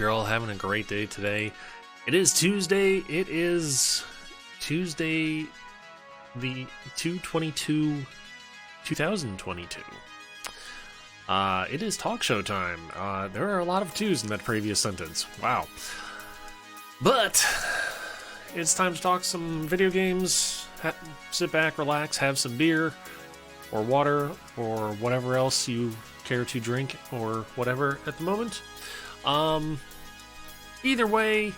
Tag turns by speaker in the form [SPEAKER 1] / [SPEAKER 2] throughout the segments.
[SPEAKER 1] you're all having a great day today. It is Tuesday. It is Tuesday, the 2/22, 2022. It is talk show time. There are a lot of twos in that previous sentence. Wow. But it's time to talk some video games. Sit back, relax, have some beer or water or whatever else you care to drink or whatever at the moment. Either way,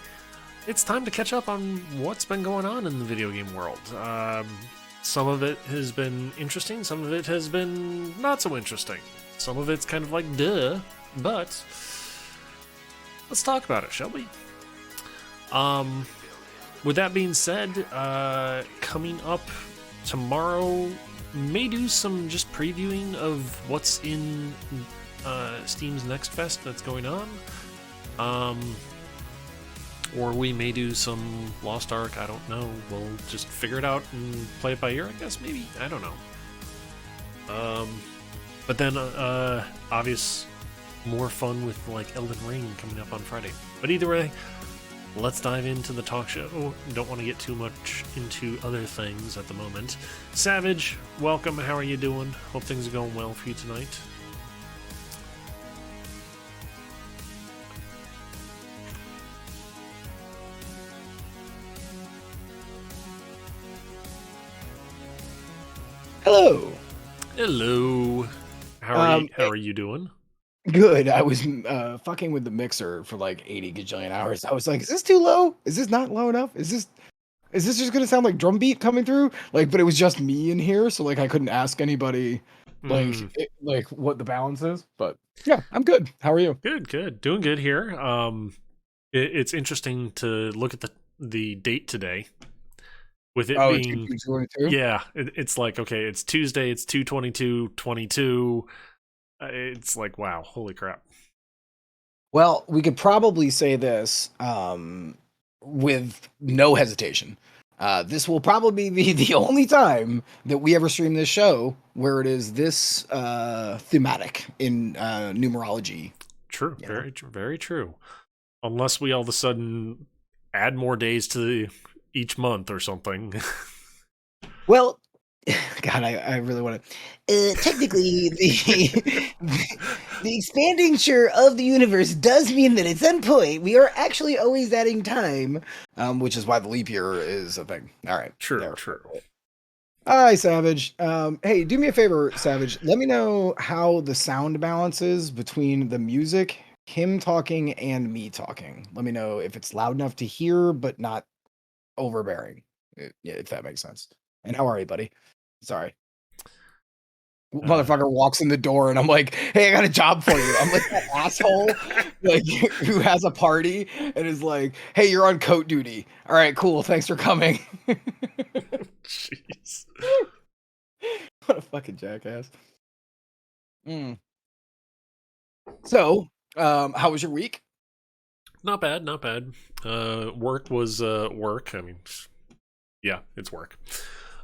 [SPEAKER 1] it's time to catch up on what's been going on in the video game world. Some of it has been interesting, some of it has been not so interesting. Some of it's kind of like, duh, but let's talk about it, shall we? With that being said, coming up tomorrow, may do some just previewing of what's in Steam's Next Fest that's going on. Or we may do some Lost Ark, I don't know. We'll just figure it out and play it by ear, I guess, maybe? I don't know. But then, obvious, more fun with, like, Elden Ring coming up on Friday. But either way, let's dive into the talk show. Don't want to get too much into other things at the moment. Savage, welcome. How are you doing? Hope things are going well for you tonight.
[SPEAKER 2] Hello.
[SPEAKER 1] Hello. How are you doing?
[SPEAKER 2] Good. I was fucking with the mixer for like 80 gajillion hours. I was like, is this too low? Is this not low enough? Is this just gonna sound like drum beat coming through? Like, but it was just me in here, so like I couldn't ask anybody like what the balance is. But yeah, I'm good. How are you?
[SPEAKER 1] Good. Doing good here. It's interesting to look at the date today. With it being, yeah, it's like, okay, it's Tuesday, it's 2/22/22. It's like, wow, holy crap.
[SPEAKER 2] Well, we could probably say this with no hesitation. This will probably be the only time that we ever stream this show where it is this thematic in numerology.
[SPEAKER 1] True, very true. Unless we all of a sudden add more days to each month or something.
[SPEAKER 2] Well, God, I really want to. Technically, the expanding of the universe does mean that at some point we are actually always adding time, which is why the leap year is a thing. All right,
[SPEAKER 1] true.
[SPEAKER 2] Hi, Savage. Hey, do me a favor, Savage. Let me know how the sound balance is between the music, him talking, and me talking. Let me know if it's loud enough to hear, but not overbearing, if that makes sense. And how are you, buddy? Sorry. Motherfucker walks in the door and I'm like, hey, I got a job for you. I'm like that asshole like who has a party and is like, hey, you're on coat duty. All right, cool. Thanks for coming.
[SPEAKER 1] Jeez.
[SPEAKER 2] What a fucking jackass. So, how was your week?
[SPEAKER 1] Not bad. Work was work. I mean, yeah, it's work.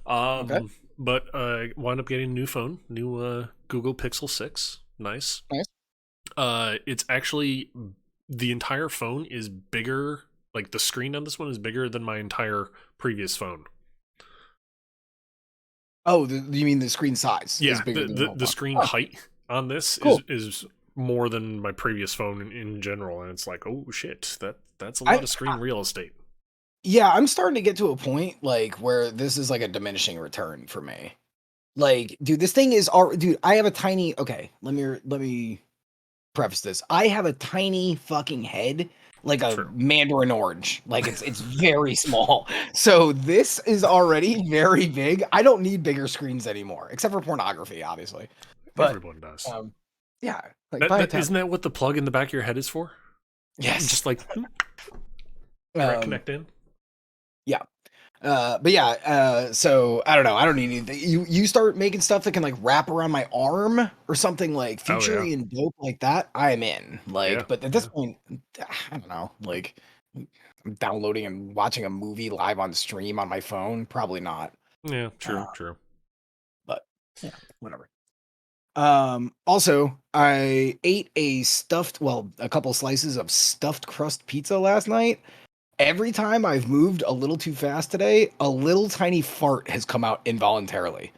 [SPEAKER 1] Okay. But wound up getting a new phone, new Google Pixel 6. Nice. It's actually, the entire phone is bigger, like the screen on this one is bigger than my entire previous phone.
[SPEAKER 2] Oh, you mean the screen size?
[SPEAKER 1] Yeah, is bigger than the screen height on this is more than my previous phone in general, and it's like, oh shit, that's a lot of screen real estate.
[SPEAKER 2] Yeah, I'm starting to get to a point like where this is like a diminishing return for me. Like, dude, this thing is dude, I have a tiny, okay, let me preface this. I have a tiny fucking head, like a mandarin orange. Like it's very small. So this is already very big. I don't need bigger screens anymore, except for pornography, obviously. But
[SPEAKER 1] everyone does.
[SPEAKER 2] Yeah.
[SPEAKER 1] Like isn't that what the plug in the back of your head is for?
[SPEAKER 2] Yes.
[SPEAKER 1] Just like connect in.
[SPEAKER 2] Yeah. But yeah, so I don't know. I don't need anything. You start making stuff that can like wrap around my arm or something like futury and dope like that. I am in. Like, but at this point, I don't know. Like, I'm downloading and watching a movie live on stream on my phone. Probably not.
[SPEAKER 1] Yeah, true.
[SPEAKER 2] But yeah, whatever. Also, I ate a couple slices of stuffed crust pizza last night. Every time I've moved a little too fast today, a little tiny fart has come out involuntarily.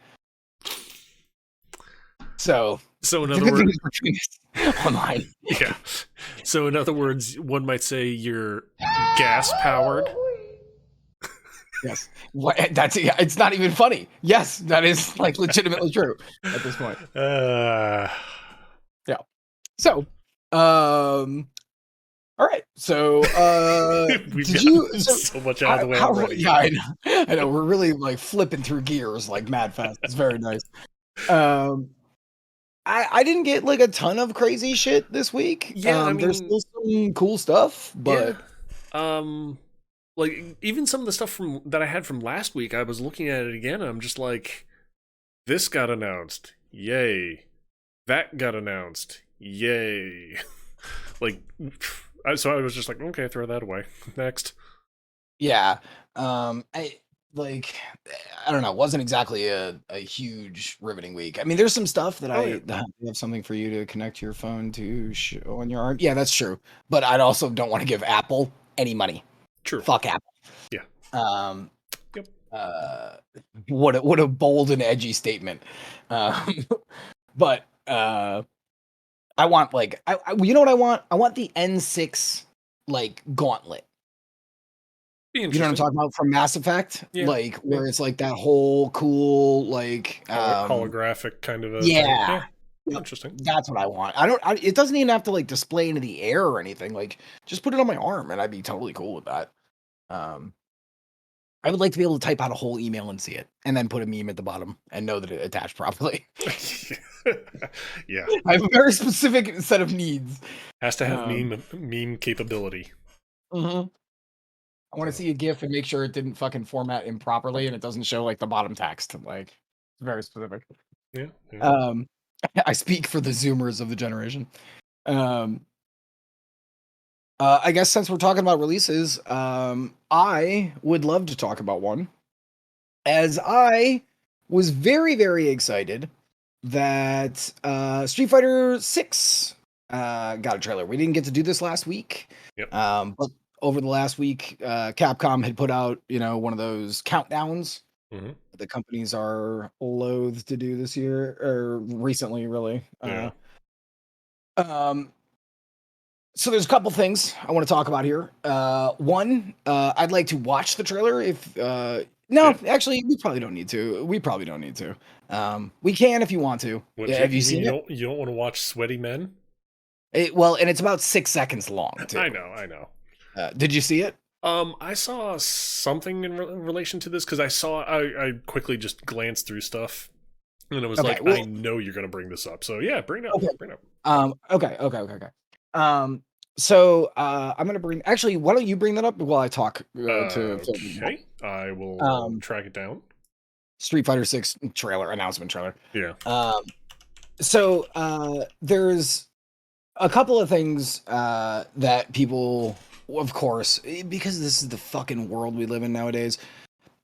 [SPEAKER 2] So,
[SPEAKER 1] So in
[SPEAKER 2] the
[SPEAKER 1] other
[SPEAKER 2] good thing
[SPEAKER 1] words,
[SPEAKER 2] is we're doing this online.
[SPEAKER 1] yeah. So in other words, one might say you're gas powered.
[SPEAKER 2] Yes. It's not even funny. Yes, that is like legitimately true at this point.
[SPEAKER 1] Uh,
[SPEAKER 2] Yeah. So, all right. So,
[SPEAKER 1] we've
[SPEAKER 2] did you?
[SPEAKER 1] gotten
[SPEAKER 2] So,
[SPEAKER 1] so much out of the way already.
[SPEAKER 2] Yeah, I know. I know. We're really like flipping through gears like mad fast. It's very nice. Um, I didn't get like a ton of crazy shit this week.
[SPEAKER 1] Yeah, I
[SPEAKER 2] There's
[SPEAKER 1] mean,
[SPEAKER 2] still some cool stuff,
[SPEAKER 1] yeah.
[SPEAKER 2] but
[SPEAKER 1] Um, like even some of the stuff from that I had from last week, I was looking at it again. And I'm just like, this got announced, yay! That got announced, yay! Like, so I was just like, okay, throw that away. Next.
[SPEAKER 2] yeah. I like. I don't know. It wasn't exactly a huge riveting week. I mean, there's some stuff that
[SPEAKER 1] Oh yeah,
[SPEAKER 2] I have something for you to connect your phone to show on your arm. Yeah, that's true. But I also don't want to give Apple any money.
[SPEAKER 1] true.
[SPEAKER 2] Fuck Apple.
[SPEAKER 1] Yeah.
[SPEAKER 2] Um,
[SPEAKER 1] Yep.
[SPEAKER 2] uh, what a bold and edgy statement. Um, but I want like you know what I want? I want the N6 like gauntlet.
[SPEAKER 1] Be
[SPEAKER 2] You know what I'm
[SPEAKER 1] interesting.
[SPEAKER 2] talking about from Mass Effect?
[SPEAKER 1] Yeah.
[SPEAKER 2] Like
[SPEAKER 1] Yeah.
[SPEAKER 2] where it's like that whole cool like
[SPEAKER 1] Holographic kind of a thing.
[SPEAKER 2] yeah.
[SPEAKER 1] Yeah.
[SPEAKER 2] Yep.
[SPEAKER 1] Interesting.
[SPEAKER 2] That's what I want. It doesn't even have to like display into the air or anything. Like just put it on my arm and I'd be totally cool with that. Um I would like to be able to type out a whole email and see it and then put a meme at the bottom and know that it attached properly.
[SPEAKER 1] Yeah.
[SPEAKER 2] I have a very specific set of needs.
[SPEAKER 1] Has to have
[SPEAKER 2] Um
[SPEAKER 1] meme capability.
[SPEAKER 2] mhm. I want to see a GIF and make sure it didn't fucking format improperly and it doesn't show like the bottom text. Like it's very specific.
[SPEAKER 1] Yeah. Yeah.
[SPEAKER 2] Um, I speak for the Zoomers of the generation. Um, I guess since we're talking about releases, I would love to talk about one, as I was very, very excited that Street Fighter 6 got a trailer. We didn't get to do this last week.
[SPEAKER 1] Yep.
[SPEAKER 2] But over the last week, Capcom had put out, one of those countdowns
[SPEAKER 1] Hmm.
[SPEAKER 2] the companies are loath to do this year or recently, really.
[SPEAKER 1] Yeah.
[SPEAKER 2] Um, so there's a couple things I want to talk about here. One, I'd like to watch the trailer. If
[SPEAKER 1] Yeah.
[SPEAKER 2] no, actually, we probably don't need to. We probably don't need to. We can if you want to.
[SPEAKER 1] What
[SPEAKER 2] Yeah,
[SPEAKER 1] you,
[SPEAKER 2] have you
[SPEAKER 1] you mean?
[SPEAKER 2] seen it?
[SPEAKER 1] You don't want to watch sweaty men?
[SPEAKER 2] Well, and it's about 6 seconds long too.
[SPEAKER 1] I know. I know.
[SPEAKER 2] Did you see it?
[SPEAKER 1] I saw something in relation to this because I quickly just glanced through stuff and it was
[SPEAKER 2] Okay.
[SPEAKER 1] like, I
[SPEAKER 2] Well.
[SPEAKER 1] know you're gonna bring this up, so yeah, bring it up.
[SPEAKER 2] Okay.
[SPEAKER 1] Bring it up.
[SPEAKER 2] Okay. Um. So I'm gonna bring. Actually, why don't you bring that up while I talk to Phil?
[SPEAKER 1] Okay, I will
[SPEAKER 2] Um.
[SPEAKER 1] track it down.
[SPEAKER 2] Street Fighter 6 announcement trailer.
[SPEAKER 1] Yeah.
[SPEAKER 2] So there's a couple of things that people, of course, because this is the fucking world we live in nowadays.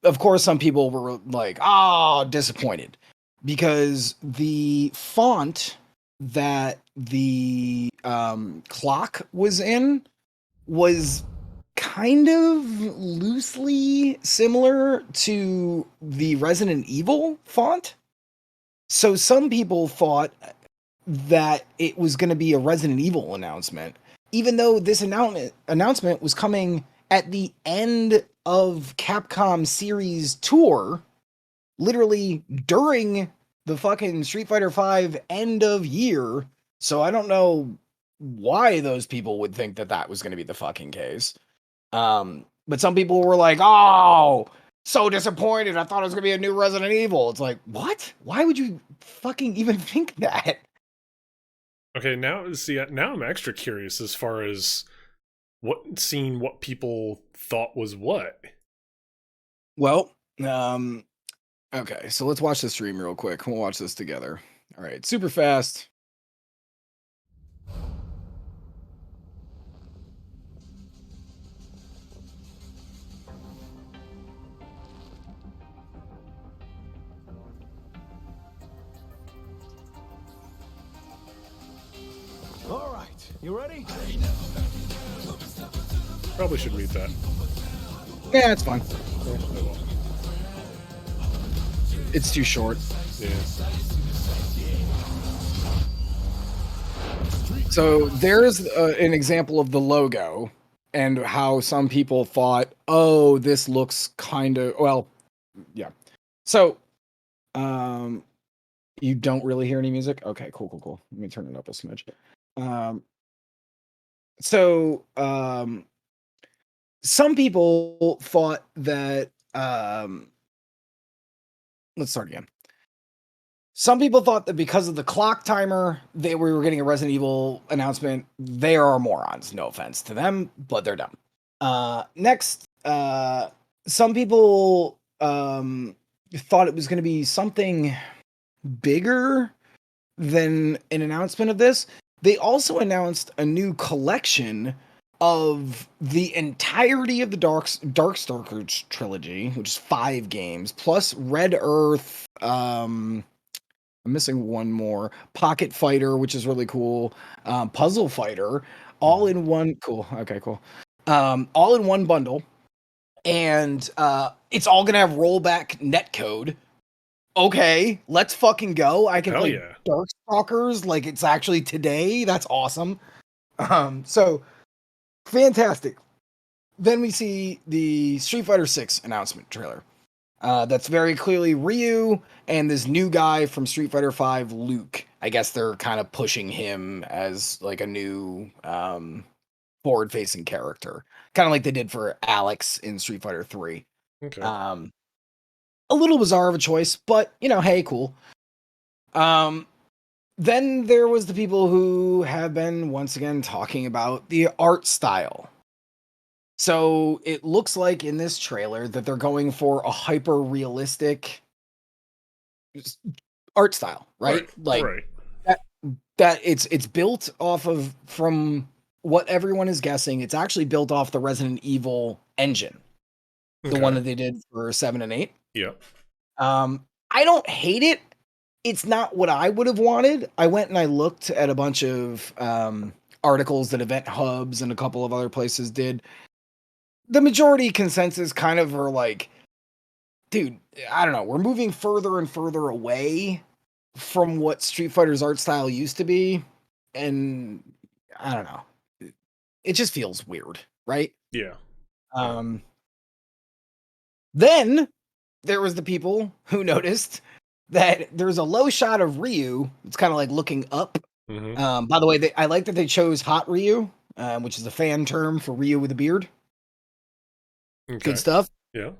[SPEAKER 2] Of course, some people were like, "Oh, disappointed," because the font that the clock was in was kind of loosely similar to the Resident Evil font. So some people thought that it was going to be a Resident Evil announcement, even though this announcement was coming at the end of Capcom series tour, literally during the fucking Street Fighter 5 end of year. So I don't know why those people would think that that was going to be the fucking case. But some people were like, "Oh, so disappointed. I thought it was going to be a new Resident Evil." It's like, "What? Why would you fucking even think that?"
[SPEAKER 1] Okay, now I'm extra curious as far as what people thought was what.
[SPEAKER 2] Well, okay, so let's watch the stream real quick. We'll watch this together. All right, super fast.
[SPEAKER 3] You ready?
[SPEAKER 1] Probably should read that.
[SPEAKER 2] Yeah, it's fine.
[SPEAKER 1] Oh, well.
[SPEAKER 2] It's too short.
[SPEAKER 1] Yeah.
[SPEAKER 2] So there's an example of the logo and how some people thought, oh, this looks kind of, well, yeah. So, you don't really hear any music? Okay, cool. Let me turn it up a smidge. Um, so, some people thought that, let's start again. Some people thought that because of the clock timer, we were getting a Resident Evil announcement. They are morons. No offense to them, but they're dumb. Next, some people thought it was going to be something bigger than an announcement of this. They also announced a new collection of the entirety of the Darkstalkers trilogy, which is 5 games, plus Red Earth. I'm missing one more. Pocket Fighter, which is really cool. Puzzle Fighter, all in one. Cool. Okay, cool. All in one bundle, and it's all gonna have rollback netcode. Okay, let's fucking go. I can
[SPEAKER 1] Hell
[SPEAKER 2] play
[SPEAKER 1] yeah.
[SPEAKER 2] Darkstalkers like it's actually today. That's awesome. So fantastic. Then we see the Street Fighter 6 announcement trailer. That's very clearly Ryu and this new guy from Street Fighter 5, Luke. I guess they're kind of pushing him as like a new forward-facing character, kind of like they did for Alex in Street Fighter 3.
[SPEAKER 1] Okay.
[SPEAKER 2] A little bizarre of a choice, but you know, hey, cool. Then there was the people who have been once again talking about the art style. So it looks like in this trailer that they're going for a hyper realistic art style, right? Like
[SPEAKER 1] Right.
[SPEAKER 2] that it's built off of, from what everyone is guessing, it's actually built off the Resident Evil engine, the one that they did for 7 and 8.
[SPEAKER 1] Yeah.
[SPEAKER 2] I don't hate it. It's not what I would have wanted. I went and I looked at a bunch of articles that Event Hubs and a couple of other places did. The majority consensus kind of are like, dude, I don't know. We're moving further and further away from what Street Fighter's art style used to be. And I don't know. It just feels weird, right?
[SPEAKER 1] Yeah.
[SPEAKER 2] Then there was the people who noticed that there's a low shot of Ryu. It's kind of like looking up. By the way, I like that they chose Hot Ryu, which is a fan term for Ryu with a beard.
[SPEAKER 1] Okay.
[SPEAKER 2] Good stuff.
[SPEAKER 1] Yeah.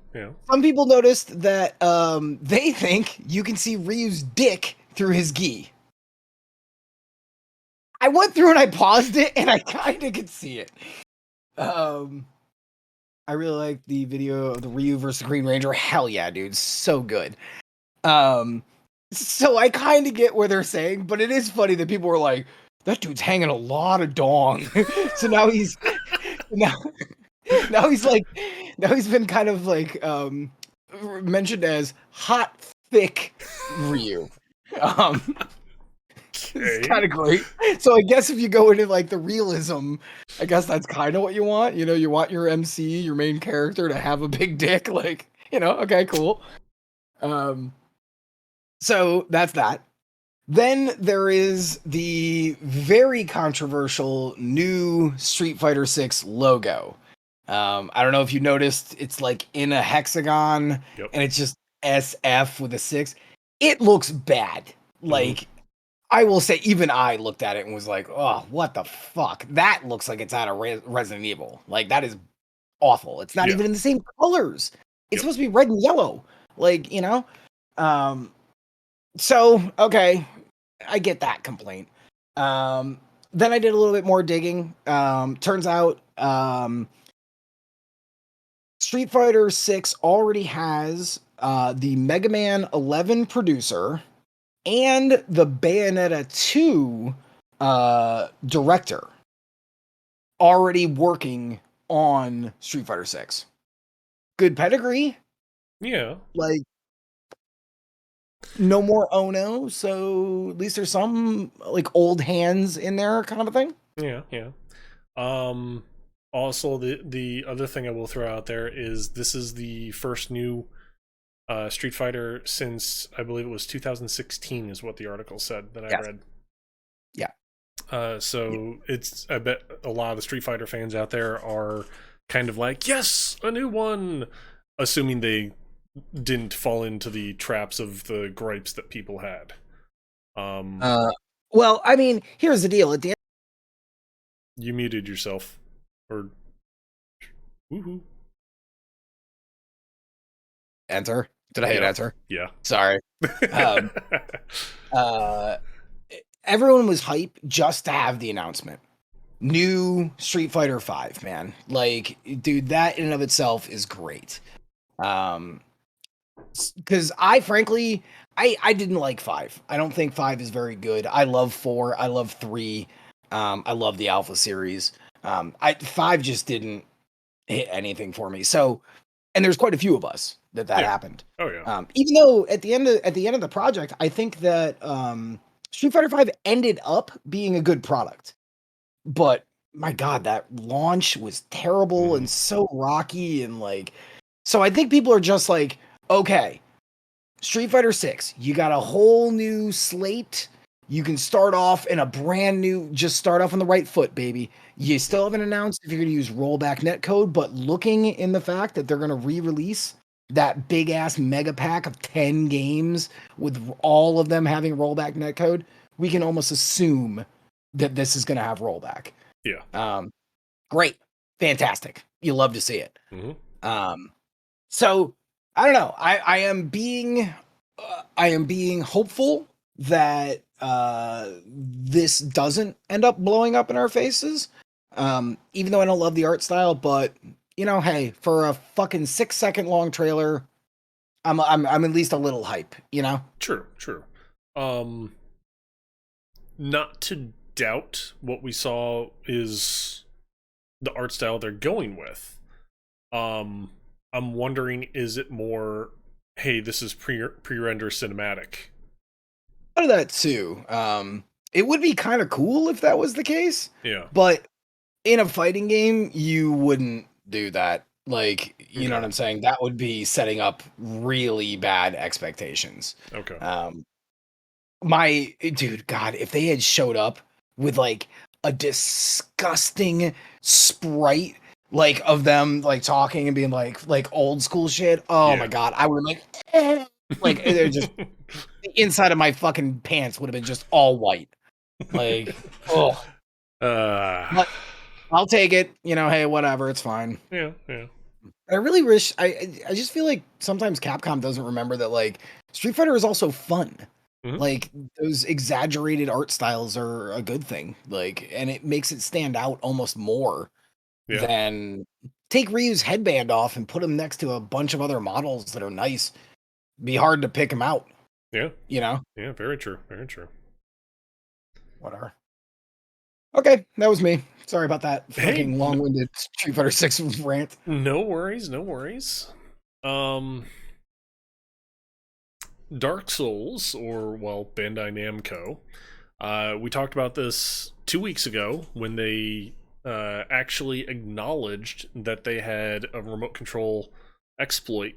[SPEAKER 2] Some people noticed that they think you can see Ryu's dick through his gi. I went through and I paused it, and I kind of could see it. I really like the video of the Ryu versus Green Ranger. Hell yeah, dude, so good. So I kind of get where they're saying, but it is funny that people were like, "That dude's hanging a lot of dong." So now he's now he's like, now he's been kind of like mentioned as hot thick Ryu. It's kind of great. So I guess if you go into like the realism, I guess that's kind of what you want. You know, you want your MC, your main character, to have a big dick. Like, you know, okay, cool. So that's that. Then there is the very controversial new Street Fighter 6 logo. I don't know if you noticed, it's like in a hexagon, and it's just SF with a 6. It looks bad. Like, I will say, even I looked at it and was like, oh, what the fuck? That looks like it's out of Resident Evil. Like, that is awful. It's not even in the same colors. It's supposed to be red and yellow. Like, you know? So, okay, I get that complaint. Then I did a little bit more digging. Turns out, Street Fighter 6 already has the Mega Man 11 producer and the Bayonetta 2 director already working on Street Fighter 6. Good pedigree.
[SPEAKER 1] Yeah.
[SPEAKER 2] Like, no more Ono, so at least there's some like old hands in there kind of a thing.
[SPEAKER 1] Yeah, yeah. Um, Also, the other thing I will throw out there is this is the first new Street Fighter since I believe it was 2016 is what the article said that I
[SPEAKER 2] Yes.
[SPEAKER 1] read.
[SPEAKER 2] Yeah.
[SPEAKER 1] So it's I bet a lot of the Street Fighter fans out there are kind of like, yes, a new one, assuming they didn't fall into the traps of the gripes that people had. Um,
[SPEAKER 2] Uh, well, I mean, here's the deal. At the end,
[SPEAKER 1] you muted yourself, or woohoo,
[SPEAKER 2] enter. Did I hit
[SPEAKER 1] yeah,
[SPEAKER 2] enter?
[SPEAKER 1] yeah.
[SPEAKER 2] Sorry. Um, uh, everyone was hype just to have the announcement. New Street Fighter 5, man. Like, dude, that in and of itself is great. Um, because I frankly, I didn't like 5. I don't think 5 is very good. I love 4. I love 3. I love the Alpha series. I 5 just didn't hit anything for me. So, and there's quite a few of us that
[SPEAKER 1] Yeah.
[SPEAKER 2] happened.
[SPEAKER 1] Oh yeah.
[SPEAKER 2] Even though at the end of the project, I think that Street Fighter 5 ended up being a good product. But my God, that launch was terrible
[SPEAKER 1] Hmm.
[SPEAKER 2] and so rocky and like, so I think people are just like, okay, Street Fighter 6, you got a whole new slate. You can start off in a brand new, just start off on the right foot, baby. You
[SPEAKER 1] Yeah.
[SPEAKER 2] still haven't announced if you're going to use rollback netcode, but looking in the fact that they're going to re-release that big ass mega pack of 10 games with all of them having rollback netcode, we can almost assume that this is going to have rollback.
[SPEAKER 1] Yeah.
[SPEAKER 2] Um, Great, fantastic. You love to see it.
[SPEAKER 1] Hmm.
[SPEAKER 2] Um, so I don't know. I am being hopeful that this doesn't end up blowing up in our faces. Even though I don't love the art style, but you know, hey, for a fucking 6 second long trailer, I'm at least a little hype. You know.
[SPEAKER 1] True. True. Um, Not to doubt what we saw is the art style they're going with. Um, I'm wondering, is it more, hey, this is pre-render cinematic?
[SPEAKER 2] Out of that too. It would be kind of cool if that was the case,
[SPEAKER 1] Yeah.
[SPEAKER 2] but in a fighting game, you wouldn't do that. Like, you know what
[SPEAKER 1] Okay.
[SPEAKER 2] I'm saying? That would be setting up really bad expectations.
[SPEAKER 1] Okay.
[SPEAKER 2] Um, my dude, God, if they had showed up with like a disgusting sprite, like of them like talking and being like old school shit. Oh my
[SPEAKER 1] Yeah.
[SPEAKER 2] God, I would have like, like they're just the inside of my fucking pants would have been just all white. Like, oh,
[SPEAKER 1] uh,
[SPEAKER 2] but I'll take it. You know, hey, whatever, it's fine.
[SPEAKER 1] yeah. Yeah.
[SPEAKER 2] I really wish I just feel like sometimes Capcom doesn't remember that like Street Fighter is also fun.
[SPEAKER 1] Hmm.
[SPEAKER 2] Like those exaggerated art styles are a good thing. Like and it makes it stand out almost more
[SPEAKER 1] Yeah.
[SPEAKER 2] than take Ryu's headband off and put him next to a bunch of other models that are nice. Be hard to pick him out,
[SPEAKER 1] Yeah.
[SPEAKER 2] you know?
[SPEAKER 1] Yeah. Very true. Very true.
[SPEAKER 2] Whatever. Okay, that was me. Sorry about that
[SPEAKER 1] Hey,
[SPEAKER 2] fucking long-winded Street Fighter 6 rant.
[SPEAKER 1] no worries. No worries. Um, Dark Souls, or well, Bandai Namco. We talked about this 2 weeks ago when they actually acknowledged that they had a remote control exploit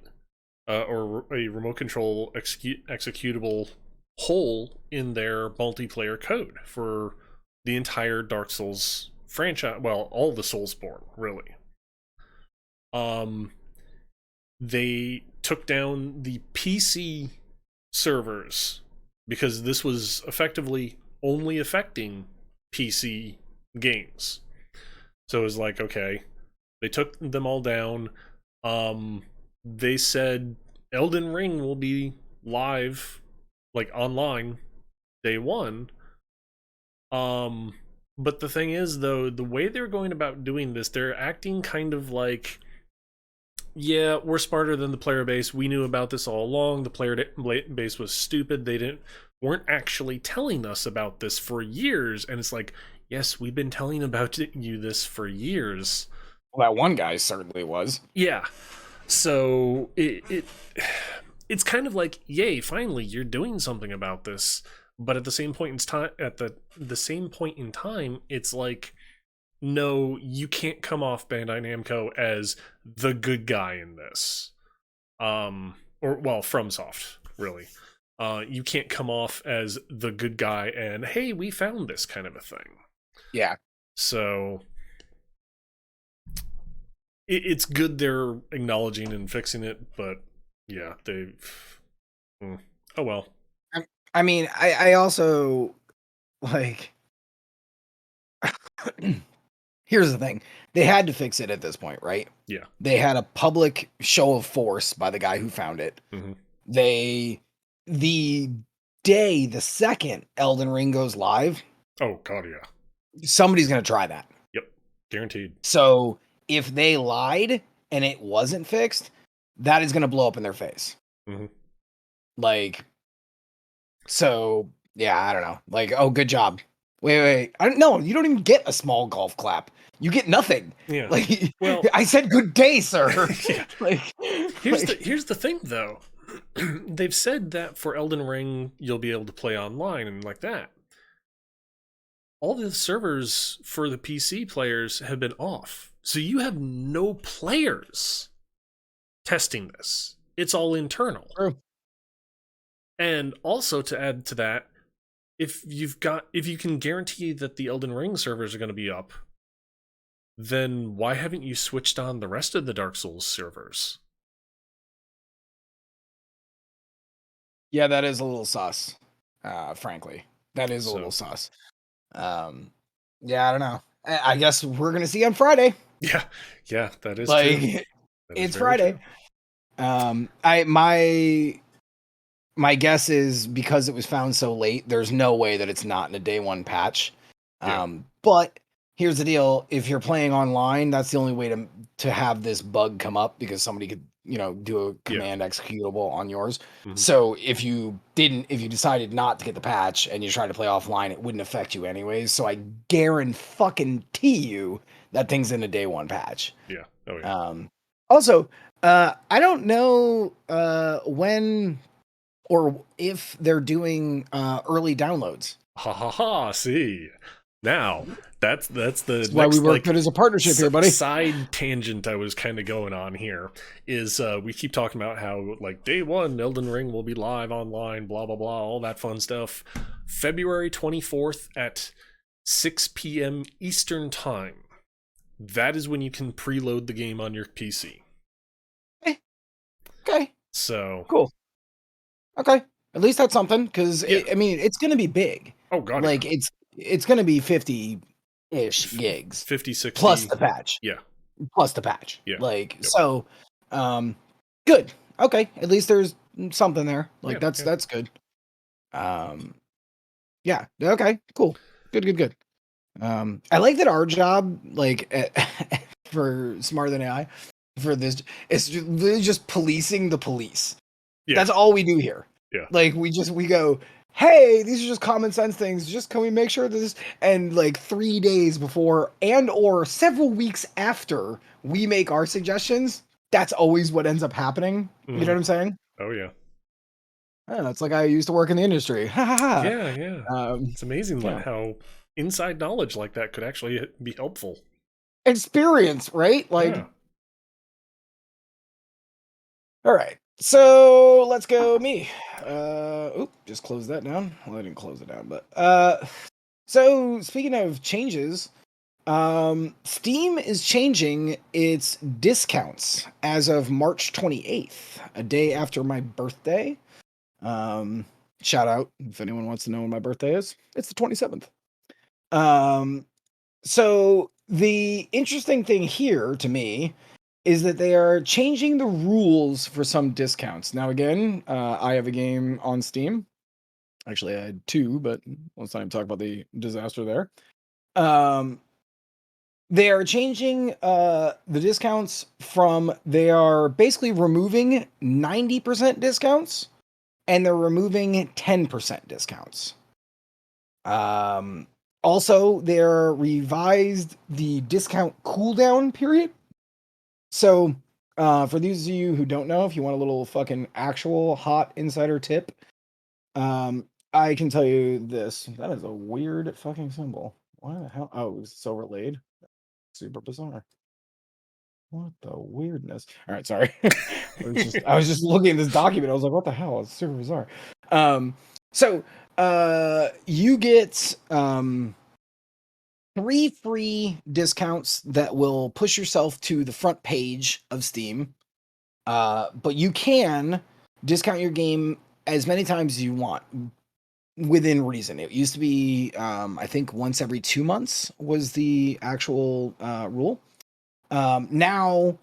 [SPEAKER 1] or a remote control executable hole in their multiplayer code for the entire Dark Souls franchise. Well, all the Soulsborne, really. Um, they took down the PC servers because this was effectively only affecting PC games. So it was like, okay, they took them all down. They said Elden Ring will be live, like online, day one. Um, but the thing is, though, the way they're going about doing this, they're acting kind of like, yeah, we're smarter than the player base. We knew about this all along. The player base was stupid. They weren't actually telling us about this for years. And it's like, yes, we've been telling about you this for years.
[SPEAKER 2] Well, that one guy certainly was.
[SPEAKER 1] Yeah. So it's kind of like, yay, finally, you're doing something about this. But at the same point in time, at the same point in time, it's like, no, you can't come off Bandai Namco as the good guy in this. Or well, FromSoft, really. You can't come off as the good guy and hey, we found this kind of a thing.
[SPEAKER 2] Yeah.
[SPEAKER 1] So it's good they're acknowledging and fixing it, but yeah, they. Oh well.
[SPEAKER 2] I mean, I also like. Here's the thing: they had to fix it at this point, right?
[SPEAKER 1] Yeah.
[SPEAKER 2] They had a public show of force by the guy who found it.
[SPEAKER 1] Mm-hmm.
[SPEAKER 2] They, the the second Elden Ring goes live,
[SPEAKER 1] Oh god, yeah.
[SPEAKER 2] somebody's gonna try that.
[SPEAKER 1] Yep, guaranteed.
[SPEAKER 2] So if they lied and it wasn't fixed, that is gonna blow up in their face.
[SPEAKER 1] Mm-hmm.
[SPEAKER 2] Like, so yeah, I don't know. Like, oh, good job. Wait. I don't know. You don't even get a small golf clap. You get nothing.
[SPEAKER 1] Yeah.
[SPEAKER 2] Like,
[SPEAKER 1] well,
[SPEAKER 2] I said, good day, sir.
[SPEAKER 1] Yeah.
[SPEAKER 2] Like,
[SPEAKER 1] here's the thing, though. They've said that for Elden Ring, you'll be able to play online and like that. All the servers for the PC players have been off, so you have no players testing this. It's all internal.
[SPEAKER 2] True.
[SPEAKER 1] And also to add to that, if you can guarantee that the Elden Ring servers are going to be up, then why haven't you switched on the rest of the Dark Souls servers?
[SPEAKER 2] Yeah, that is a little sus. Frankly, that is a little sus. Yeah, I don't know. I guess we're gonna see on Friday.
[SPEAKER 1] Yeah, that is
[SPEAKER 2] like,
[SPEAKER 1] true.
[SPEAKER 2] It's Friday. True. My guess is because it was found so late, there's no way that it's not in a day one patch. But here's the deal: if you're playing online, that's the only way to have this bug come up, because somebody could, do a command executable on yours.
[SPEAKER 1] Mm-hmm.
[SPEAKER 2] So if you decided not to get the patch and you tried to play offline, it wouldn't affect you anyways. So I guarantee you that thing's in a day one patch.
[SPEAKER 1] Yeah. Oh yeah.
[SPEAKER 2] Also, I don't know when or if they're doing early downloads.
[SPEAKER 1] See, now that's
[SPEAKER 2] That's why we work good as a partnership here, buddy.
[SPEAKER 1] Side tangent I was kind of going on here is we keep talking about how like day one Elden Ring will be live online, blah blah blah, all that fun stuff. February 24th at 6 p.m. Eastern time. That is when you can preload the game on your PC.
[SPEAKER 2] Okay.
[SPEAKER 1] So
[SPEAKER 2] cool. Okay, at least that's something, because I mean, it's going to be big.
[SPEAKER 1] Oh god,
[SPEAKER 2] like it's going to be 50-ish gigs,
[SPEAKER 1] 50, 60
[SPEAKER 2] plus the patch.
[SPEAKER 1] Yeah,
[SPEAKER 2] plus the patch.
[SPEAKER 1] Yeah.
[SPEAKER 2] So, good. Okay, at least there's something there. Like that's good. Yeah. Okay. Cool. Good. I like that our job, like for Smarter Than AI, for this, is just policing the police. Yeah. That's all we do here.
[SPEAKER 1] Yeah.
[SPEAKER 2] Like we go, hey, these are just common sense things. Just can we make sure that this, and like 3 days before and or several weeks after we make our suggestions, that's always what ends up happening. Mm. You know what I'm saying?
[SPEAKER 1] Oh yeah.
[SPEAKER 2] Oh, it's like I used to work in the industry.
[SPEAKER 1] Yeah. It's amazing how inside knowledge like that could actually be helpful.
[SPEAKER 2] Experience, right? Like, all right. So let's go me. Just close that down. Well, I didn't close it down, but so speaking of changes, Steam is changing its discounts as of March 28th, a day after my birthday. Shout out if anyone wants to know when my birthday is. It's the 27th. So the interesting thing here to me is that they are changing the rules for some discounts. Now, again, I have a game on Steam. Actually, I had two, but let's not even talk about the disaster there. They are changing the discounts from, they are basically removing 90% discounts, and they're removing 10% discounts. Also, they're revised the discount cooldown period. So, for those of you who don't know, if you want a little fucking actual hot insider tip, I can tell you this. That is a weird fucking symbol. Why the hell? Oh, it's overlaid. Super bizarre. What the weirdness? All right, sorry. I was just looking at this document. I was like, what the hell? It's super bizarre. Um, so you get 3 free discounts that will push yourself to the front page of Steam. But you can discount your game as many times as you want within reason. It used to be, I think, once every 2 months was the actual rule. Now,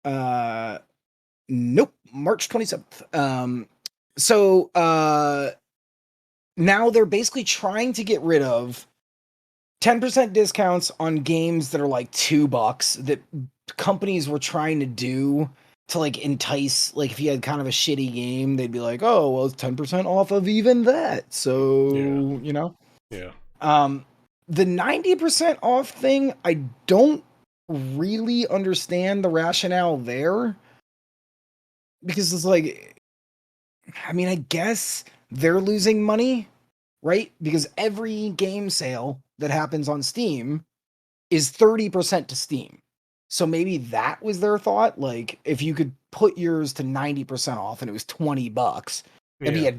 [SPEAKER 2] uh, nope, March 27th. So now they're basically trying to get rid of 10% discounts on games that are like $2 that companies were trying to do to like entice, like if you had kind of a shitty game, they'd be like, oh, well, it's 10% off of even that.
[SPEAKER 1] Yeah.
[SPEAKER 2] So, you know,
[SPEAKER 1] Yeah.
[SPEAKER 2] um, the 90% off thing, I don't really understand the rationale there because it's like, I mean, I guess they're losing money, right? Because every game sale that happens on Steam is 30% to Steam. So maybe that was their thought. Like, if you could put yours to 90% off and it was $20, it'd be
[SPEAKER 1] Yeah.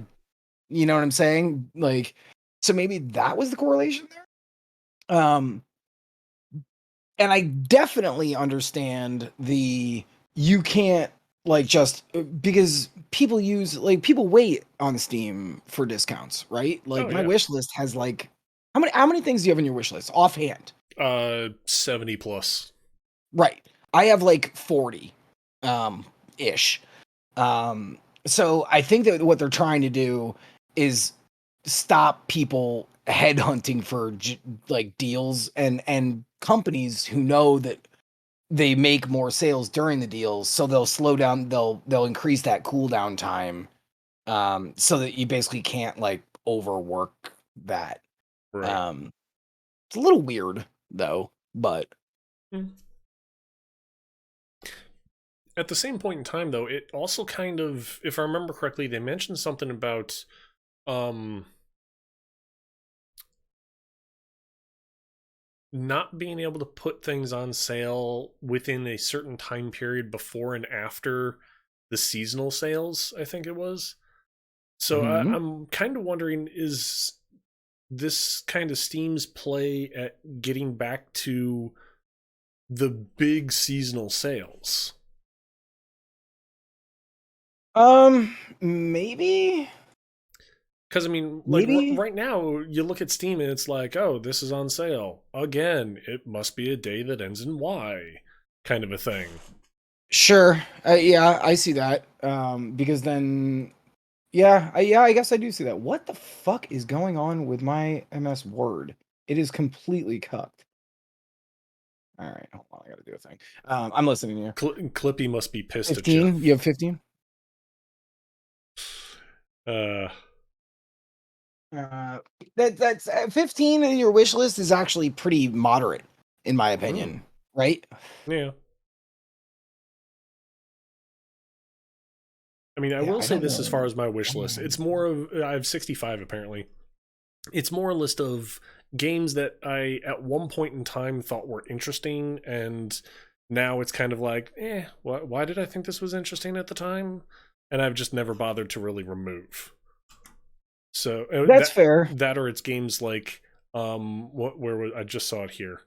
[SPEAKER 2] you know what I'm saying? Like, so maybe that was the correlation there. And I definitely understand you can't like just because people wait on Steam for discounts, right? Like
[SPEAKER 1] Oh
[SPEAKER 2] my
[SPEAKER 1] yeah.
[SPEAKER 2] wish list has like how many things do you have in your wish list offhand?
[SPEAKER 1] 70 plus.
[SPEAKER 2] Right. I have like 40 ish. So I think that what they're trying to do is stop people headhunting for like deals and companies who know that they make more sales during the deals, so they'll slow down, they'll increase that cooldown time, so that you basically can't like overwork that.
[SPEAKER 1] Right.
[SPEAKER 2] Um, it's a little weird though, but
[SPEAKER 1] Mm. At the same point in time, though, it also kind of, if I remember correctly, they mentioned something about um not being able to put things on sale within a certain time period before and after the seasonal sales, I think it was. So
[SPEAKER 2] mhm.
[SPEAKER 1] I'm kind of wondering, is this kind of Steam's play at getting back to the big seasonal sales?
[SPEAKER 2] Maybe,
[SPEAKER 1] Because I mean, like
[SPEAKER 2] maybe.
[SPEAKER 1] right now, you look at Steam and it's like, oh, this is on sale again. It must be a day that ends in Y, kind of a thing.
[SPEAKER 2] Sure. Yeah, I see that. Because then, yeah, I guess I do see that. What the fuck is going on with my MS Word? It is completely cucked. All right, hold on, I gotta do a thing. I'm listening to you.
[SPEAKER 1] Clippy must be pissed at you.
[SPEAKER 2] 15? You have 15?
[SPEAKER 1] Uh,
[SPEAKER 2] Uh, that's 15 in your wish list is actually pretty moderate, in my
[SPEAKER 1] hmm,
[SPEAKER 2] opinion, right?
[SPEAKER 1] yeah. I mean, I
[SPEAKER 2] Yeah,
[SPEAKER 1] will
[SPEAKER 2] I
[SPEAKER 1] say
[SPEAKER 2] don't
[SPEAKER 1] this as far
[SPEAKER 2] know.
[SPEAKER 1] as my wish list. It's more of, I have 65 apparently. It's more a list of games that I at one point in time thought were interesting, and now it's kind of like, why did I think this was interesting at the time? And I've just never bothered to really remove. So
[SPEAKER 2] That's fair.
[SPEAKER 1] that or it's games like I just saw it here.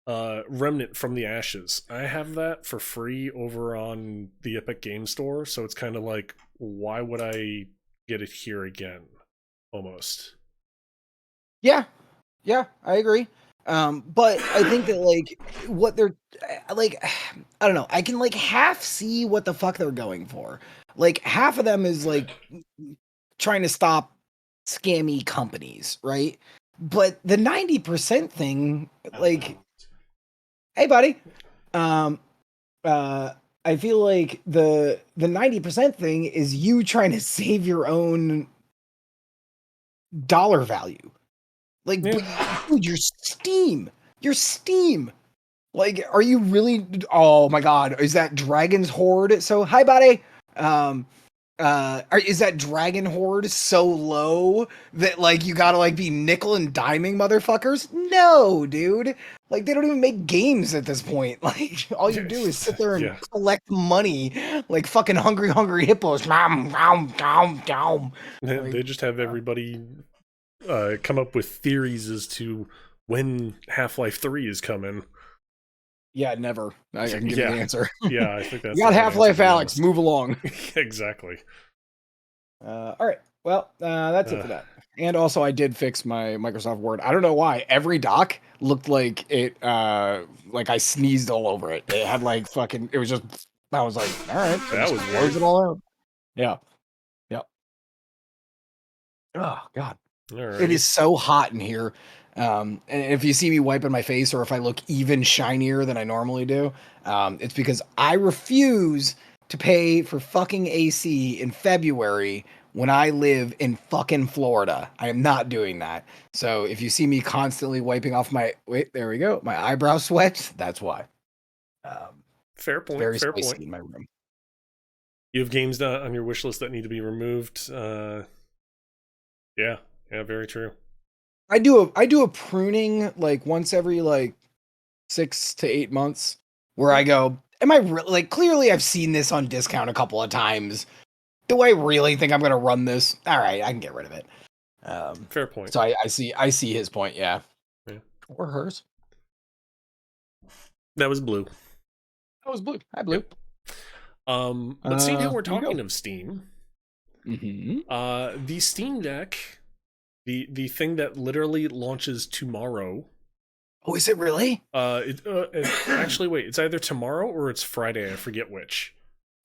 [SPEAKER 1] Remnant from the Ashes. I have that for free over on the Epic Game Store, so it's kind of like, why would I get it here again? Almost.
[SPEAKER 2] Yeah, yeah, I agree. But I think that like what they're like, I don't know. I can like half see what the fuck they're going for. Like half of them is like trying to stop scammy companies, right? But the 90% thing, like, hey buddy, um, uh, I feel like the 90% thing is you trying to save your own dollar value. Like,
[SPEAKER 1] Yeah.
[SPEAKER 2] but dude, your Steam. Like, are you really? Oh my God, is that Dragon's Horde? So, hi, buddy. Um, is that Dragon Horde so low that like you gotta like be nickel and diming motherfuckers? No, dude. Like they don't even make games at this point. Like all you do is sit there and
[SPEAKER 1] Yeah.
[SPEAKER 2] collect money like fucking hungry hippos. Nom, nom, nom, nom. Like,
[SPEAKER 1] They just have everybody come up with theories as to when Half-Life 3 is coming.
[SPEAKER 2] yeah, never. I can give you the
[SPEAKER 1] Yeah.
[SPEAKER 2] answer.
[SPEAKER 1] Yeah, I think
[SPEAKER 2] You
[SPEAKER 1] that's the
[SPEAKER 2] got
[SPEAKER 1] right answer,
[SPEAKER 2] Half-Life
[SPEAKER 1] to be
[SPEAKER 2] Alex.
[SPEAKER 1] honest.
[SPEAKER 2] Move along.
[SPEAKER 1] Exactly.
[SPEAKER 2] All right. Well, that's it for that. And also, I did fix my Microsoft Word. I don't know why. Every doc looked like it, like I sneezed all over it. It had like fucking. It was just. I was like, all right. I
[SPEAKER 1] That
[SPEAKER 2] just
[SPEAKER 1] was
[SPEAKER 2] close
[SPEAKER 1] weird.
[SPEAKER 2] it all out. Yeah. Yeah. Oh God. It
[SPEAKER 1] Alrighty.
[SPEAKER 2] is so hot in here. And if you see me wiping my face or if I look even shinier than I normally do, it's because I refuse to pay for fucking AC in February when I live in fucking Florida. I am not doing that. So if you see me constantly wiping off there we go, my eyebrow sweat, that's why.
[SPEAKER 1] Fair
[SPEAKER 2] It's
[SPEAKER 1] point.
[SPEAKER 2] very
[SPEAKER 1] Fair point.
[SPEAKER 2] spicy in my room.
[SPEAKER 1] You have games on your wish list that need to be removed. Yeah. Yeah, very true.
[SPEAKER 2] I do a pruning like once every like 6 to 8 months where I go, am I like clearly I've seen this on discount a couple of times. Do I really think I'm gonna run this? All right, I can get rid of it.
[SPEAKER 1] Fair point.
[SPEAKER 2] So I see his point, yeah.
[SPEAKER 1] Yeah.
[SPEAKER 2] Or hers.
[SPEAKER 1] That was blue.
[SPEAKER 2] That was blue. Hi blue.
[SPEAKER 1] Yep. But seeing how we're
[SPEAKER 2] You go.
[SPEAKER 1] talking of Steam,
[SPEAKER 2] Mm-hmm.
[SPEAKER 1] the Steam Deck, the thing that literally launches tomorrow.
[SPEAKER 2] Oh, is it really?
[SPEAKER 1] Actually, wait, it's either tomorrow or it's Friday. I forget which.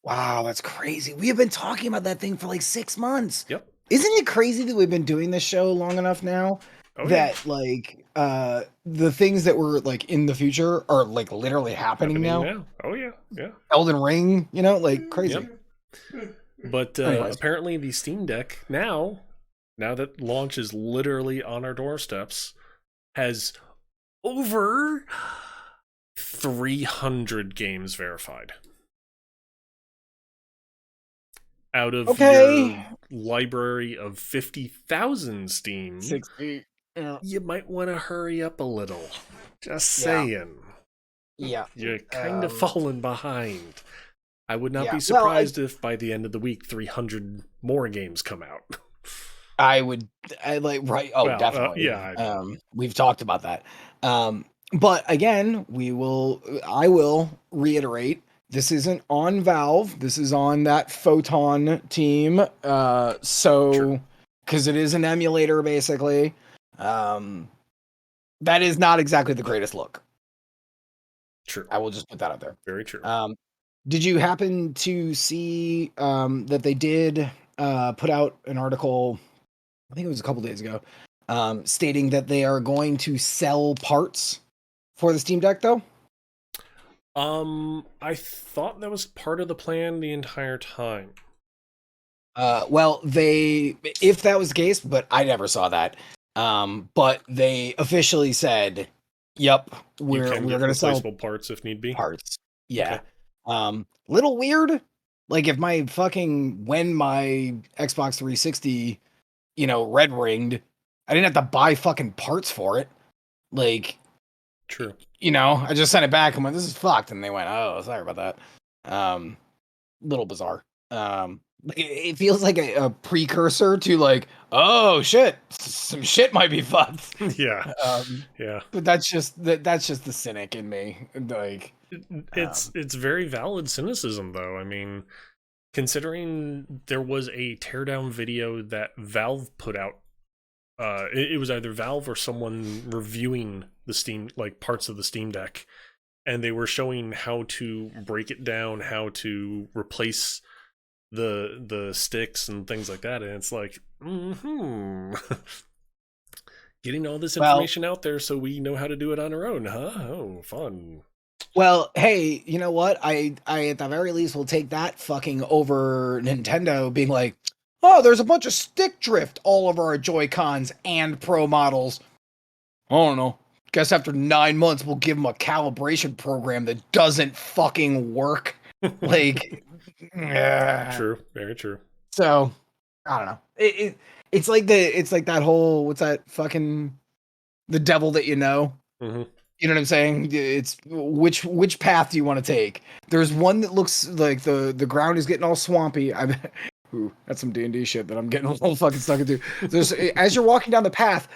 [SPEAKER 2] Wow, that's crazy. We have been talking about that thing for like 6 months.
[SPEAKER 1] Yep.
[SPEAKER 2] Isn't it crazy that we've been doing this show long enough now
[SPEAKER 1] Oh yeah.
[SPEAKER 2] that like the things that were like in the future are like literally happening
[SPEAKER 1] Happening
[SPEAKER 2] now?
[SPEAKER 1] now. Oh yeah. Yeah.
[SPEAKER 2] Elden Ring, like crazy.
[SPEAKER 1] Yep. But
[SPEAKER 2] Anyways,
[SPEAKER 1] apparently the Steam Deck now that launch is literally on our doorsteps, has over 300 games verified out of
[SPEAKER 2] okay.
[SPEAKER 1] your library of 50,000 Steam.
[SPEAKER 2] 60. Yeah.
[SPEAKER 1] You might want to hurry up a little. Just
[SPEAKER 2] Yeah.
[SPEAKER 1] saying.
[SPEAKER 2] Yeah.
[SPEAKER 1] You're kind of falling behind. I would not
[SPEAKER 2] Yeah.
[SPEAKER 1] be surprised if by the end of the week 300 more games come out.
[SPEAKER 2] I like right. Oh,
[SPEAKER 1] Well,
[SPEAKER 2] definitely.
[SPEAKER 1] yeah.
[SPEAKER 2] We've talked about that. But again, I will reiterate, this isn't on Valve. This is on that Photon team.
[SPEAKER 1] True.
[SPEAKER 2] Because it is an emulator, basically. That is not exactly the greatest look.
[SPEAKER 1] True.
[SPEAKER 2] I will just put that out there.
[SPEAKER 1] Very true.
[SPEAKER 2] Did you happen to see that they did put out an article, I think it was a couple days ago, stating that they are going to sell parts for the Steam Deck, though?
[SPEAKER 1] I thought that was part of the plan the entire time.
[SPEAKER 2] Well, if that was the case, but I never saw that. But they officially said, "Yep,
[SPEAKER 1] You
[SPEAKER 2] we're
[SPEAKER 1] can get
[SPEAKER 2] going to sell
[SPEAKER 1] replaceable parts if need be.
[SPEAKER 2] parts." Yeah.
[SPEAKER 1] Okay.
[SPEAKER 2] Little weird. Like if when my Xbox 360, red ringed, I didn't have to buy fucking parts for it. Like,
[SPEAKER 1] True.
[SPEAKER 2] I just sent it back and went, "This is fucked," and they went, "Oh, sorry about that." Little bizarre. It feels like a precursor to like, oh shit, some shit might be fucked.
[SPEAKER 1] Yeah. Yeah.
[SPEAKER 2] But that's just the cynic in me. Like,
[SPEAKER 1] It's very valid cynicism, though. I mean, considering there was a teardown video that Valve put out, it was either Valve or someone reviewing the Steam, like parts of the Steam Deck, and they were showing how to break it down, how to replace the sticks and things like that, and it's like, getting all this
[SPEAKER 2] well,
[SPEAKER 1] information out there so we know how to do it on our own, huh? Oh, fun.
[SPEAKER 2] well, hey, you know what? I at the very least will take that fucking over Nintendo being like, oh, there's a bunch of stick drift all over our Joy-Cons and Pro models. I don't know. Guess after 9 months we'll give them a calibration program that doesn't fucking work. Like,
[SPEAKER 1] True, very true.
[SPEAKER 2] So I don't know. It's like that whole what's that fucking the devil that you know.
[SPEAKER 1] Mm-hmm.
[SPEAKER 2] You know what I'm saying? It's which path do you want to take? There's one that looks like the ground is getting all swampy. Ooh, that's some D&D shit that I'm getting a little fucking stuck into. There's as you're walking down the path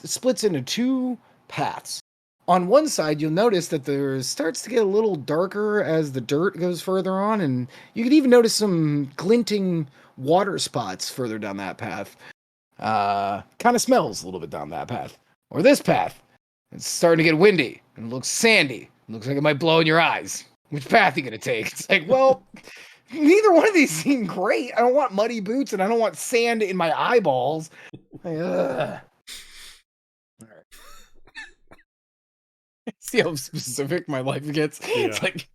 [SPEAKER 2] splits into two paths. On one side, you'll notice that there starts to get a little darker as the dirt goes further on, and you can even notice some glinting water spots further down that path. Kind of smells a little bit down that path. Or this path. It's starting to get windy and it looks sandy. It looks like it might blow in your eyes. Which path are you gonna take? It's like, well, neither one of these seem great. I don't want muddy boots and I don't want sand in my eyeballs. Like, ugh. All right. See how specific my life gets?
[SPEAKER 1] Yeah.
[SPEAKER 2] It's like,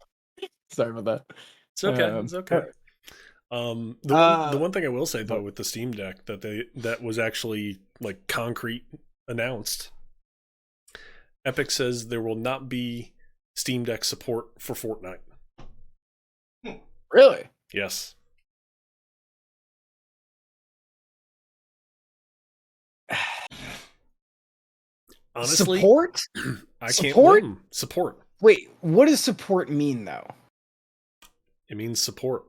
[SPEAKER 2] sorry about that.
[SPEAKER 1] It's okay. It's okay. The one thing I will say though with the Steam Deck that was actually like concrete announced. Epic says there will not be Steam Deck support for Fortnite.
[SPEAKER 2] Really?
[SPEAKER 1] Yes. Honestly,
[SPEAKER 2] support?
[SPEAKER 1] I
[SPEAKER 2] support?
[SPEAKER 1] can't support.
[SPEAKER 2] Wait, what does support mean though?
[SPEAKER 1] It means support.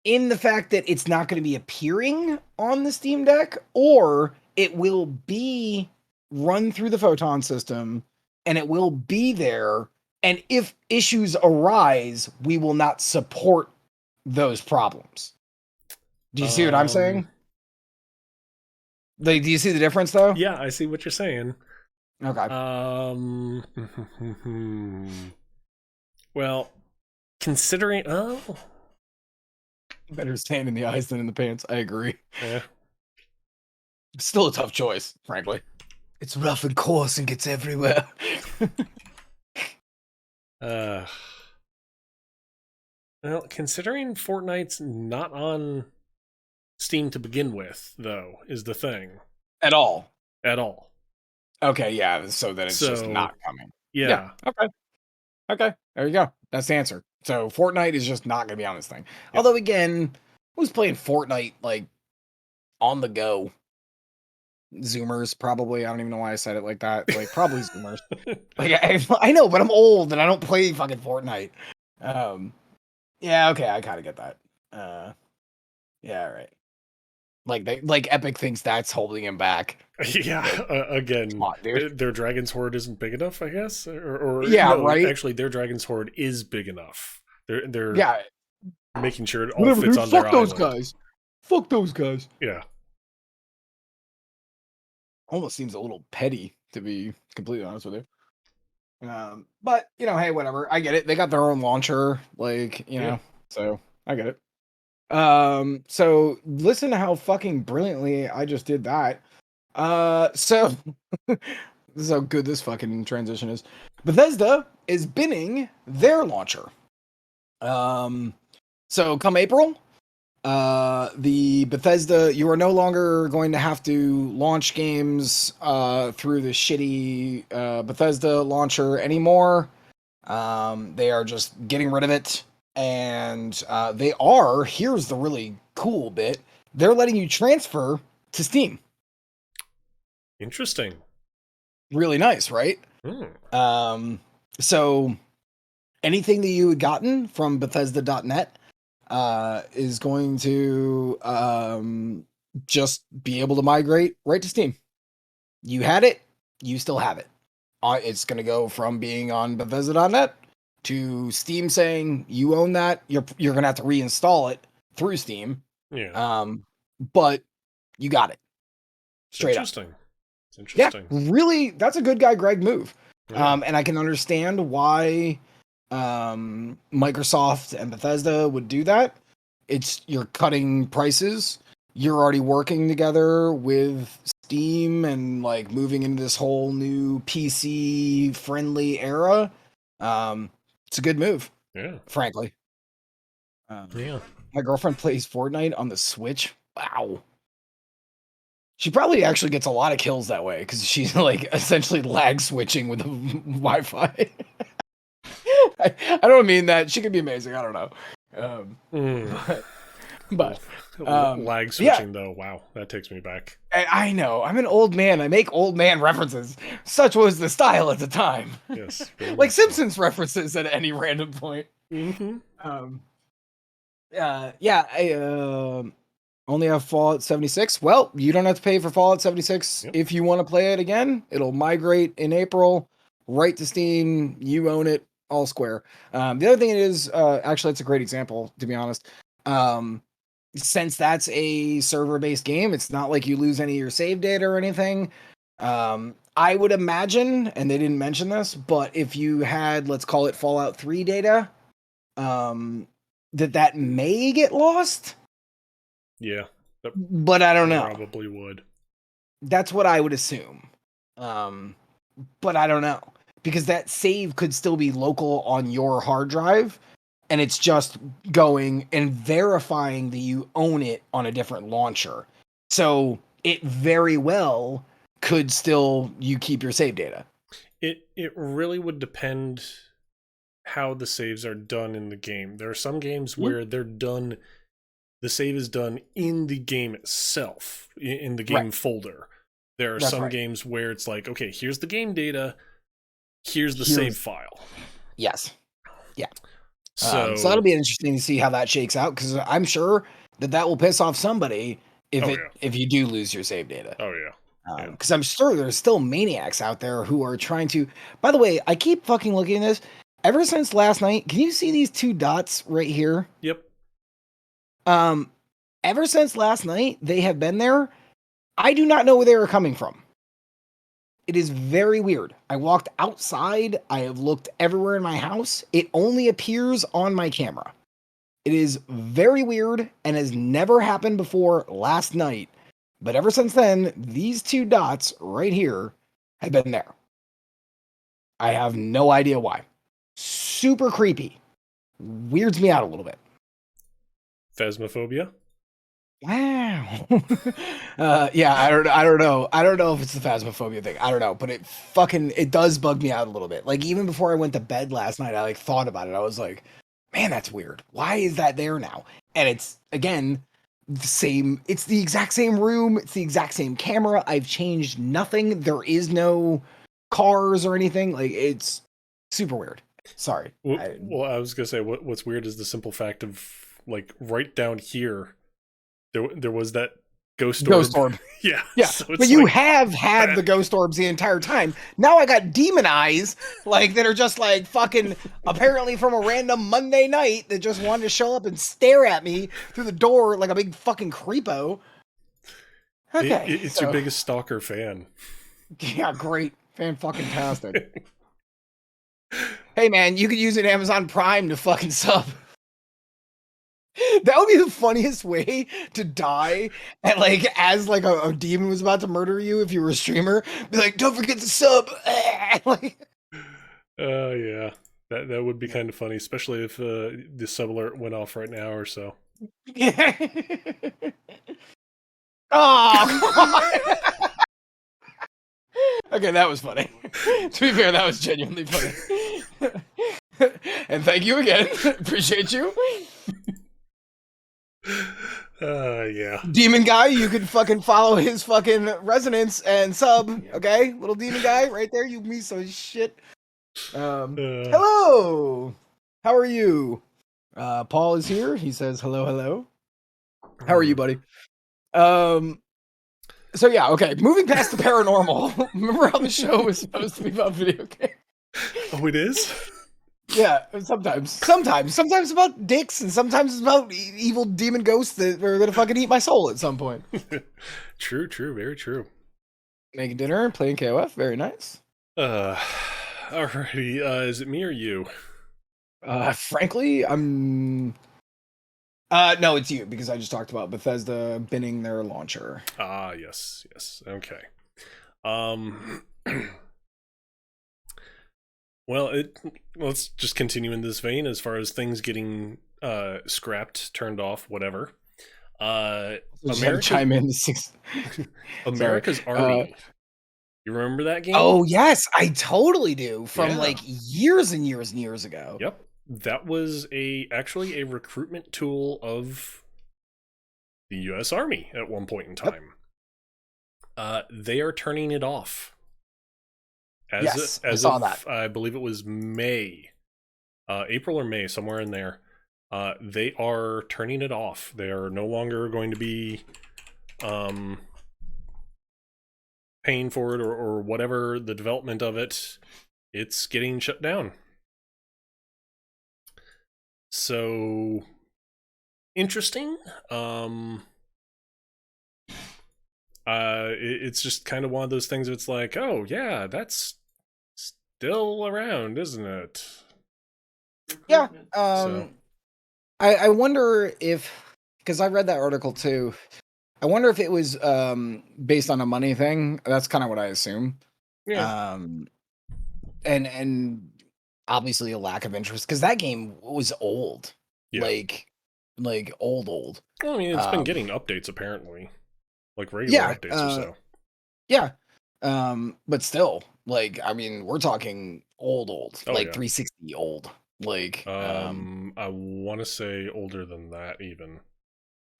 [SPEAKER 2] In the fact that it's not going to be appearing on the Steam Deck, or it will be run through the Photon system and it will be there. And if issues arise, we will not support those problems. Do you see what I'm saying? Like, do you see the difference though?
[SPEAKER 1] Yeah, I see what you're saying.
[SPEAKER 2] Okay.
[SPEAKER 1] Well, considering
[SPEAKER 2] better stand in the eyes than in the pants. I agree.
[SPEAKER 1] Yeah.
[SPEAKER 2] Still a tough choice, frankly. It's rough and coarse and gets everywhere.
[SPEAKER 1] Well, considering Fortnite's not on Steam to begin with, though, is the thing.
[SPEAKER 2] At all.
[SPEAKER 1] Okay,
[SPEAKER 2] yeah. So then it's just not coming.
[SPEAKER 1] Yeah.
[SPEAKER 2] Okay. There you go. That's the answer. So Fortnite is just not going to be on this thing.
[SPEAKER 1] Yep.
[SPEAKER 2] Although, again, who's playing Fortnite like on the go? Zoomers, probably. I don't even know why I said it like that. Like, probably Zoomers. Like, I know, but I'm old and I don't play fucking Fortnite. Yeah, okay, I kind of get that. Yeah, right. Like Epic thinks that's holding him back.
[SPEAKER 1] Yeah, again,
[SPEAKER 2] on,
[SPEAKER 1] their Dragon's Horde isn't big enough, I guess. Or
[SPEAKER 2] yeah,
[SPEAKER 1] no,
[SPEAKER 2] right.
[SPEAKER 1] Actually, their Dragon's Horde is big enough. They're
[SPEAKER 2] yeah,
[SPEAKER 1] making sure it all fits on their
[SPEAKER 2] those
[SPEAKER 1] island.
[SPEAKER 2] guys. Fuck those guys.
[SPEAKER 1] Yeah.
[SPEAKER 2] Almost seems a little petty, to be completely honest with you. But you know, hey, whatever. I get it. They got their own launcher, like know, so I get it. So listen to how fucking brilliantly I just did that. So this is how good this fucking transition is. Bethesda is binning their launcher. So come April, the Bethesda, you are no longer going to have to launch games through the shitty Bethesda launcher anymore. They are just getting rid of it, and they are, here's the really cool bit, they're letting you transfer to Steam.
[SPEAKER 1] Interesting.
[SPEAKER 2] Really nice, right? So anything that you had gotten from Bethesda.net is going to just be able to migrate right to Steam. You had it, you still have it. It's going to go from being on Bethesda.net to Steam saying you own that. You're going to have to reinstall it through Steam.
[SPEAKER 1] Yeah.
[SPEAKER 2] But you got it. Straight
[SPEAKER 1] up. It's interesting.
[SPEAKER 2] Yeah, really, that's a good guy Greg move. Yeah. And I can understand why Microsoft and Bethesda would do that. You're cutting prices. You're already working together with Steam and like moving into this whole new PC friendly era. It's a good move.
[SPEAKER 1] Yeah.
[SPEAKER 2] Frankly.
[SPEAKER 1] Yeah.
[SPEAKER 2] My girlfriend plays Fortnite on the Switch. Wow. She probably actually gets a lot of kills that way because she's like essentially lag switching with the Wi-Fi. I don't mean that. She could be amazing. I don't know. But
[SPEAKER 1] Lag
[SPEAKER 2] yeah,
[SPEAKER 1] switching though. Wow, that takes me back.
[SPEAKER 2] I know. I'm an old man. I make old man references. Such was the style at the time.
[SPEAKER 1] Yes, very
[SPEAKER 2] Like
[SPEAKER 1] much so.
[SPEAKER 2] Simpsons references at any random point.
[SPEAKER 1] Mm-hmm.
[SPEAKER 2] Um, yeah, I only have Fallout 76. Well, you don't have to pay for Fallout 76
[SPEAKER 1] Yep.
[SPEAKER 2] if you want to play it again. It'll migrate in April, right to Steam. You own it, all square. The other thing is, actually, it's a great example, to be honest. Since that's a server-based game, it's not like you lose any of your save data or anything. I would imagine, and they didn't mention this, but if you had, let's call it Fallout 3 data, um, that may get lost,
[SPEAKER 1] Yeah, that
[SPEAKER 2] but I don't know.
[SPEAKER 1] probably would.
[SPEAKER 2] That's what I would assume. Um, but I don't know because that save could still be local on your hard drive, and it's just going and verifying that you own it on a different launcher. So it very well could still you keep your save data.
[SPEAKER 1] It really would depend how the saves are done in the game. There are some games
[SPEAKER 2] Mhm.
[SPEAKER 1] where they're done, the save is done in the game itself, in the
[SPEAKER 2] Right.
[SPEAKER 1] game folder. There are
[SPEAKER 2] That's
[SPEAKER 1] some
[SPEAKER 2] right.
[SPEAKER 1] games where it's like, okay, here's the game data, here's the save
[SPEAKER 2] Here's
[SPEAKER 1] file.
[SPEAKER 2] yes. Yeah. So that'll
[SPEAKER 1] So,
[SPEAKER 2] be interesting to see how that shakes out because I'm sure that will piss off somebody
[SPEAKER 1] oh yeah,
[SPEAKER 2] if you do lose your save data.
[SPEAKER 1] oh yeah, yeah.
[SPEAKER 2] Because I'm sure there's still maniacs out there who are trying to. By the way, I keep fucking looking at this. Ever since last night, can you see these two dots right here?
[SPEAKER 1] Yep.
[SPEAKER 2] Um, ever since last night, they have been there. I do not know where they are coming from. It is very weird. I walked outside. I have looked everywhere in my house. It only appears on my camera. It is very weird and has never happened before last night. But ever since then, these two dots right here have been there. I have no idea why. Super creepy. Weirds me out a little bit.
[SPEAKER 1] Phasmophobia.
[SPEAKER 2] Wow. Yeah, I don't know. I don't know if it's the phasmophobia thing. I don't know, but it does bug me out a little bit. Like even before I went to bed last night, I like thought about it. I was like, man, that's weird. Why is that there now? And it's again the same, it's the exact same room, it's the exact same camera. I've changed nothing. There is no cars or anything. Like it's super weird. Sorry.
[SPEAKER 1] Well, I was gonna say what's weird is the simple fact of like right down here, there was that ghost orb.
[SPEAKER 2] Ghost orb.
[SPEAKER 1] Yeah,
[SPEAKER 2] Yeah,
[SPEAKER 1] so it's
[SPEAKER 2] but you
[SPEAKER 1] like,
[SPEAKER 2] have had
[SPEAKER 1] that-
[SPEAKER 2] the ghost orbs the entire time. Now I got demon eyes, like that are just like fucking apparently from a random Monday night that just wanted to show up and stare at me through the door like a big fucking creepo. Okay,
[SPEAKER 1] it's your biggest stalker fan.
[SPEAKER 2] yeah, great, fan fucking tastic. Hey man, you could use an Amazon Prime to fucking sub. That would be the funniest way to die. And like, as like a demon was about to murder you, if you were a streamer, be like, "Don't forget to sub." Like,
[SPEAKER 1] Yeah, that would be kind of funny, especially if the sub alert went off right now or so.
[SPEAKER 2] yeah. Oh, okay, that was funny. To be fair, that was genuinely funny. And thank you again. Appreciate you.
[SPEAKER 1] Yeah.
[SPEAKER 2] Demon guy, you can fucking follow his fucking resonance and sub, okay? Little demon guy right there, you me so shit. Hello. How are you? Paul is here. He says hello, hello. How are you, buddy? So yeah, okay. Moving past the paranormal. Remember how the show was supposed to be about video games?
[SPEAKER 1] Oh, it is?
[SPEAKER 2] Yeah, sometimes about dicks, and sometimes it's about evil demon ghosts that are gonna fucking eat my soul at some point.
[SPEAKER 1] True, very true.
[SPEAKER 2] Making dinner, playing KOF, very nice.
[SPEAKER 1] Alrighty. Is it me or you?
[SPEAKER 2] Frankly, I'm. No, it's you because I just talked about Bethesda binning their launcher.
[SPEAKER 1] Ah, yes. Okay. Well, let's just continue in this vein as far as things getting scrapped, turned off, whatever.
[SPEAKER 2] Chime in the six.
[SPEAKER 1] America's Army. You remember that game?
[SPEAKER 2] Oh yes, I totally do. From
[SPEAKER 1] Yeah.
[SPEAKER 2] like years and years and years ago.
[SPEAKER 1] Yep. That was actually a recruitment tool of the U.S. Army at one point in
[SPEAKER 2] Yep.
[SPEAKER 1] time. They are turning it off
[SPEAKER 2] Yes, I
[SPEAKER 1] as
[SPEAKER 2] saw that.
[SPEAKER 1] of I believe it was May, April or May, somewhere in there. They are turning it off. They are no longer going to be um, paying for it or whatever the development of it. It's getting shut down. So interesting. It's just kind of one of those things. It's like, oh yeah, that's still around, isn't it?
[SPEAKER 2] Yeah.
[SPEAKER 1] So
[SPEAKER 2] I wonder if, because I read that article too. I wonder if it was based on a money thing. That's kind of what I assume.
[SPEAKER 1] yeah,
[SPEAKER 2] Um, and obviously a lack of interest because that game was old,
[SPEAKER 1] yeah.
[SPEAKER 2] like old.
[SPEAKER 1] Well, I mean, it's been
[SPEAKER 2] Um,
[SPEAKER 1] getting updates apparently, like regular
[SPEAKER 2] yeah,
[SPEAKER 1] updates or so.
[SPEAKER 2] yeah. But still, like, I mean, we're talking old,
[SPEAKER 1] Oh
[SPEAKER 2] like
[SPEAKER 1] yeah.
[SPEAKER 2] 360 old, like,
[SPEAKER 1] I want to say older than that even.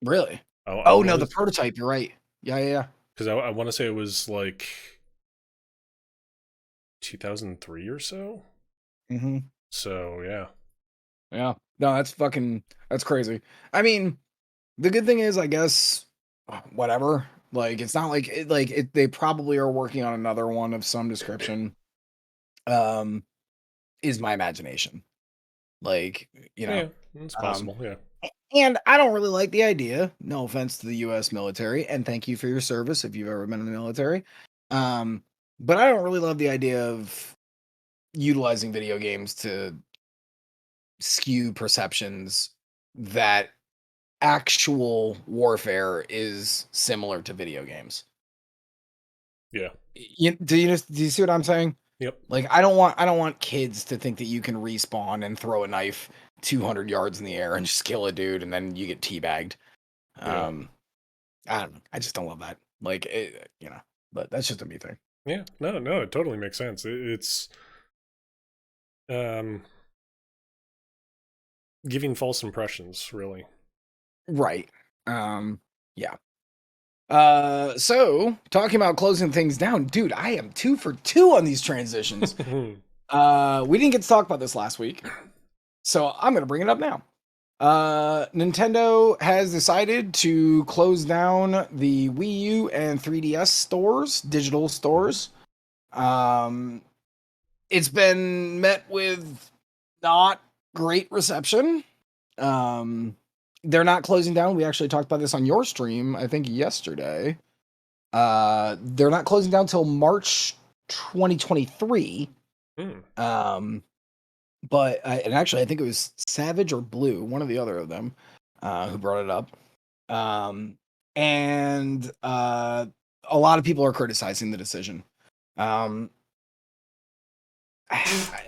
[SPEAKER 2] really.
[SPEAKER 1] I
[SPEAKER 2] Oh no,
[SPEAKER 1] want
[SPEAKER 2] the
[SPEAKER 1] to
[SPEAKER 2] prototype. You're right. Yeah, yeah,
[SPEAKER 1] because I want to say it was like 2003 or so.
[SPEAKER 2] yeah. Hmm.
[SPEAKER 1] So yeah,
[SPEAKER 2] Yeah. No, that's crazy. I mean, the good thing is, I guess, whatever. Like, it's not like they probably are working on another one of some description. Um, is my imagination. Like, you know.
[SPEAKER 1] yeah, it's
[SPEAKER 2] Um,
[SPEAKER 1] possible. Yeah,
[SPEAKER 2] and I don't really like the idea. No offense to the US military, and thank you for your service if you've ever been in the military. Um, but I don't really love the idea of utilizing video games to skew perceptions that actual warfare is similar to video games.
[SPEAKER 1] yeah,
[SPEAKER 2] Do you see what I'm saying?
[SPEAKER 1] yep,
[SPEAKER 2] Like I don't want kids to think that you can respawn and throw a knife 200 yards in the air and just kill a dude and then you get teabagged.
[SPEAKER 1] yeah,
[SPEAKER 2] Um I don't know. I just don't love that. Like but that's just a me thing.
[SPEAKER 1] yeah. No, no, it totally makes sense. It's um giving false impressions, really.
[SPEAKER 2] Right. Yeah. So talking about closing things down, dude, I am 2 for 2 on these transitions. We didn't get to talk about this last week, so I'm gonna bring it up now. Nintendo has decided to close down the Wii U and 3DS stores, digital stores. Um, it's been met with not great reception. Um, they're not closing down. We actually talked about this on your stream, I think yesterday. They're not closing down till March 2023.
[SPEAKER 1] Hmm.
[SPEAKER 2] Um, but and actually, I think it was Savage or Blue, one or the other of them, who brought it up. Um, and a lot of people are criticizing the decision. Um,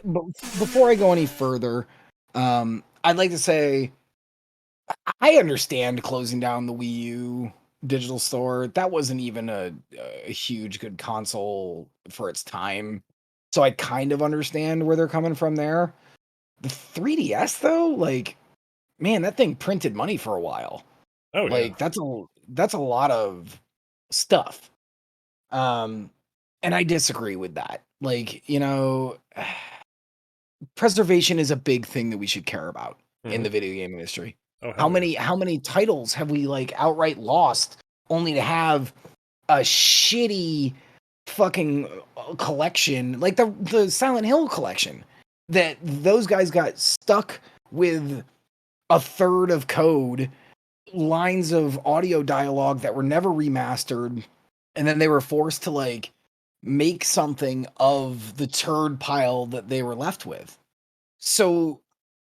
[SPEAKER 2] but before I go any further, I'd like to say I understand closing down the Wii U digital store. That wasn't even a huge good console for its time. So I kind of understand where they're coming from there. The 3DS though, like, man, that thing printed money for a while.
[SPEAKER 1] Oh yeah,
[SPEAKER 2] Like that's a lot of stuff. Um and I disagree with that. Like, preservation is a big thing that we should care about in
[SPEAKER 1] hmm.
[SPEAKER 2] the video game industry.
[SPEAKER 1] Oh hell yeah,
[SPEAKER 2] How many titles have we like outright lost only to have a shitty fucking collection like the Silent Hill collection that those guys got stuck with a third of code, lines of audio dialogue that were never remastered, and then they were forced to like make something of the turd pile that they were left with. So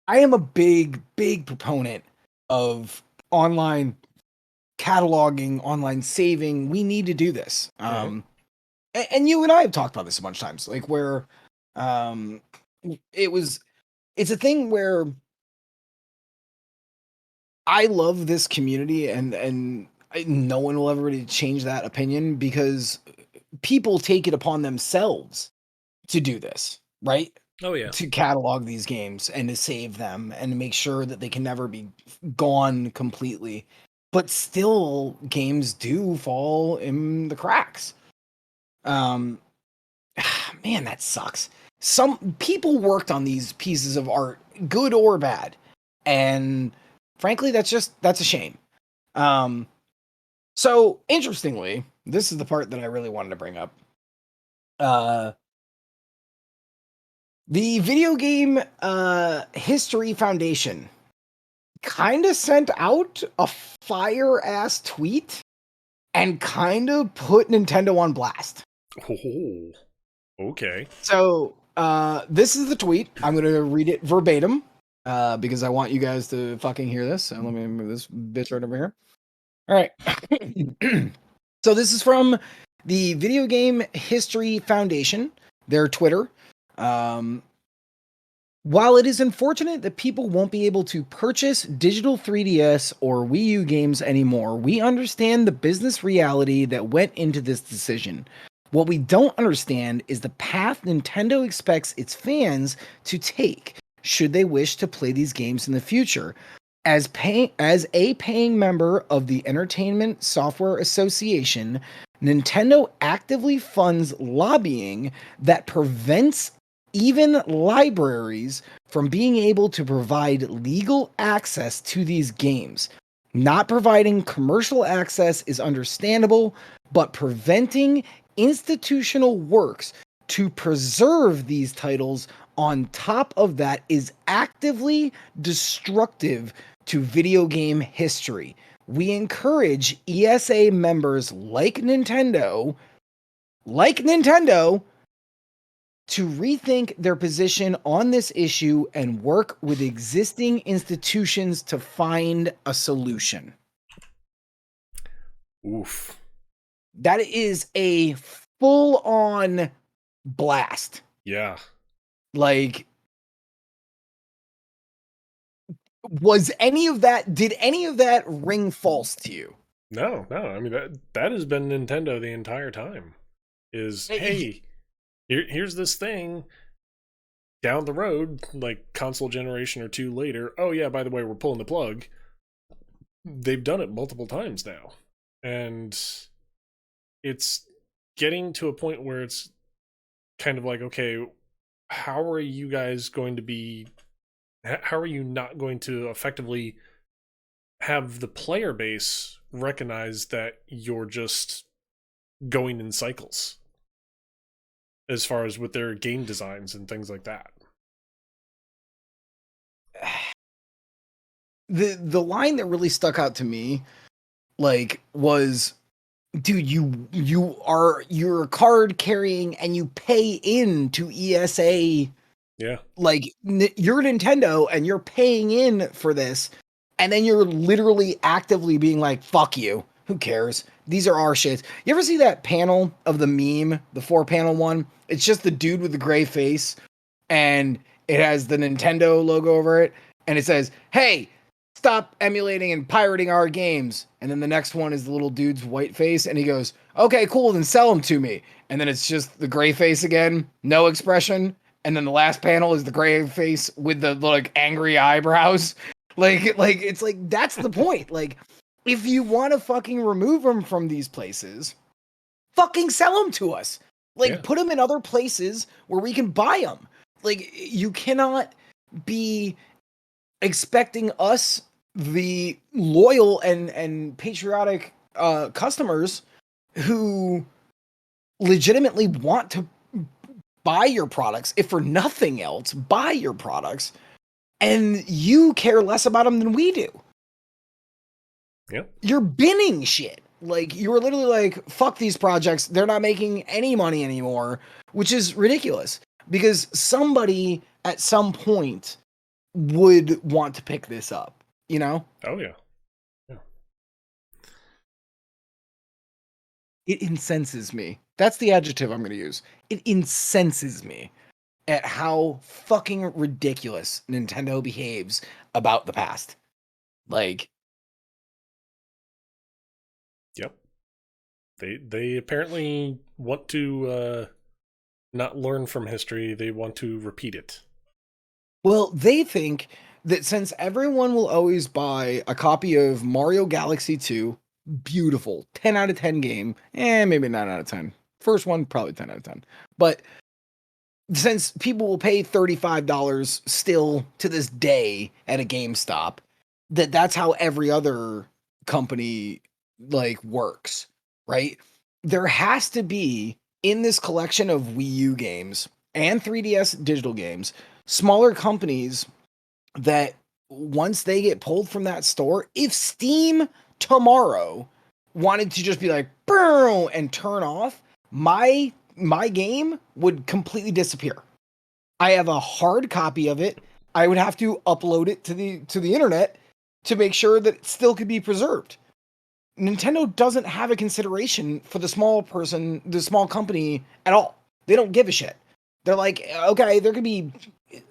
[SPEAKER 2] I am a big proponent of online cataloging, online saving. We need to do this.
[SPEAKER 1] hmm.
[SPEAKER 2] And you and I have talked about this a bunch of times, like where um it was it's a thing where I love this community and no one will ever really change that opinion because people take it upon themselves to do this, right?
[SPEAKER 1] Oh yeah,
[SPEAKER 2] To catalog these games and to save them and to make sure that they can never be gone completely. but still games do fall in the cracks. Um, man, that sucks. Some people worked on these pieces of art, good or bad, and frankly, that's a shame. Um, so interestingly, this is the part that I really wanted to bring up. Uh, the Video Game History Foundation kind of sent out a fire ass tweet and kind of put Nintendo on blast.
[SPEAKER 1] Oh, okay.
[SPEAKER 2] So, this is the tweet. I'm going to read it verbatim because I want you guys to fucking hear this. So, let me move this bitch right over here. All right. So, this is from the Video Game History Foundation, their Twitter. While it is unfortunate that people won't be able to purchase digital 3DS or Wii U games anymore, we understand the business reality that went into this decision. What we don't understand is the path Nintendo expects its fans to take should they wish to play these games in the future. As a paying member of the Entertainment Software Association, Nintendo actively funds lobbying that prevents even libraries from being able to provide legal access to these games. Not providing commercial access is understandable, but preventing institutional works to preserve these titles on top of that is actively destructive to video game history. We encourage ESA members like Nintendo, to rethink their position on this issue and work with existing institutions to find a solution.
[SPEAKER 1] Oof.
[SPEAKER 2] That is a full on blast.
[SPEAKER 1] Yeah.
[SPEAKER 2] Like, did any of that ring false to you?
[SPEAKER 1] No, no. I mean that has been Nintendo the entire time. Is hey, here's this thing down the road, like console generation or two later. Oh yeah, by the way, we're pulling the plug. They've done it multiple times now. And it's getting to a point where it's kind of like, okay, how are you guys going to be how are you not going to effectively have the player base recognize that you're just going in cycles as far as with their game designs and things like that?
[SPEAKER 2] The line that really stuck out to me was, dude, you're a card carrying and you pay in to ESA.
[SPEAKER 1] Yeah.
[SPEAKER 2] Like, you're Nintendo and you're paying in for this, and then you're literally actively being like, fuck you, who cares, these are our shits. You ever see that panel of the meme, the 4-panel one? It's just the dude with the gray face and it has the Nintendo logo over it, and it says, hey, stop emulating and pirating our games. And then the next one is the little dude's white face, and he goes, okay, cool, then sell them to me. And then it's just the gray face again, no expression. And then the last panel is the gray face with the like angry eyebrows. Like it's like, that's the point. Like, if you want to fucking remove them from these places, fucking sell them to us. Like, put them in other places where we can buy them. Like, you cannot be expecting us, the loyal and patriotic customers who legitimately want to buy your products, if for nothing else, buy your products, and you care less about them than we do.
[SPEAKER 1] Yep.
[SPEAKER 2] You're binning shit. Like, you were literally like, fuck these projects, they're not making any money anymore, which is ridiculous because somebody at some point would want to pick this up, you know?
[SPEAKER 1] Oh yeah. Yeah.
[SPEAKER 2] It incenses me. That's the adjective I'm going to use. It incenses me at how fucking ridiculous Nintendo behaves about the past. Like,
[SPEAKER 1] yep. They apparently want to not learn from history, they want to repeat it.
[SPEAKER 2] well, they think that since everyone will always buy a copy of Mario Galaxy 2, beautiful, 10 out of 10 game, maybe 9 out of 10. First one, probably 10 out of 10. But since people will pay $35 still to this day at a GameStop, that's how every other company like works, right? There has to be in this collection of Wii U games and 3DS digital games, smaller companies that once they get pulled from that store, if Steam tomorrow wanted to just be like, "Boom," and turn off, my game would completely disappear. I have a hard copy of it. I would have to upload it to the internet to make sure that it still could be preserved. Nintendo doesn't have a consideration for the small person, the small company at all. They don't give a shit. They're like, okay, there could be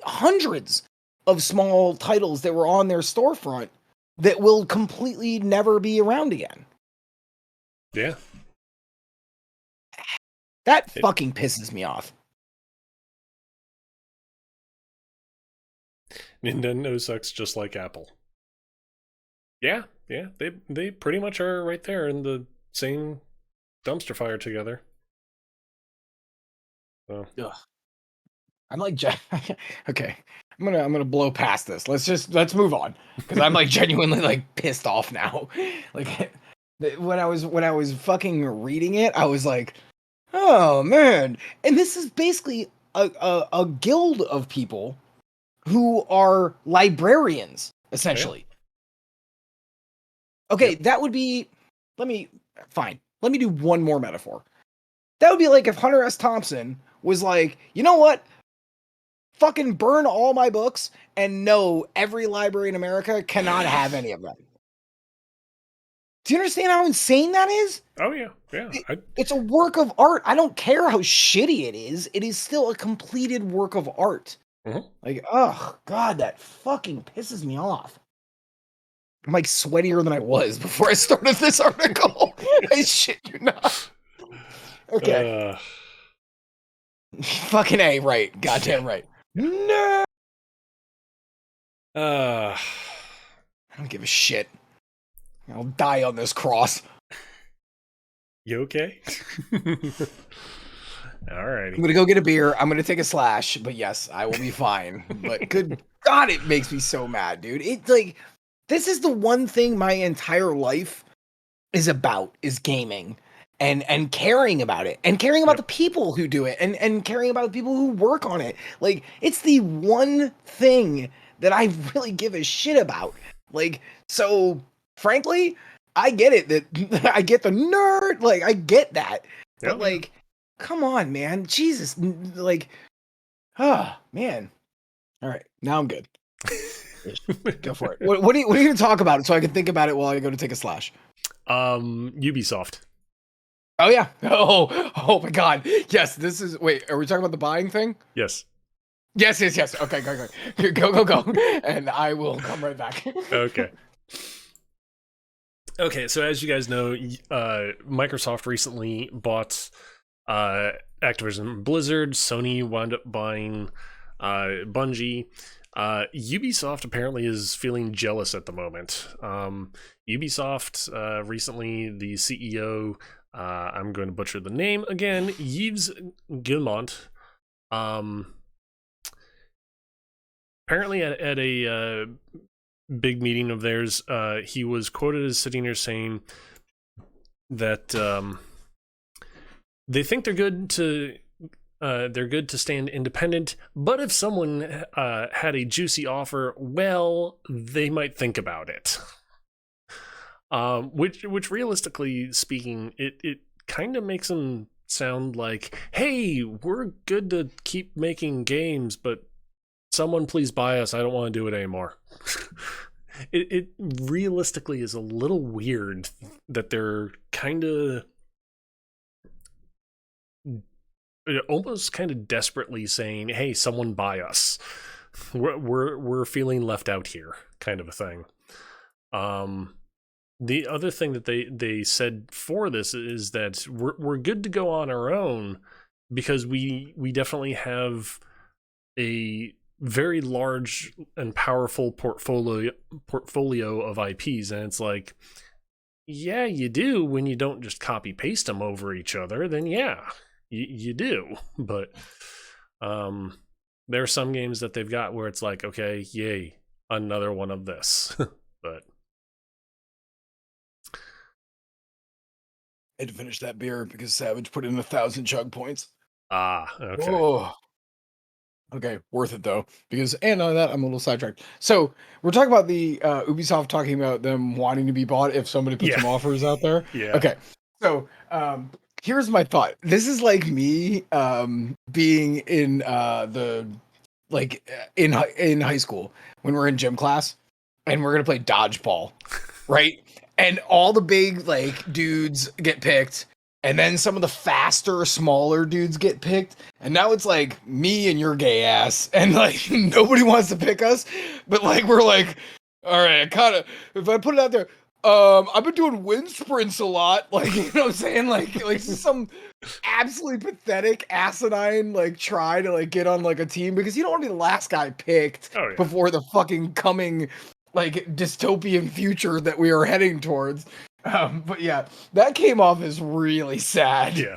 [SPEAKER 2] hundreds of small titles that were on their storefront that will completely never be around again.
[SPEAKER 1] Yeah.
[SPEAKER 2] That fucking pisses me off.
[SPEAKER 1] Nintendo sucks just like Apple. Yeah, they pretty much are right there in the same dumpster fire together. So.
[SPEAKER 2] Ugh. I'm like, okay, I'm gonna blow past this. Let's move on because I'm like genuinely like pissed off now. Like when I was fucking reading it, I was like, oh man, and this is basically a guild of people who are librarians essentially. Yeah. Okay, yep. That would be. Let me do one more metaphor. That would be like if Hunter S. Thompson was like, you know what? Fucking burn all my books and no, every library in America cannot have any of them. Do you understand how insane that is?
[SPEAKER 1] Oh, yeah.
[SPEAKER 2] It's a work of art. I don't care how shitty it is. It is still a completed work of art.
[SPEAKER 1] Mm-hmm.
[SPEAKER 2] Like, oh, God, that fucking pisses me off. I'm like sweatier than I was before I started this article. I shit you not. Okay. Fucking A, right. Goddamn right. No. I don't give a shit. I'll die on this cross.
[SPEAKER 1] You okay? Alrighty.
[SPEAKER 2] I'm gonna go get a beer. I'm gonna take a slash, but yes, I will be fine. But good God, it makes me so mad, dude. It's like this is the one thing my entire life is about, is gaming. And caring about it, and caring about the people who do it, and caring about the people who work on it. Like, it's the one thing that I really give a shit about. Like, so, frankly, I get it that I get the nerd, like, I get that. But, like, come on, man. Jesus. Like, oh, man. All right, now I'm good. Go for it. What are you going to talk about so I can think about it while I go to take a slash?
[SPEAKER 1] Ubisoft.
[SPEAKER 2] Oh yeah. Oh my God. Yes, this is. Wait, are we talking about the buying thing?
[SPEAKER 1] Yes.
[SPEAKER 2] Yes. Okay, go. And I will come right back.
[SPEAKER 1] Okay. Okay, so as you guys know, Microsoft recently bought Activision Blizzard. Sony wound up buying Bungie. Ubisoft apparently is feeling jealous at the moment. Ubisoft recently, the CEO, I'm going to butcher the name again, Yves Guillemot, apparently at a big meeting of theirs, he was quoted as sitting there saying that they think they're good to stand independent, but if someone had a juicy offer, well, they might think about it. Which realistically speaking, it kind of makes them sound like, hey, we're good to keep making games, but someone please buy us. I don't want to do it anymore. It realistically is a little weird that they're kind of almost kind of desperately saying, hey, someone buy us. We're feeling left out here, kind of a thing. The other thing that they said for this is that we're good to go on our own because we definitely have a very large and powerful portfolio of IPs, and it's like, yeah, you do when you don't just copy paste them over each other. Then yeah, you do. But there are some games that they've got where it's like, okay, yay, another one of this. But
[SPEAKER 2] I had to finish that beer because Savage put in 1,000 chug points.
[SPEAKER 1] okay.
[SPEAKER 2] Oh. Okay, worth it though, because and on that I'm a little sidetracked. So we're talking about the Ubisoft talking about them wanting to be bought if somebody puts some offers out there.
[SPEAKER 1] Yeah.
[SPEAKER 2] Okay, so here's my thought. This is like me being in the like in high school when we're in gym class and we're gonna play dodgeball, right? And all the big like dudes get picked, and then some of the faster, smaller dudes get picked. And now it's like me and your gay ass, and like nobody wants to pick us. But like we're like, all right, kind of. If I put it out there, I've been doing wind sprints a lot. Like you know what I'm saying? Like some absolutely pathetic, asinine like try to like get on like a team because you don't want to be the last guy picked before the fucking coming like dystopian future that we are heading towards. But yeah, that came off as really sad.
[SPEAKER 1] Yeah.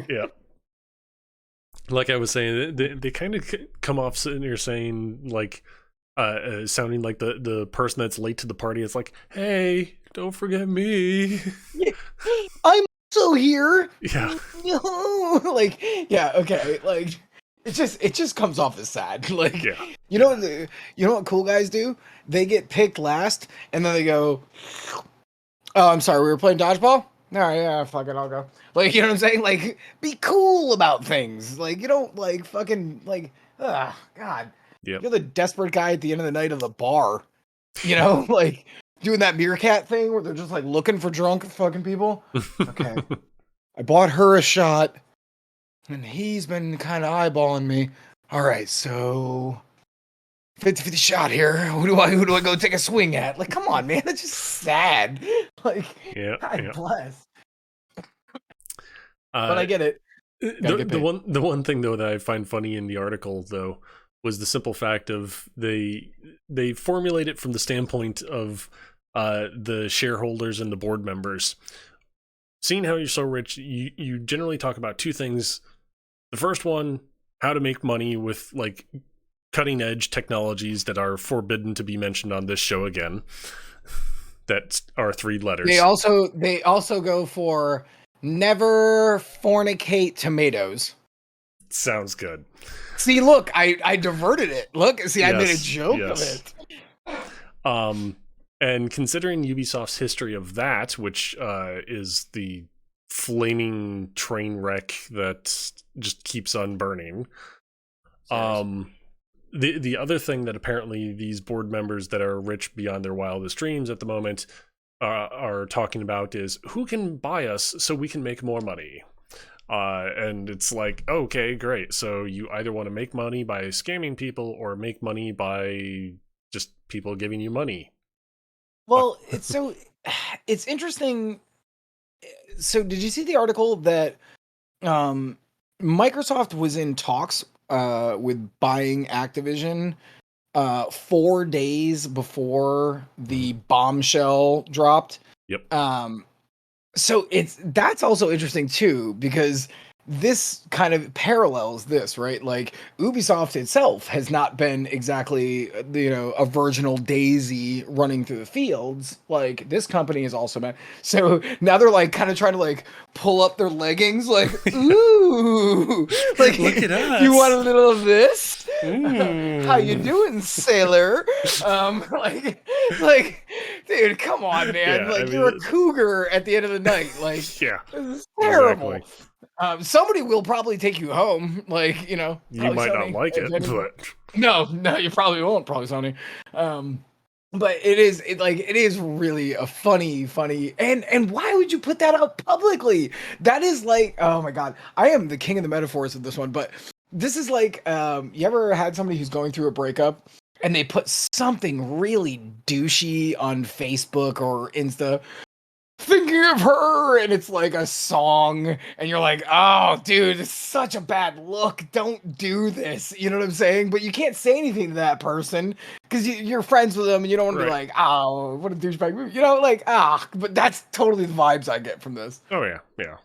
[SPEAKER 1] Yeah. Like I was saying, they kind of come off sitting here saying like, sounding like the person that's late to the party. It's like, hey, don't forget me.
[SPEAKER 2] I'm so here.
[SPEAKER 1] Yeah.
[SPEAKER 2] Like, yeah, okay. Like, it just comes off as sad. Like,
[SPEAKER 1] yeah.
[SPEAKER 2] You know what cool guys do? They get picked last, and then they go, "Oh, I'm sorry, we were playing dodgeball." All right, yeah, fuck it, I'll go. Like, you know what I'm saying? Like, be cool about things. Like, you don't like fucking like, God.
[SPEAKER 1] Yep.
[SPEAKER 2] You're the desperate guy at the end of the night of the bar. You know, like doing that meerkat thing where they're just like looking for drunk fucking people. Okay. I bought her a shot, and he's been kind of eyeballing me. All right, so 50-50 shot here. Who do I go take a swing at? Like, come on, man. That's just sad. Like, God bless. But I get it.
[SPEAKER 1] The one thing though that I find funny in the article though was the simple fact of they formulate it from the standpoint of the shareholders and the board members. Seeing how you're so rich, you generally talk about two things. The first one, how to make money with like cutting edge technologies that are forbidden to be mentioned on this show again. That are 3 letters.
[SPEAKER 2] They also go for never fornicate tomatoes.
[SPEAKER 1] Sounds good.
[SPEAKER 2] See, look, I diverted it. Look, see, I made a joke of it.
[SPEAKER 1] And considering Ubisoft's history of that, which is the flaming train wreck that just keeps on burning. The other thing that apparently these board members that are rich beyond their wildest dreams at the moment are talking about is who can buy us so we can make more money. And it's like, okay, great. So you either want to make money by scamming people or make money by just people giving you money.
[SPEAKER 2] Well, it's interesting. So did you see the article that Microsoft was in talks with buying Activision 4 days before the bombshell dropped?
[SPEAKER 1] Yep.
[SPEAKER 2] So that's also interesting too, because this kind of parallels this, right? Like Ubisoft itself has not been exactly, a virginal daisy running through the fields. Like this company has also been. So now they're like kind of trying to like pull up their leggings, like, ooh, like
[SPEAKER 1] look at us.
[SPEAKER 2] You want a little of this? How you doing, sailor? Like, dude, come on, man. Yeah, you're a cougar at the end of the night. Like,
[SPEAKER 1] yeah,
[SPEAKER 2] this is terrible.
[SPEAKER 1] Exactly.
[SPEAKER 2] Somebody will probably take you home, like,
[SPEAKER 1] you might
[SPEAKER 2] Sony,
[SPEAKER 1] not like it, but
[SPEAKER 2] no, you probably won't, probably Sony. But it is really a funny, and why would you put that out publicly? That is like, oh my god, I am the king of the metaphors of this one, but this is like, you ever had somebody who's going through a breakup and they put something really douchey on Facebook or Insta, thinking thinking of her, and it's like a song, and you're like, oh, dude, it's such a bad look. Don't do this. You know what I'm saying? But you can't say anything to that person because you're friends with them, and you don't want to be
[SPEAKER 1] Right.
[SPEAKER 2] like, oh, what a douchebag movie. You know, like, but that's totally the vibes I get from this.
[SPEAKER 1] Oh yeah, yeah,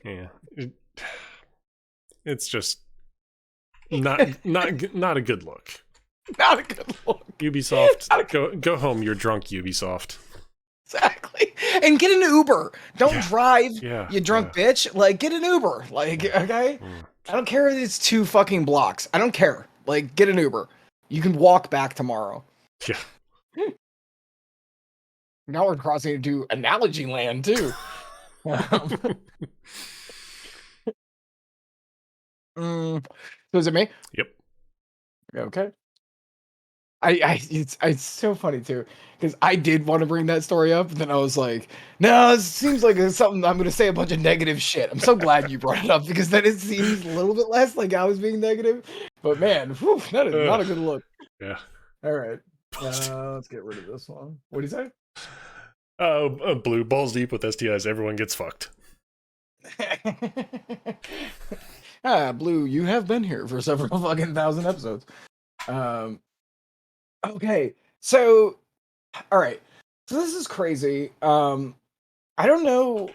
[SPEAKER 1] yeah. It's just not a good look.
[SPEAKER 2] Not a good look.
[SPEAKER 1] Ubisoft, go home. You're drunk, Ubisoft.
[SPEAKER 2] Exactly. And get an Uber. Don't drive,
[SPEAKER 1] Yeah,
[SPEAKER 2] you drunk bitch. Like, get an Uber. Like, okay? I don't care if it's 2 fucking blocks. I don't care. Like, get an Uber. You can walk back tomorrow.
[SPEAKER 1] Yeah.
[SPEAKER 2] Now we're crossing into analogy land, too. So is it me?
[SPEAKER 1] Yep.
[SPEAKER 2] Okay. It's so funny too because I did want to bring that story up, and then I was like, no, it seems like it's something I'm going to say a bunch of negative shit. I'm so glad you brought it up because then it seems a little bit less like I was being negative. But man, whew, that is not a good look.
[SPEAKER 1] Yeah.
[SPEAKER 2] All right, let's get rid of this one. What do you say?
[SPEAKER 1] Blue balls deep with STIs. Everyone gets fucked.
[SPEAKER 2] Blue, you have been here for several fucking thousand episodes. Okay, so all right, so this is crazy. I don't know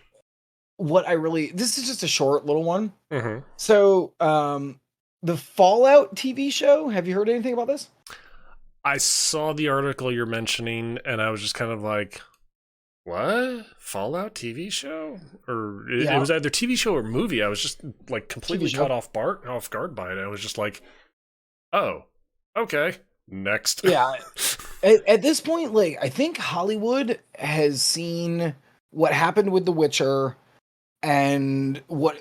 [SPEAKER 2] what I really. This is just a short little one.
[SPEAKER 1] Mm-hmm.
[SPEAKER 2] So, the Fallout TV show. Have you heard anything about this?
[SPEAKER 1] I saw the article you're mentioning, and I was just kind of like, what? Fallout TV show? Or it was either TV show or movie. I was just like completely caught off guard by it. I was just like, oh, okay, next.
[SPEAKER 2] Yeah. At this point, like, I think Hollywood has seen what happened with The Witcher and what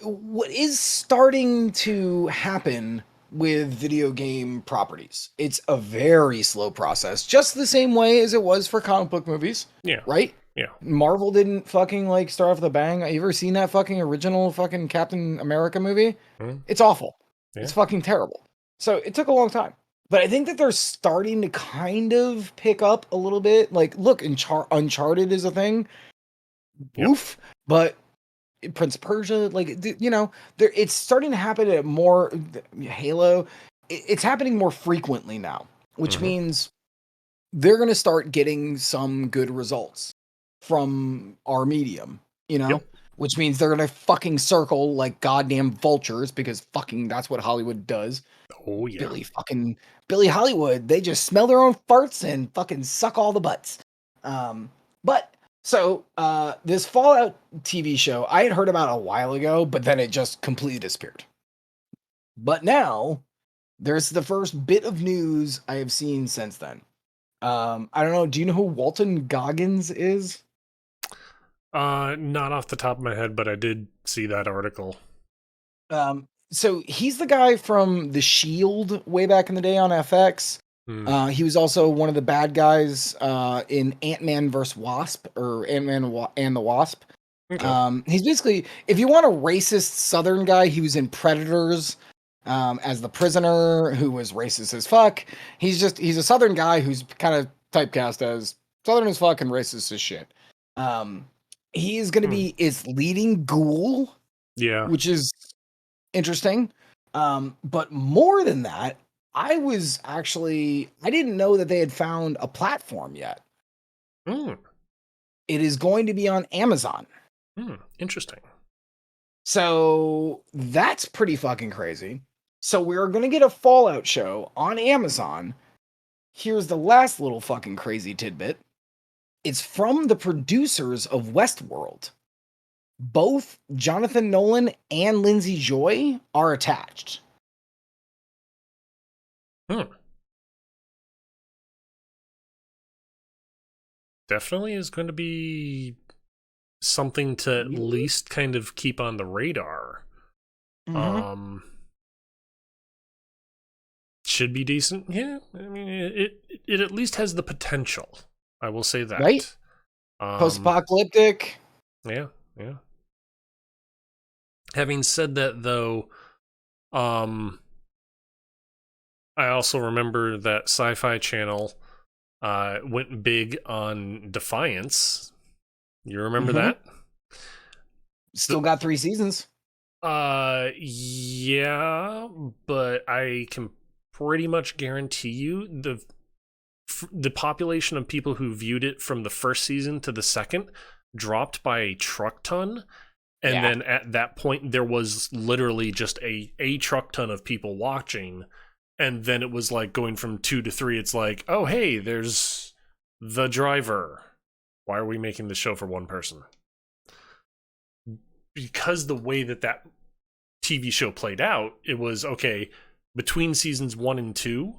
[SPEAKER 2] is starting to happen with video game properties. It's a very slow process, just the same way as it was for comic book movies.
[SPEAKER 1] Yeah.
[SPEAKER 2] Right?
[SPEAKER 1] Yeah.
[SPEAKER 2] Marvel didn't fucking like start off with a bang. Have you ever seen that fucking original fucking Captain America movie?
[SPEAKER 1] Mm-hmm.
[SPEAKER 2] It's awful.
[SPEAKER 1] Yeah.
[SPEAKER 2] It's fucking terrible. So it took a long time. But I think that they're starting to kind of pick up a little bit. Like, look, Uncharted is a thing.
[SPEAKER 1] Yep.
[SPEAKER 2] Oof. But Prince of Persia, like, you know, it's starting to happen at more Halo. It's happening more frequently now, which means they're going to start getting some good results from our medium, you know, which means they're going to fucking circle like goddamn vultures because fucking that's what Hollywood does.
[SPEAKER 1] Oh, yeah.
[SPEAKER 2] Billy Hollywood, they just smell their own farts and fucking suck all the butts. So this Fallout TV show, I had heard about a while ago, but then it just completely disappeared. But now there's the first bit of news I have seen since then. I don't know. Do you know who Walton Goggins is?
[SPEAKER 1] Not off the top of my head, but I did see that article.
[SPEAKER 2] So he's the guy from The Shield way back in the day on FX. He was also one of the bad guys in Ant-Man vs. Wasp or Ant-Man and the Wasp. Okay. He's basically, if you want a racist Southern guy, he was in Predators as the prisoner who was racist as fuck. He's a Southern guy who's kind of typecast as Southern as fuck and racist as shit. He is going to be its leading ghoul.
[SPEAKER 1] Yeah.
[SPEAKER 2] Which is interesting. But more than that, I didn't know that they had found a platform yet. It is going to be on Amazon.
[SPEAKER 1] Interesting.
[SPEAKER 2] So that's pretty fucking crazy. So we're going to get a Fallout show on Amazon. Here's the last little fucking crazy tidbit. It's from the producers of Westworld. Both Jonathan Nolan and Lindsay Joy are attached.
[SPEAKER 1] Definitely is going to be something to at least kind of keep on the radar. Should be decent. Yeah, I mean, it at least has the potential. I will say that.
[SPEAKER 2] Right? Post-apocalyptic.
[SPEAKER 1] Yeah. Having said that, though, I also remember that Sci-Fi Channel went big on Defiance You remember
[SPEAKER 2] Hmm.
[SPEAKER 1] that?
[SPEAKER 2] Still
[SPEAKER 1] The,
[SPEAKER 2] got 3 seasons.
[SPEAKER 1] yeah, but I can pretty much guarantee you the population of people who viewed it from the first season to the second dropped by a truck ton. And
[SPEAKER 2] Yeah.
[SPEAKER 1] then at that point, there was literally just a truck ton of people watching. And then it was like going from 2 to 3. It's like, oh, hey, there's the driver. Why are we making the show for one person? Because the way that TV show played out, it was okay, between seasons 1 and 2,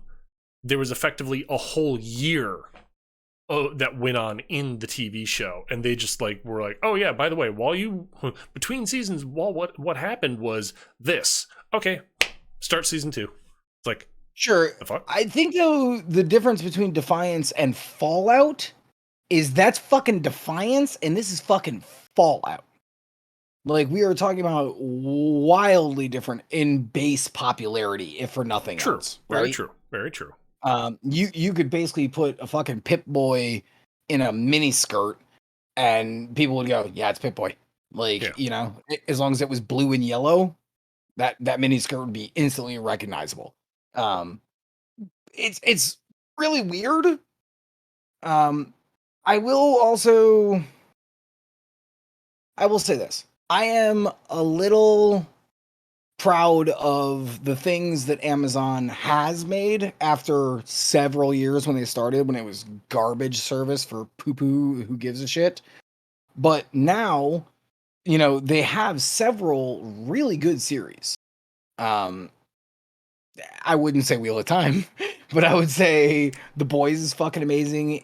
[SPEAKER 1] there was effectively a whole year that went on in the TV show, and they just like were like, oh yeah, by the way, while you between seasons, while what happened was this. Okay, start season 2. It's like
[SPEAKER 2] Sure.
[SPEAKER 1] the fuck.
[SPEAKER 2] I think though the difference between Defiance and Fallout is that's fucking Defiance and this is fucking Fallout. Like we are talking about wildly different in base popularity, if for nothing
[SPEAKER 1] True,
[SPEAKER 2] else,
[SPEAKER 1] very
[SPEAKER 2] right?
[SPEAKER 1] true, very true.
[SPEAKER 2] You could basically put a fucking Pip Boy in a mini skirt, and people would go, "Yeah, it's Pip Boy."
[SPEAKER 1] Yeah,
[SPEAKER 2] Like as long as it was blue and yellow, that mini skirt would be instantly recognizable. Um, it's really weird. Um, I will also I will say this: I am a little proud of the things that Amazon has made after several years when they started, when it was garbage service for poo poo who gives a shit. But now, they have several really good series. Um, I wouldn't say Wheel of Time, but I would say The Boys is fucking amazing.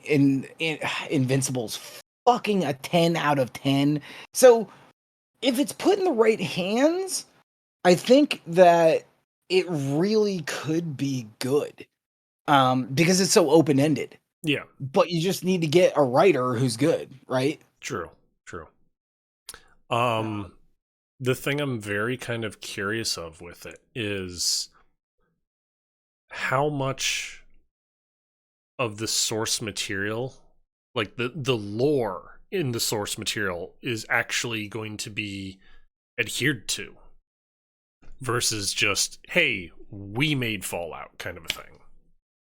[SPEAKER 2] Invincible's fucking a 10 out of 10. So if it's put in the right hands, I think that it really could be good. Because it's so open ended.
[SPEAKER 1] yeah,
[SPEAKER 2] But you just need to get a writer who's good, right?
[SPEAKER 1] true, true.
[SPEAKER 2] Uh,
[SPEAKER 1] Um, the thing I'm very kind of curious of with it is how much of the source material, like the lore in the source material, is actually going to be adhered to versus just, hey, we made Fallout kind of a thing.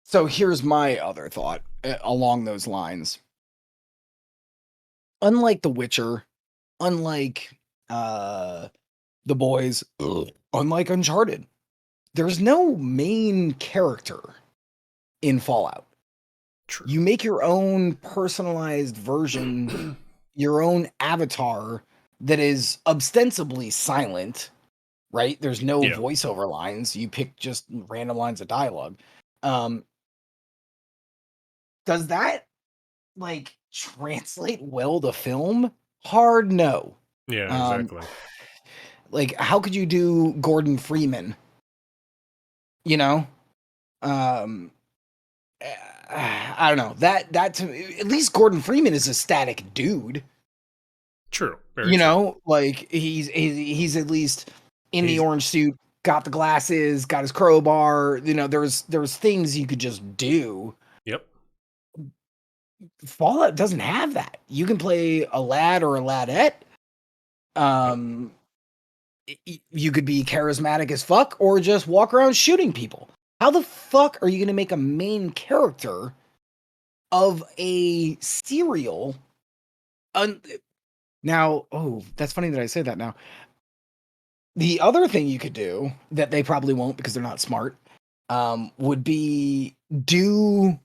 [SPEAKER 2] so here's my other thought along those lines. Unlike The Witcher, unlike uh The Boys, unlike Uncharted, there's no main character in Fallout.
[SPEAKER 1] True.
[SPEAKER 2] You make your own personalized version, your own avatar that is ostensibly silent, right? There's no
[SPEAKER 1] Yeah.
[SPEAKER 2] voiceover lines. You pick just random lines of dialogue. Um, does that translate well to film? Hard no.
[SPEAKER 1] Yeah,
[SPEAKER 2] Um,
[SPEAKER 1] exactly.
[SPEAKER 2] like how could you do Gordon Freeman? You know, um, I don't know that to me, at least Gordon Freeman is a static dude.
[SPEAKER 1] True. Very true.
[SPEAKER 2] Like he's at least in the
[SPEAKER 1] He's
[SPEAKER 2] orange suit, got the glasses, got his crowbar. There's things you could just do.
[SPEAKER 1] yep.
[SPEAKER 2] Fallout doesn't have that. You can play a lad or a ladette.
[SPEAKER 1] Yep.
[SPEAKER 2] Um, you could be charismatic as fuck or just walk around shooting people. How the fuck are you going to make a main character of a serial? Now, oh, that's funny that I say that now. The other thing you could do that they probably won't because they're not smart, would be do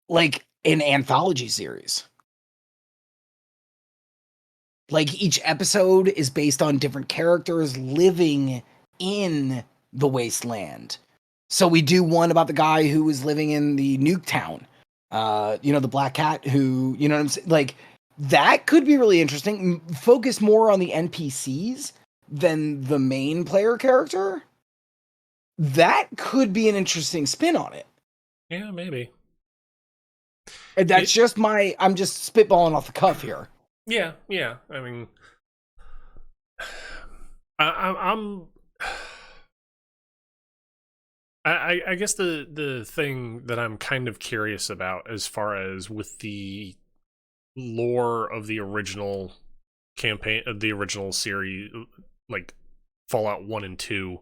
[SPEAKER 2] like an anthology series. Like each episode is based on different characters living in the wasteland. So we do one about the guy who was living in the nuke town. The black cat who, you know what I'm saying? Like that could be really interesting. Focus more on the NPCs than the main player character. That could be an interesting spin on it.
[SPEAKER 1] Yeah, maybe.
[SPEAKER 2] And that's
[SPEAKER 1] It
[SPEAKER 2] just I'm just spitballing off the cuff here.
[SPEAKER 1] yeah, yeah. I mean I'm I guess the thing that I'm kind of curious about, as far as with the lore of the original campaign, of the original series, like Fallout 1 and 2.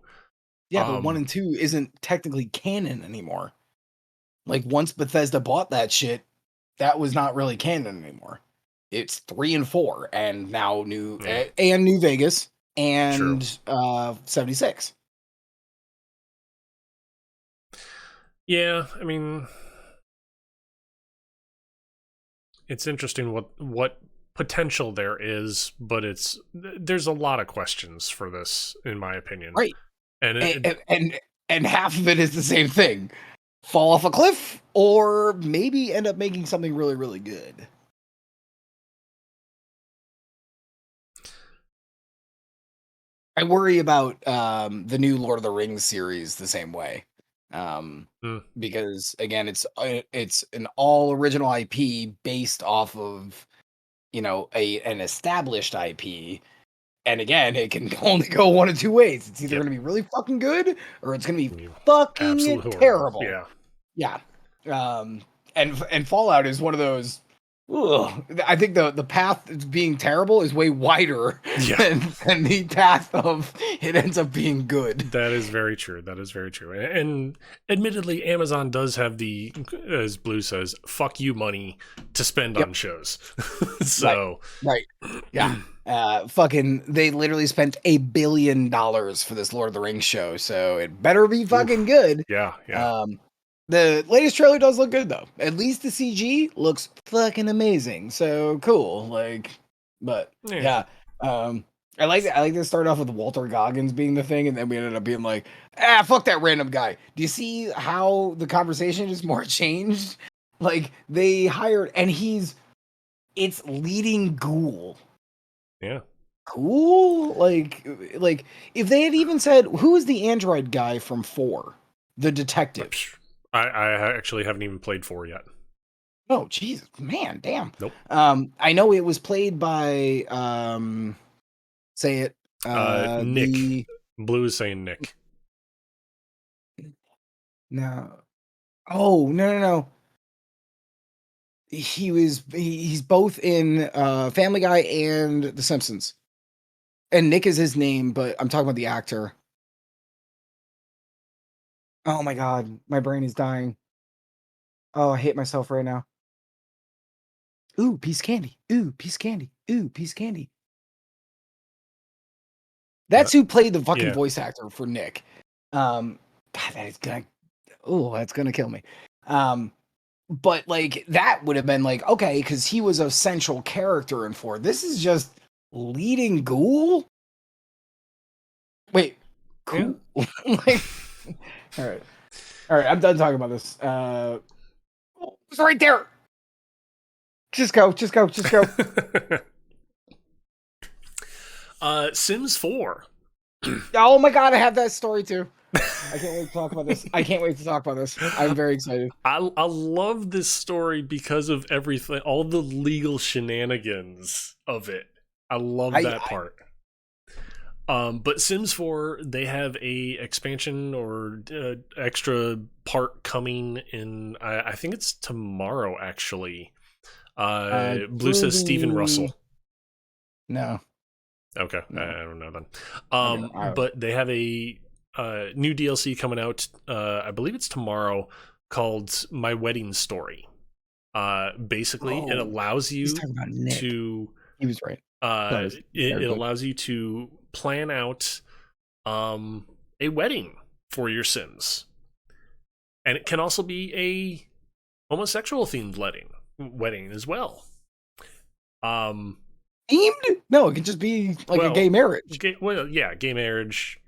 [SPEAKER 2] Yeah, but 1 and 2 isn't technically canon anymore. Like, once Bethesda bought that shit, that was not really canon anymore. It's 3 and 4, and now New Vegas
[SPEAKER 1] True.
[SPEAKER 2] and 76.
[SPEAKER 1] Yeah, I mean, it's interesting what potential there is, but there's a lot of questions for this, in my opinion.
[SPEAKER 2] Right.
[SPEAKER 1] And
[SPEAKER 2] And half of it is the same thing. Fall off a cliff, or maybe end up making something really, really good. I worry about the new Lord of the Rings series the same way. Because again, it's an all original IP based off of, you know, an established IP. And again, it can only go one of two ways. It's either going to be really fucking good, or it's going to be fucking terrible. Yeah. And Fallout is one of those. Ugh. I think the path being terrible is way wider than the path of it ends up being good.
[SPEAKER 1] That is very true. And admittedly, Amazon does have the, as Blue says, fuck you money to spend on shows. So
[SPEAKER 2] right. Yeah. Fucking, they literally spent $1 billion for this Lord of the Rings show, so it better be fucking good.
[SPEAKER 1] Yeah.
[SPEAKER 2] The latest trailer does look good, though. At least the CG looks fucking amazing. So cool. Like, but yeah. I like to start off with Walter Goggins being the thing, and then we ended up being like, fuck that random guy. Do you see how the conversation is more changed? Like, they hired, and it's leading ghoul.
[SPEAKER 1] Yeah.
[SPEAKER 2] Cool. Like if they had even said, who is the android guy from 4? The detective.
[SPEAKER 1] I actually haven't even played 4 yet.
[SPEAKER 2] Oh, Jesus, man, damn.
[SPEAKER 1] Nope.
[SPEAKER 2] I know it was played by say it.
[SPEAKER 1] Nick. Blue is saying Nick.
[SPEAKER 2] No. Oh, no. He's both in Family Guy and The Simpsons. And Nick is his name, but I'm talking about the actor. Oh my god, my brain is dying. Oh, I hate myself right now. Ooh, piece of candy. Ooh, piece of candy. Ooh, piece of candy. That's who played the fucking voice actor for Nick. God, that's gonna kill me. But like that would have been like, okay, because he was a central character in 4. This is just leading ghoul. Wait, cool. Like, all right. I'm done talking about this. It's right there. Just go.
[SPEAKER 1] Sims 4.
[SPEAKER 2] Oh my god, I have that story too. I can't wait to talk about this. I'm very excited.
[SPEAKER 1] I love this story because of everything, all the legal shenanigans of it. I love that part. But Sims 4, they have a expansion or extra part coming in. I think it's tomorrow, actually. Blue says Steven Russell.
[SPEAKER 2] No.
[SPEAKER 1] Okay, no. I don't know then. But they have a new DLC coming out. I believe it's tomorrow, called My Wedding Story. Basically, it allows you to.
[SPEAKER 2] He was right.
[SPEAKER 1] It allows you to plan out a wedding for your Sims, and it can also be a homosexual themed wedding as well.
[SPEAKER 2] Themed? No, it could just be like a gay marriage.
[SPEAKER 1] Gay marriage.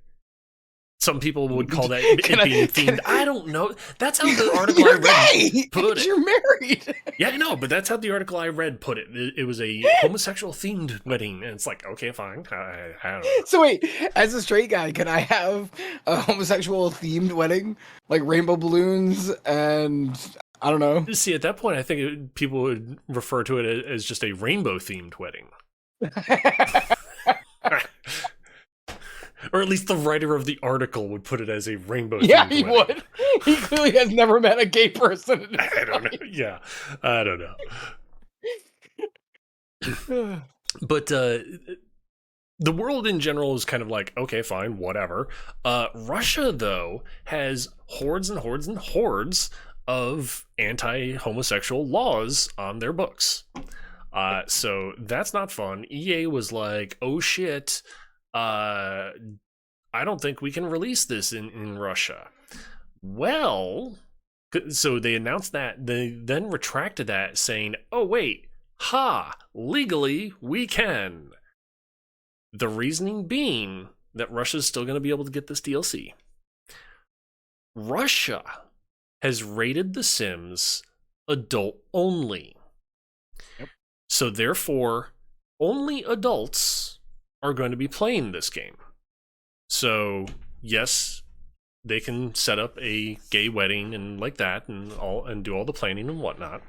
[SPEAKER 1] Some people would call that it being themed. I don't know. That's how the article I read put it.
[SPEAKER 2] You're married.
[SPEAKER 1] Yeah, I know, but that's how the article I read put it. It was a homosexual themed wedding, and it's like, okay, fine. I don't know.
[SPEAKER 2] So wait, as a straight guy, can I have a homosexual themed wedding, like rainbow balloons and I don't know?
[SPEAKER 1] See, at that point, I think people would refer to it as just a rainbow themed wedding. Or at least the writer of the article would put it as a rainbow
[SPEAKER 2] Yeah,
[SPEAKER 1] themed
[SPEAKER 2] he
[SPEAKER 1] wedding.
[SPEAKER 2] would. He clearly has never met a gay person in his
[SPEAKER 1] I don't know.
[SPEAKER 2] life.
[SPEAKER 1] Yeah, I don't know. But the world in general is kind of like, okay, fine, whatever. Russia, though, has hordes and hordes and hordes of anti-homosexual laws on their books. So that's not fun. EA was like, oh shit, I don't think we can release this in Russia. Well, so they announced that. They then retracted that, saying, oh wait, legally we can. The reasoning being that Russia's still going to be able to get this DLC. Russia has rated The Sims adult only.
[SPEAKER 2] Yep.
[SPEAKER 1] So therefore, only adults are going to be playing this game. So, yes, they can set up a gay wedding and like that and do all the planning and whatnot.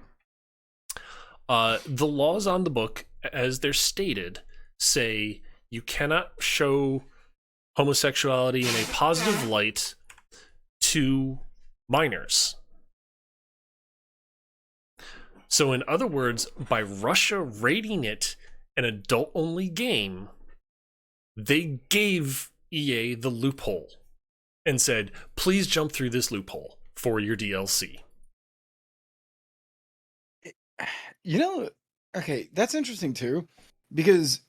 [SPEAKER 1] The laws on the book, as they're stated, say you cannot show homosexuality in a positive light to minors. So, in other words, by Russia rating it an adult-only game, they gave EA the loophole and said, please jump through this loophole for your DLC.
[SPEAKER 2] Okay, that's interesting too, because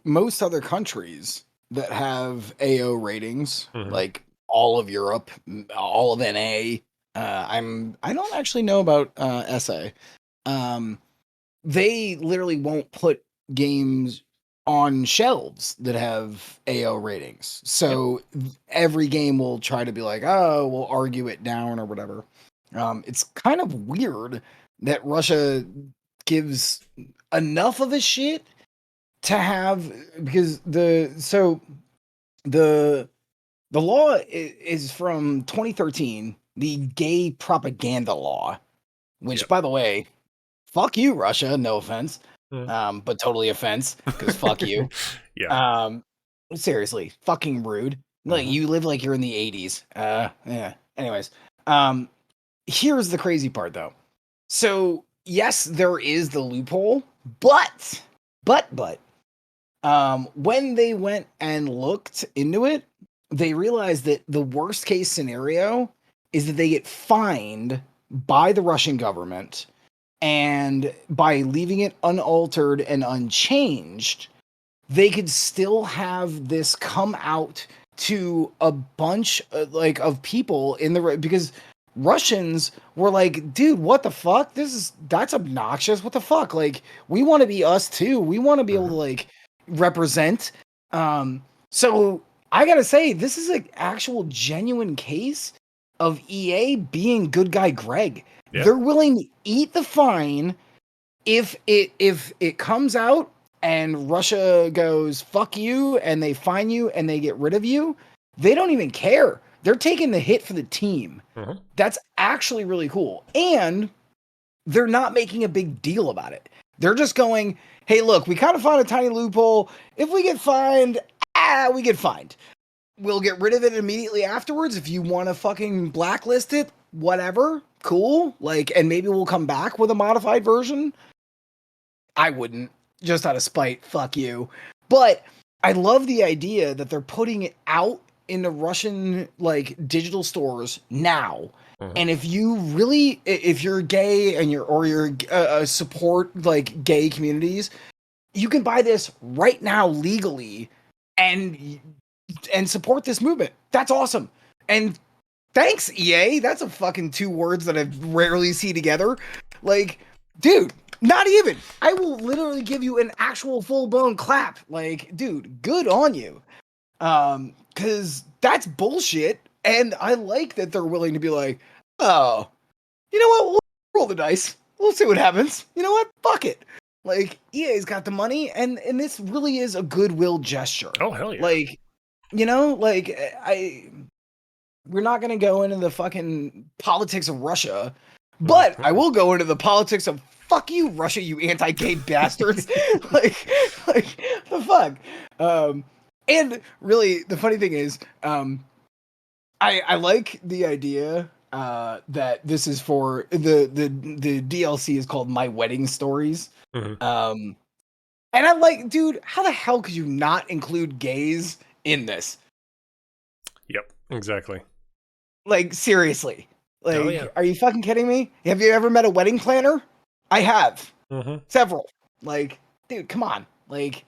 [SPEAKER 2] most other countries that have AO ratings, like all of Europe, all of NA. I don't actually know about SA. They literally won't put games on shelves that have AO ratings. So every game will try to be like, oh, we'll argue it down or whatever. It's kind of weird that Russia gives enough of a shit to have, because the law is from 2013, the gay propaganda law, which by the way, fuck you, Russia, no offense. But totally offense, because fuck you.
[SPEAKER 1] Yeah.
[SPEAKER 2] Seriously, fucking rude. Like you live like you're in the 80s. Yeah. Anyways, here's the crazy part though. So yes, there is the loophole, but when they went and looked into it, they realized that the worst case scenario is that they get fined by the Russian government, and by leaving it unaltered and unchanged, they could still have this come out to a bunch of people because Russians were like, dude, what the fuck? That's obnoxious. What the fuck? Like, we want to be us too. We want to be able to like represent. So I gotta say, this is an actual genuine case of EA being good guy Greg. Yeah. They're willing to eat the fine if it comes out and Russia goes fuck you and they fine you and they get rid of you. They don't even care. They're taking the hit for the team. That's actually really cool. And they're not making a big deal about it. They're just going, hey, look, we kind of found a tiny loophole. If we get fined, we get fined. We'll get rid of it immediately afterwards. If you want to fucking blacklist it, whatever, cool. Like, and maybe we'll come back with a modified version. I wouldn't, just out of spite. Fuck you. But I love the idea that they're putting it out in the Russian like digital stores now. And if you're gay and you're support like gay communities, you can buy this right now legally and support this movement. That's awesome. And thanks, EA. That's a fucking two words that I rarely see together. Like, dude, not even. I will literally give you an actual full-blown clap. Like, dude, good on you. Because that's bullshit. And I like that they're willing to be like, oh, you know what? We'll roll the dice. We'll see what happens. You know what? Fuck it. Like, EA's got the money, and this really is a goodwill gesture.
[SPEAKER 1] Oh, hell yeah.
[SPEAKER 2] Like, we're not going to go into the fucking politics of Russia, but I will go into the politics of fuck you, Russia, you anti-gay bastards. like, the fuck? And really, the funny thing is, I like the idea that this is for the DLC is called My Wedding Stories.
[SPEAKER 1] Mhm.
[SPEAKER 2] And I'm like, dude, how the hell could you not include gays in this?
[SPEAKER 1] Yep, exactly.
[SPEAKER 2] Like, seriously.
[SPEAKER 1] Oh yeah.
[SPEAKER 2] Like, are you fucking kidding me? Have you ever met a wedding planner? I have.
[SPEAKER 1] Mm-hmm.
[SPEAKER 2] Several. Like, dude, come on. Like,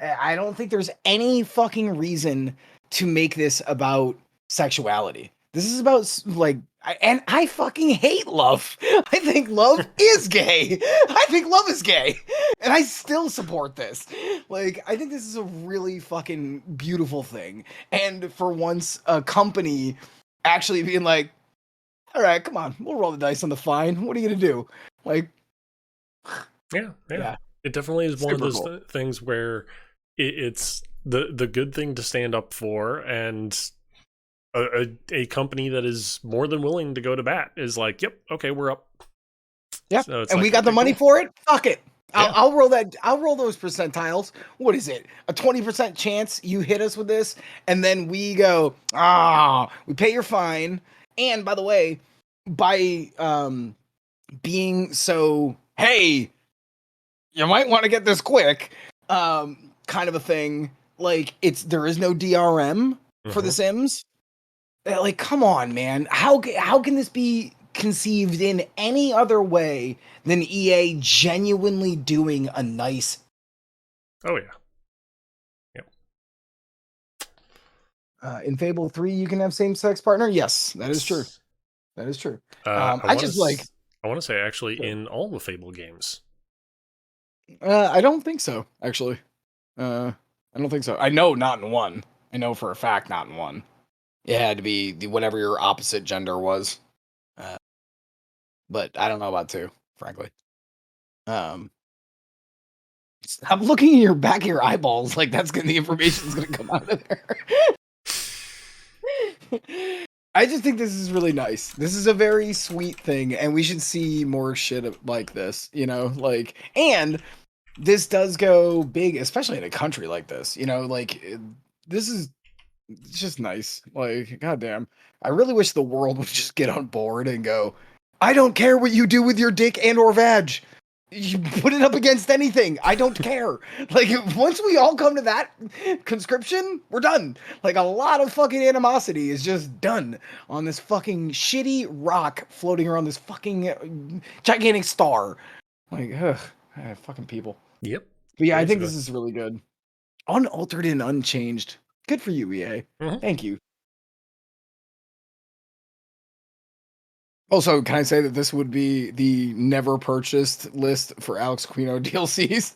[SPEAKER 2] I don't think there's any fucking reason to make this about sexuality. This is about like, and I fucking hate love. I think love is gay. I think love is gay, and I still support this. Like, I think this is a really fucking beautiful thing. And for once, a company actually being like, "All right, come on, we'll roll the dice on the fine. What are you gonna do?" Like,
[SPEAKER 1] Yeah, yeah.
[SPEAKER 2] yeah,
[SPEAKER 1] It definitely is one of
[SPEAKER 2] super
[SPEAKER 1] those
[SPEAKER 2] cool.
[SPEAKER 1] things where it's the good thing to stand up for, and a company that is more than willing to go to bat is like, yep, okay, we're up.
[SPEAKER 2] Yeah,
[SPEAKER 1] So it's
[SPEAKER 2] and we
[SPEAKER 1] like,
[SPEAKER 2] got the
[SPEAKER 1] okay,
[SPEAKER 2] money
[SPEAKER 1] cool.
[SPEAKER 2] for it. Fuck it.
[SPEAKER 1] Yeah.
[SPEAKER 2] I'll roll that. I'll roll those percentiles. What is it? A 20% chance you hit us with this, and then we go. We pay your fine. And by the way, by being so, hey, you might want to get this quick, kind of a thing. Like there is no DRM for the
[SPEAKER 1] Hmm.
[SPEAKER 2] Sims. Like, come on, man. How can this be conceived in any other way than EA genuinely doing a nice?
[SPEAKER 1] Oh yeah. Yep.
[SPEAKER 2] In Fable 3, you can have same sex partner. Yes, that is true.
[SPEAKER 1] Yes.
[SPEAKER 2] That is true.
[SPEAKER 1] I
[SPEAKER 2] I
[SPEAKER 1] want
[SPEAKER 2] just like.
[SPEAKER 1] I want to say actually in all the Fable games.
[SPEAKER 2] I don't think so. Actually, I don't think so. I know not in one. I know for a fact not in one. It had to be whatever your opposite gender was. Uh, but I don't know about two, frankly. Um, Stop looking in your back of your eyeballs like that's gonna the information's gonna come out of there. I just think this is really nice. This is a very sweet thing, and we should see more shit like this, like, and this does go big, especially in a country like this, this is it's just nice. Like, goddamn. I really wish the world would just get on board and go, I don't care what you do with your dick and or vag. You put it up against anything. I don't care. Like, once we all come to that conscription, we're done. Like, a lot of fucking animosity is just done on this fucking shitty rock floating around this fucking gigantic star. Like, ugh, fucking people.
[SPEAKER 1] Yep.
[SPEAKER 2] But yeah, I think
[SPEAKER 1] Basically.
[SPEAKER 2] this is really good. Unaltered and unchanged. Good for you, EA.
[SPEAKER 1] Hmm.
[SPEAKER 2] Thank you. Also, can I say that this would be the never purchased list for Alex Quino DLCs?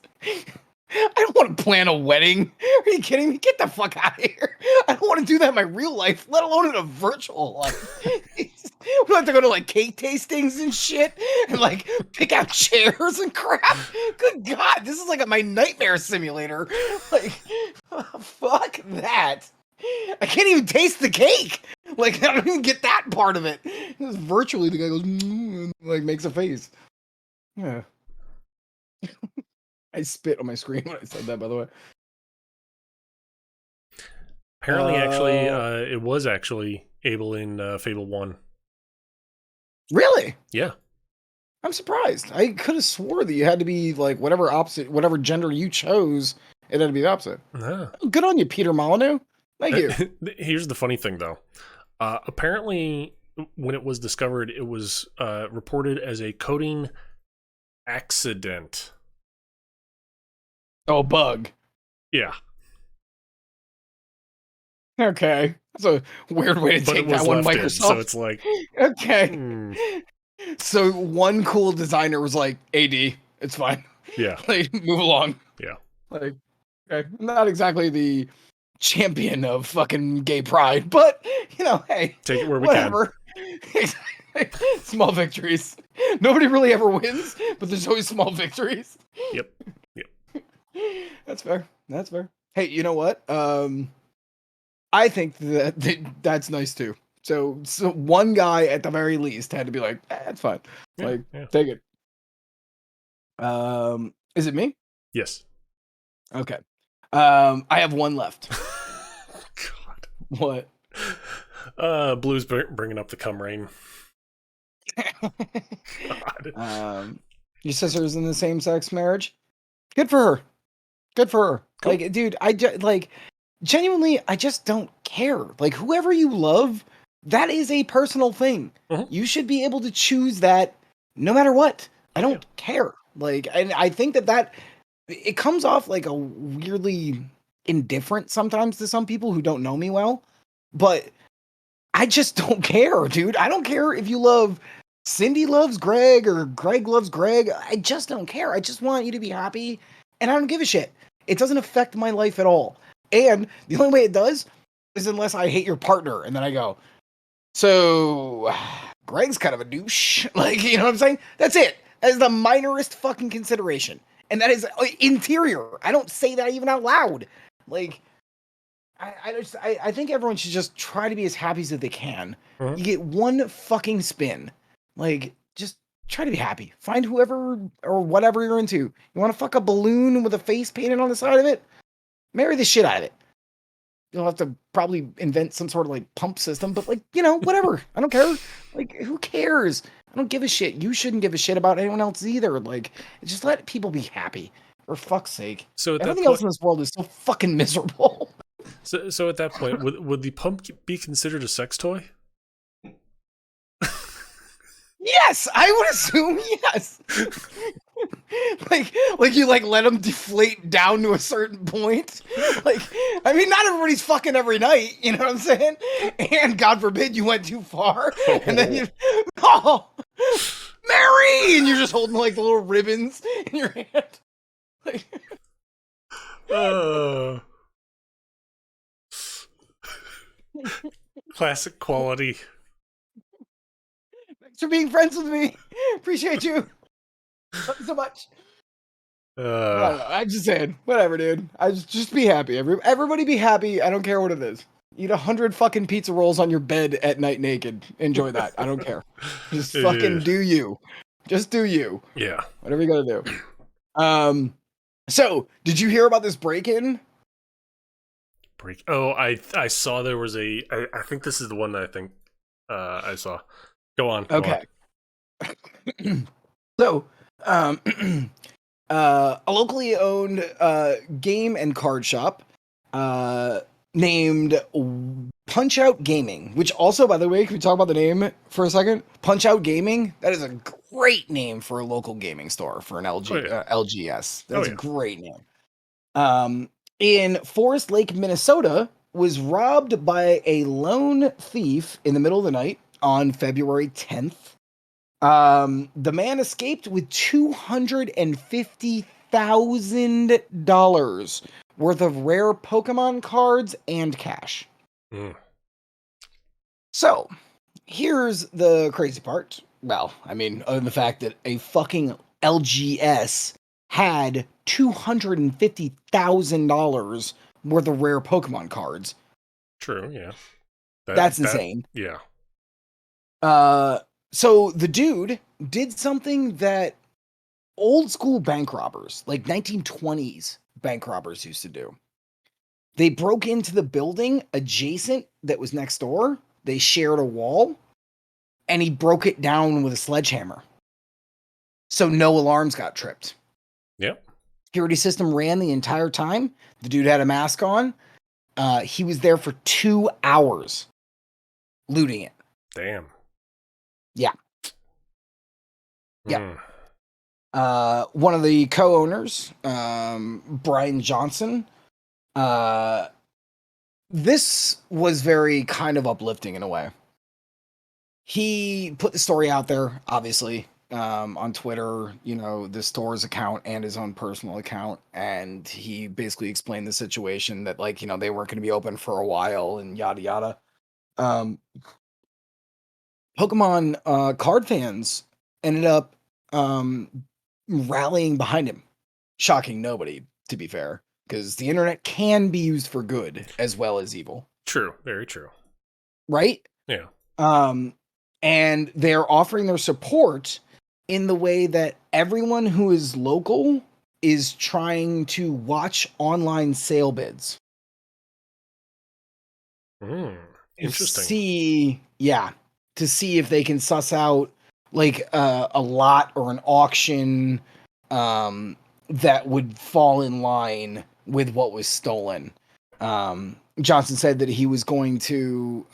[SPEAKER 2] I don't want to plan a wedding. Are you kidding me? Get the fuck out of here. I don't want to do that in my real life, let alone in a virtual life. We have to go to like cake tastings and shit and like pick out chairs and crap. Good God, this is like my nightmare simulator. Like, fuck that. I can't even taste the cake. Like, I don't even get that part of it. Just virtually, the guy goes, and like makes a face. Yeah. I spit on my screen when I said that, by the way.
[SPEAKER 1] Apparently, actually, it was actually able in Fable 1.
[SPEAKER 2] Really?
[SPEAKER 1] Yeah.
[SPEAKER 2] I'm surprised. I could have swore that you had to be like whatever gender you chose, it had to be the opposite.
[SPEAKER 1] Yeah.
[SPEAKER 2] Good on you, Peter Molyneux. Thank you.
[SPEAKER 1] Here's the funny thing, though. Apparently, when it was discovered, it was reported as a coding accident.
[SPEAKER 2] Oh, bug.
[SPEAKER 1] Yeah.
[SPEAKER 2] Okay. That's a weird way to
[SPEAKER 1] But it
[SPEAKER 2] take that
[SPEAKER 1] was
[SPEAKER 2] one,
[SPEAKER 1] left in, so
[SPEAKER 2] Microsoft.
[SPEAKER 1] it's like,
[SPEAKER 2] Okay.
[SPEAKER 1] hmm,
[SPEAKER 2] So one cool designer was like, AD, it's fine.
[SPEAKER 1] yeah,
[SPEAKER 2] Like, move along.
[SPEAKER 1] yeah.
[SPEAKER 2] Like, okay. Not exactly the champion of fucking gay pride, but hey,
[SPEAKER 1] Take it where we can.
[SPEAKER 2] whatever. Small victories. Nobody really ever wins, but there's always small victories.
[SPEAKER 1] Yep. Yep.
[SPEAKER 2] That's fair. That's fair. Hey, you know what? I think that's nice too. So one guy at the very least had to be like, that's fine.
[SPEAKER 1] Yeah.
[SPEAKER 2] Like,
[SPEAKER 1] Yeah.
[SPEAKER 2] take it. Is it me?
[SPEAKER 1] Yes.
[SPEAKER 2] Okay. I have one left. What?
[SPEAKER 1] Blue's bringing up the cum rain. God.
[SPEAKER 2] um, your sister's in the same sex marriage. Good for her. Good for her.
[SPEAKER 1] Cool.
[SPEAKER 2] Like, dude, like genuinely, I just don't care. Like, whoever you love, that is a personal thing.
[SPEAKER 1] Mhm.
[SPEAKER 2] You should be able to choose that no matter what. I
[SPEAKER 1] Oh, yeah.
[SPEAKER 2] don't care. Like, and I think that it comes off like a weirdly indifferent sometimes to some people who don't know me well, but I just don't care, dude. I don't care if you love Cindy loves Greg or Greg loves Greg. I just don't care. I just want you to be happy, and I don't give a shit. It doesn't affect my life at all. And the only way it does is unless I hate your partner, and then I go, so Greg's kind of a douche. Like, you know what I'm saying? That's it. That is the minorest fucking consideration. And that is interior. I don't say that even out loud. Like, I think everyone should just try to be as happy as they can.
[SPEAKER 1] Mhm.
[SPEAKER 2] You get one fucking spin. Like, just try to be happy. Find whoever or whatever you're into. You want to fuck a balloon with a face painted on the side of it? Marry the shit out of it. You'll have to probably invent some sort of like pump system, but like, whatever. I don't care. Like, who cares? I don't give a shit. You shouldn't give a shit about anyone else either. Like, just let people be happy. For fuck's sake.
[SPEAKER 1] So at that
[SPEAKER 2] Everything else
[SPEAKER 1] point,
[SPEAKER 2] in this world is so fucking miserable.
[SPEAKER 1] so at that point, would the pump be considered a sex toy?
[SPEAKER 2] Yes, I would assume yes. like you like let them deflate down to a certain point. Like, I mean, not everybody's fucking every night, you know what I'm saying? And God forbid you went too far, and then you oh Mary, and you're just holding like the little ribbons in your hand. Like,
[SPEAKER 1] Uh, classic quality.
[SPEAKER 2] thanks for being friends with me. Appreciate you. Love you so much. I
[SPEAKER 1] Uh,
[SPEAKER 2] don't know. I'm just saying, whatever, dude. I just be happy. Everybody be happy. I don't care what it is. Eat 100 fucking pizza rolls on your bed at night naked. Enjoy that. I don't care. Just fucking do you. Just do you.
[SPEAKER 1] yeah.
[SPEAKER 2] Whatever you gotta do. So did you hear about this break-in?
[SPEAKER 1] Break. Oh, I saw there was I think this is the one that I think I saw. Go on. Go on.
[SPEAKER 2] Okay. So, um, a locally owned game and card shop uh, named Punch Out Gaming, which also, by the way, can we talk about the name for a second? Punch Out Gaming, that is a great name for a local gaming store for an
[SPEAKER 1] Oh yeah.
[SPEAKER 2] LGS.
[SPEAKER 1] Oh
[SPEAKER 2] That's a
[SPEAKER 1] yeah.
[SPEAKER 2] great name. In Forest Lake, Minnesota, was robbed by a lone thief in the middle of the night on February 10th. The man escaped with $250,000 worth of rare Pokemon cards and cash.
[SPEAKER 1] Mm.
[SPEAKER 2] So, here's the crazy part. Well, I mean, other than the fact that a fucking LGS had $250,000 worth of rare Pokemon cards.
[SPEAKER 1] True. Yeah.
[SPEAKER 2] That's
[SPEAKER 1] That.
[SPEAKER 2] insane.
[SPEAKER 1] Yeah.
[SPEAKER 2] So the dude did something that old school bank robbers, like 1920s bank robbers used to do. They broke into the building adjacent that was next door. They shared a wall and he broke it down with a sledgehammer. So no alarms got tripped.
[SPEAKER 1] Yep.
[SPEAKER 2] Security system ran the entire time. The dude had a mask on. He was there for 2 hours looting it.
[SPEAKER 1] Damn.
[SPEAKER 2] Yeah. Yeah.
[SPEAKER 1] Mm.
[SPEAKER 2] One of the co-owners, Brian Johnson, this was very kind of uplifting in a way. He put the story out there, obviously, on Twitter, the store's account and his own personal account. And he basically explained the situation that, like, they weren't going to be open for a while and yada, yada. Um, Pokemon card fans ended up rallying behind him. Shocking nobody, to be fair, because the internet can be used for good as well as evil,
[SPEAKER 1] True. Very true.
[SPEAKER 2] right?
[SPEAKER 1] Yeah.
[SPEAKER 2] And they're offering their support in the way that everyone who is local is trying to watch online sale bids.
[SPEAKER 1] Mm,
[SPEAKER 2] to
[SPEAKER 1] interesting.
[SPEAKER 2] see, yeah, to see if they can suss out like a lot or an auction that would fall in line with what was stolen. Johnson said that he was going to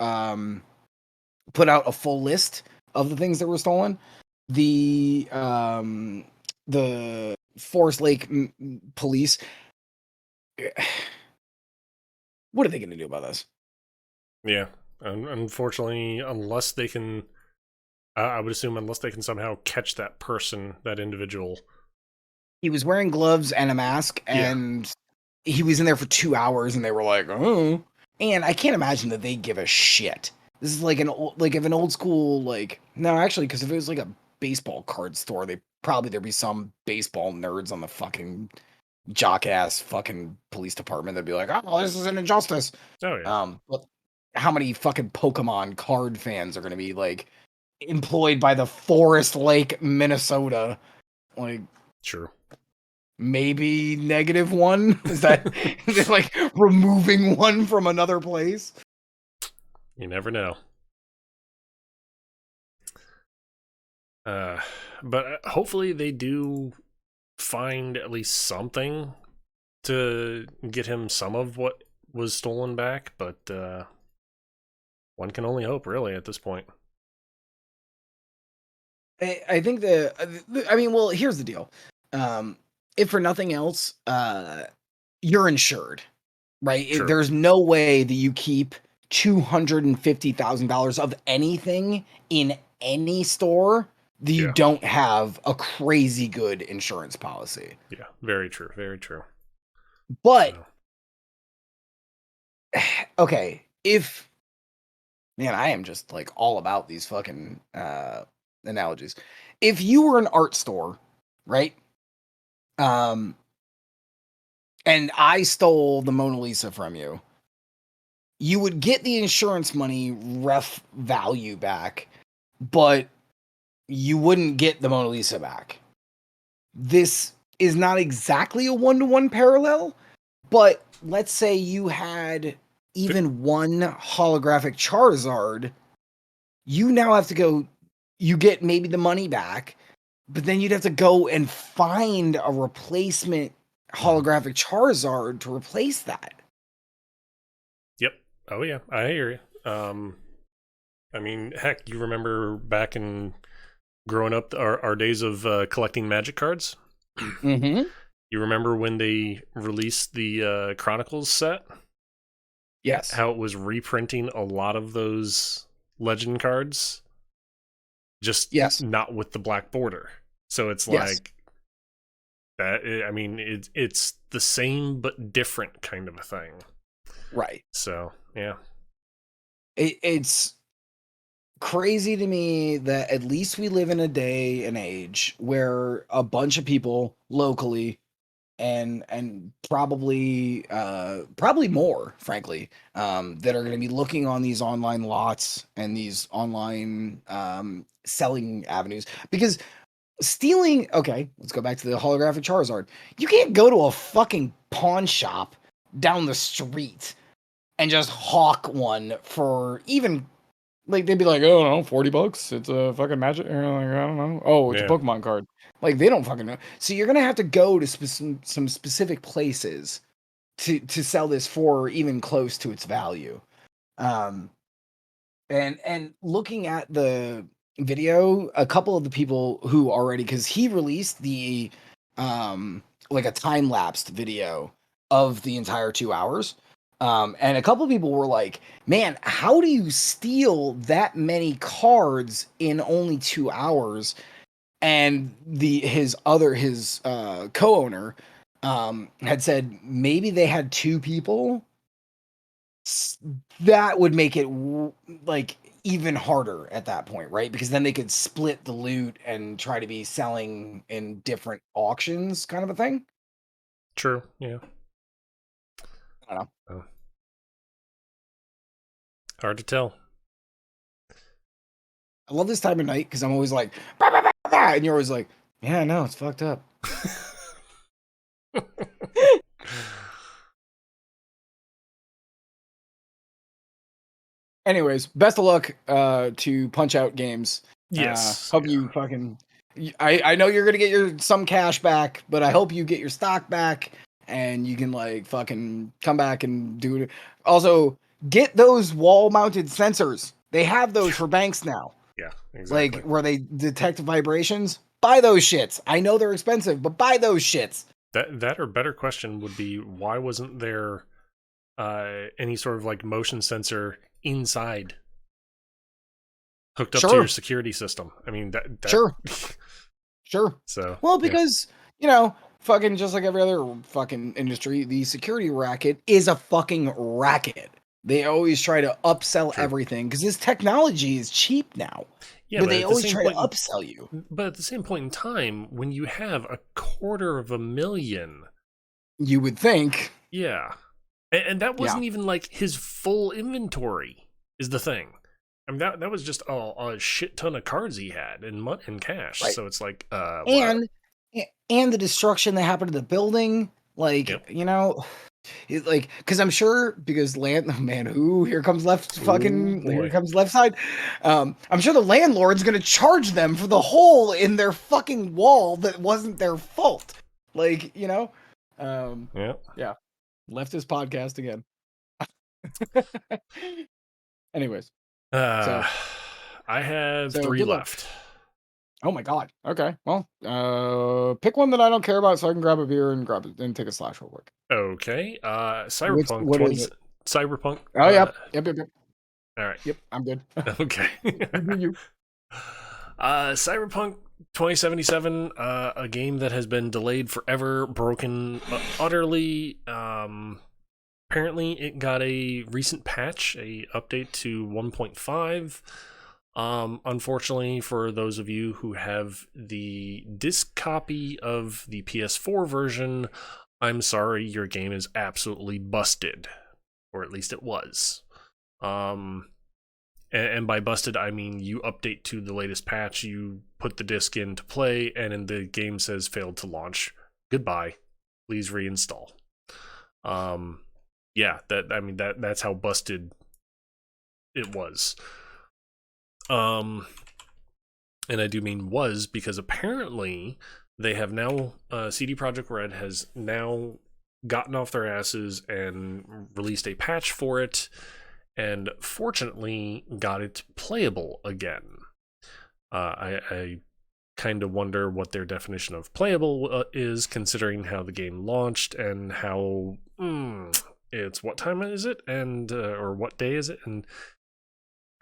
[SPEAKER 2] put out a full list of the things that were stolen. The Forest Lake police, what are they going to do about this?
[SPEAKER 1] Yeah. Unfortunately, unless they can, I would assume, unless they can somehow catch that person, that individual.
[SPEAKER 2] He was wearing gloves and a mask,
[SPEAKER 1] Yeah.
[SPEAKER 2] and he was in there for 2 hours, and they were like, "Oh," and I can't imagine that they give a shit. This is like like if an old school like no, actually, because if it was like a baseball card store, they probably there'd be some baseball nerds on the fucking jock ass fucking police department that'd be like, "Oh, this is an injustice."
[SPEAKER 1] Oh yeah.
[SPEAKER 2] But how many fucking Pokemon card fans are gonna be like employed by the Forest Lake, Minnesota? Like
[SPEAKER 1] True.
[SPEAKER 2] maybe -1? Is that is it like removing one from another place?
[SPEAKER 1] You never know. Uh, but hopefully they do find at least something to get him some of what was stolen back. But one can only hope, really, at this point.
[SPEAKER 2] I think I mean, well, here's the deal. Um, if for nothing else, you're insured, right?
[SPEAKER 1] True.
[SPEAKER 2] There's no way that you keep $250,000 of anything in any store that you
[SPEAKER 1] Yeah.
[SPEAKER 2] don't have a crazy good insurance policy.
[SPEAKER 1] Yeah. Very true. Very true.
[SPEAKER 2] But
[SPEAKER 1] So
[SPEAKER 2] okay, if man, I am just like all about these fucking analogies. If you were an art store, right? Um, and I stole the Mona Lisa from you, you would get the insurance money ref value back, but you wouldn't get the Mona Lisa back. This is not exactly a one-to-one parallel, but let's say you had even one holographic Charizard, you now have to go, you get maybe the money back, but then you'd have to go and find a replacement
[SPEAKER 1] mhm.
[SPEAKER 2] holographic Charizard to replace that.
[SPEAKER 1] Yep. Oh yeah, I hear you. I mean, heck, you remember back in growing up, our days of collecting magic cards?
[SPEAKER 2] Mm-hmm.
[SPEAKER 1] You remember when they released the Chronicles set?
[SPEAKER 2] Yes.
[SPEAKER 1] How it was reprinting a lot of those legend cards, just
[SPEAKER 2] Yes.
[SPEAKER 1] not with the black border. So it's
[SPEAKER 2] Yes.
[SPEAKER 1] like that. I mean, it's the same but different kind of a thing.
[SPEAKER 2] Right.
[SPEAKER 1] So yeah,
[SPEAKER 2] It's crazy to me that at least we live in a day and age where a bunch of people locally and probably more frankly that are going to be looking on these online lots and these online selling avenues because stealing, okay, let's go back to the holographic Charizard. You can't go to a fucking pawn shop down the street and just hawk one for even like they'd be like, oh no, $40. It's a fucking magic. Or like, I don't know. Oh, it's a
[SPEAKER 1] yeah,
[SPEAKER 2] Pokemon card. Like they don't fucking know. So you're gonna have to go to some specific places to sell this for even close to its value. Um, and looking at the video, a couple of the people who already because he released the like a time lapsed video of the entire 2 hours. And a couple of people were like, "Man, how do you steal that many cards in only 2 hours?" And his co-owner had said maybe they had two people s- that would make it like even harder at that point, right? Because then they could split the loot and try to be selling in different auctions, kind of a thing.
[SPEAKER 1] true. Yeah,
[SPEAKER 2] I don't know.
[SPEAKER 1] oh, hard to tell.
[SPEAKER 2] I love this time of night because I'm always like, "Bah, bah, bah, bah," and you're always like, yeah, no, it's fucked up. Anyways, best of luck to Punch Out Games.
[SPEAKER 1] Yes.
[SPEAKER 2] Hope
[SPEAKER 1] Yeah.
[SPEAKER 2] you fucking. I know you're gonna get some cash back, but I hope you get your stock back and you can like fucking come back and do it. Also, get those wall-mounted sensors. They have those for banks now,
[SPEAKER 1] Yeah,
[SPEAKER 2] like
[SPEAKER 1] exactly.
[SPEAKER 2] where they detect vibrations. Buy those shits. I know they're expensive, but buy those shits.
[SPEAKER 1] That or better question would be, why wasn't there any sort of like motion sensor inside hooked up to your
[SPEAKER 2] Sure,
[SPEAKER 1] security system? I mean that
[SPEAKER 2] sure. Sure.
[SPEAKER 1] so
[SPEAKER 2] Well,
[SPEAKER 1] yeah,
[SPEAKER 2] because, fucking just like every other fucking industry, the security racket is a fucking racket. They always try to upsell
[SPEAKER 1] true.
[SPEAKER 2] everything because this technology is cheap now.
[SPEAKER 1] Yeah,
[SPEAKER 2] But
[SPEAKER 1] but
[SPEAKER 2] they
[SPEAKER 1] at the
[SPEAKER 2] always
[SPEAKER 1] same
[SPEAKER 2] try to
[SPEAKER 1] point
[SPEAKER 2] upsell you.
[SPEAKER 1] but at the same point in time, when you have 250,000,
[SPEAKER 2] You would think.
[SPEAKER 1] yeah. And that
[SPEAKER 2] Yeah.
[SPEAKER 1] wasn't even like his full inventory is the thing. I mean that was just a shit ton of cards he had in cash.
[SPEAKER 2] Right.
[SPEAKER 1] So it's like what?
[SPEAKER 2] And and the destruction that happened to the building, like,
[SPEAKER 1] Yep.
[SPEAKER 2] like, because I'm sure, because land, man, ooh,
[SPEAKER 1] Oh
[SPEAKER 2] here
[SPEAKER 1] boy.
[SPEAKER 2] comes left side. I'm sure the landlord's gonna charge them for the hole in their fucking wall that wasn't their fault. Like,
[SPEAKER 1] Yeah.
[SPEAKER 2] yeah, leftist podcast again. Anyways,
[SPEAKER 1] Uh
[SPEAKER 2] so
[SPEAKER 1] I have three
[SPEAKER 2] good luck.
[SPEAKER 1] left.
[SPEAKER 2] Oh my god. Okay, well, pick one that I don't care about so I can grab a beer and take a slash real quick.
[SPEAKER 1] Okay. Cyberpunk
[SPEAKER 2] What
[SPEAKER 1] 20
[SPEAKER 2] is it?
[SPEAKER 1] Cyberpunk
[SPEAKER 2] Oh, yep.
[SPEAKER 1] all right.
[SPEAKER 2] Yep, I'm good.
[SPEAKER 1] Okay.
[SPEAKER 2] You do you.
[SPEAKER 1] Cyberpunk 2077, a game that has been delayed forever, broken utterly. Apparently, it got a recent patch, a update to 1.5. Unfortunately, for those of you who have the disc copy of the PS4 version, I'm sorry, your game is absolutely busted, or at least it was. Um, and by busted, I mean you update to the latest patch, you put the disc in to play, and then the game says failed to launch. Goodbye. Please reinstall. Yeah, that's how busted it was. And I do mean was, because apparently they have now CD Projekt Red has now gotten off their asses and released a patch for it, and fortunately got it playable again. I kind of wonder what their definition of playable is, considering how the game launched and how it's what time is it, and or what day is it, and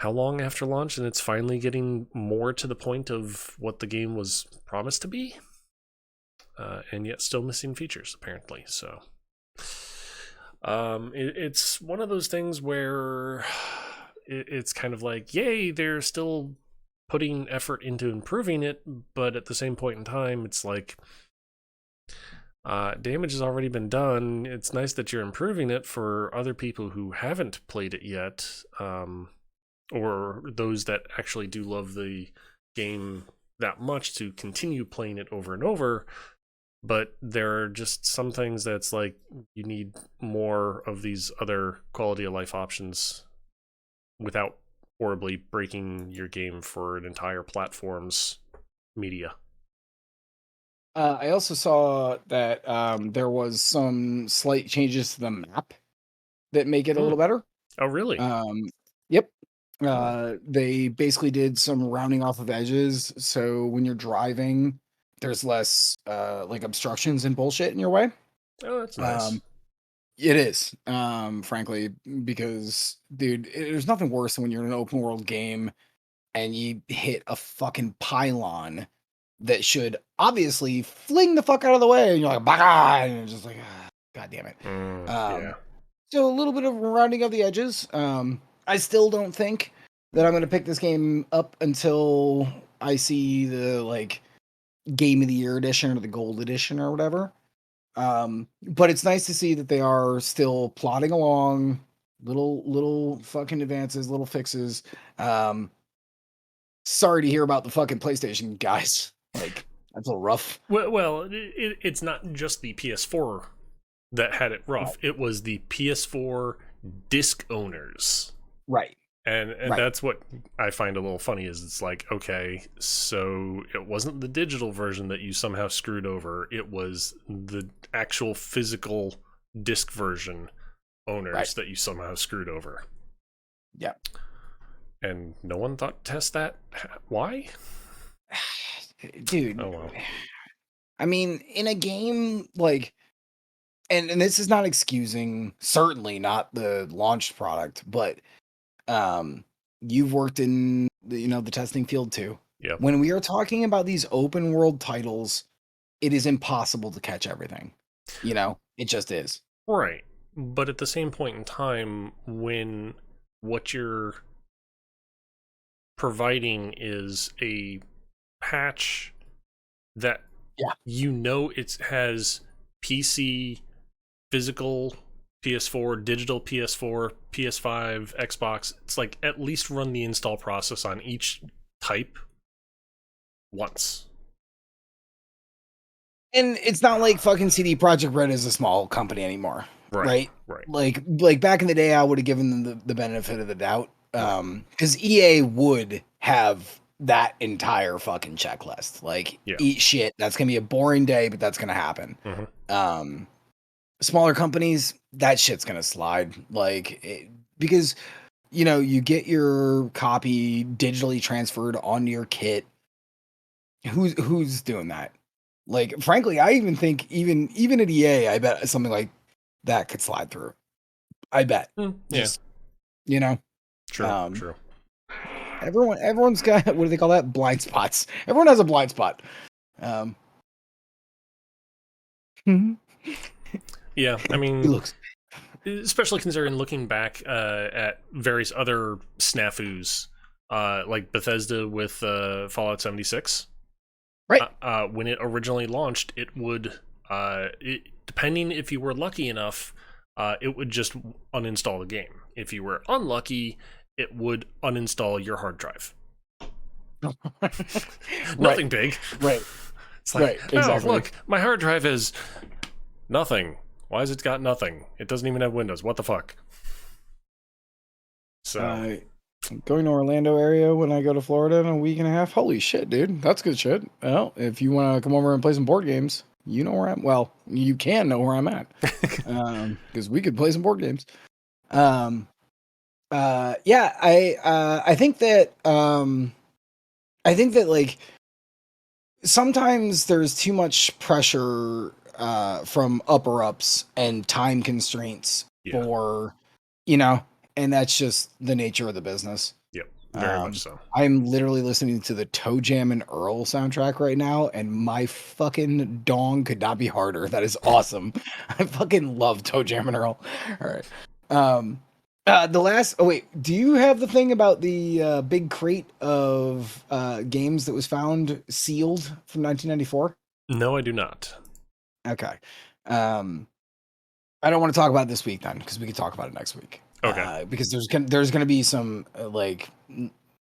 [SPEAKER 1] how long after launch, and it's finally getting more to the point of what the game was promised to be, and yet still missing features apparently. So it's one of those things where it's kind of like, yay, they're still putting effort into improving it, but at the same point in time, it's like, damage has already been done. It's nice that you're improving it for other people who haven't played it yet, or those that actually do love the game that much to continue playing it over and over. But there are just some things that's like, you need more of these other quality of life options without horribly breaking your game for an entire platform's media.
[SPEAKER 2] I also saw that there was some slight changes to the map that make it a
[SPEAKER 1] Hmm.
[SPEAKER 2] little better.
[SPEAKER 1] Oh, really?
[SPEAKER 2] Yep.
[SPEAKER 1] Oh.
[SPEAKER 2] They basically did some rounding off of edges, so when you're driving, there's less like obstructions and bullshit in your way.
[SPEAKER 1] Oh, that's nice.
[SPEAKER 2] Um, it is, frankly, because dude, there's nothing worse than when you're in an open world game and you hit a fucking pylon that should obviously fling the fuck out of the way, and you're like, bah, and you're just like, god damn it.
[SPEAKER 1] Yeah.
[SPEAKER 2] So a little bit of rounding of the edges. I still don't think that I'm gonna pick this game up until I see the like Game of the Year edition or the Gold edition or whatever. But it's nice to see that they are still plodding along, little fucking advances, little fixes. Um, Sorry to hear about the fucking PlayStation guys. Like, that's a little rough.
[SPEAKER 1] Well, it's not just the PS4 that had it
[SPEAKER 2] Right.
[SPEAKER 1] rough. It was the PS4 disc owners.
[SPEAKER 2] Right.
[SPEAKER 1] And
[SPEAKER 2] Right.
[SPEAKER 1] that's what I find a little funny is it's like, okay, so it wasn't the digital version that you somehow screwed over. It was the actual physical disc version
[SPEAKER 2] Right.
[SPEAKER 1] owners that you somehow screwed over.
[SPEAKER 2] Yeah.
[SPEAKER 1] And no one thought to test that. Why?
[SPEAKER 2] Dude,
[SPEAKER 1] Oh well.
[SPEAKER 2] I mean, in a game like, and this is not excusing, certainly not the launched product, but you've worked in the, the testing field too.
[SPEAKER 1] Yep.
[SPEAKER 2] When we are talking about these open world titles, it is impossible to catch everything. It just is.
[SPEAKER 1] Right. But at the same point in time, when what you're providing is a patch that
[SPEAKER 2] Yeah.
[SPEAKER 1] it has PC, physical PS4, digital PS4, PS5, Xbox. It's like at least run the install process on each type once.
[SPEAKER 2] And it's not like fucking CD Projekt Red is a small company anymore,
[SPEAKER 1] Right.
[SPEAKER 2] right?
[SPEAKER 1] Right.
[SPEAKER 2] Like back in the day, I would have given them the benefit of the doubt,
[SPEAKER 1] Right.
[SPEAKER 2] because EA would have that entire fucking checklist. Like,
[SPEAKER 1] Yeah.
[SPEAKER 2] eat shit. That's gonna be a boring day, but that's gonna happen.
[SPEAKER 1] Mm-hmm.
[SPEAKER 2] Um, Smaller companies, that shit's gonna slide. Because you get your copy digitally transferred onto your kit. Who's doing that? Like, frankly, I even think even at EA, I bet something like that could slide through. I bet.
[SPEAKER 1] Yeah.
[SPEAKER 2] Just you know,
[SPEAKER 1] True.
[SPEAKER 2] um,
[SPEAKER 1] True.
[SPEAKER 2] everyone's got what do they call that? Blind spots. Everyone has a blind spot. Um, he
[SPEAKER 1] Yeah. I mean,
[SPEAKER 2] looks
[SPEAKER 1] especially considering looking back at various other snafus, like Bethesda with Fallout 76.
[SPEAKER 2] right.
[SPEAKER 1] When it originally launched, it would, depending if you were lucky enough, it would just uninstall the game. If you were unlucky, it would uninstall your hard drive.
[SPEAKER 2] Right,
[SPEAKER 1] Nothing big.
[SPEAKER 2] right,
[SPEAKER 1] It's like,
[SPEAKER 2] right.
[SPEAKER 1] oh,
[SPEAKER 2] Exactly.
[SPEAKER 1] look, my hard drive is nothing. Why has it got nothing? It doesn't even have Windows. What the fuck? So,
[SPEAKER 2] Uh, Going to Orlando area when I go to Florida in a week and a half. Holy shit, dude. That's good shit. Well, if you want to come over and play some board games, you know where I'm. Well, you can know where I'm at. Because we could play some board games. Um, yeah, I think that like sometimes there's too much pressure from upper ups and time constraints
[SPEAKER 1] yeah.
[SPEAKER 2] for you know, and that's just the nature of the business.
[SPEAKER 1] Yep. Very much so.
[SPEAKER 2] I'm literally listening to the Toe Jam and Earl soundtrack right now, and my fucking dong could not be harder. That is awesome. I fucking love Toe Jam and Earl. All right. Um, the last. Oh wait, do you have the thing about the big crate of games that was found sealed from 1994?
[SPEAKER 1] No, I do not.
[SPEAKER 2] Okay. Um, I don't want to talk about it this week then, because we can talk about it next week.
[SPEAKER 1] Okay.
[SPEAKER 2] Because there's gonna be some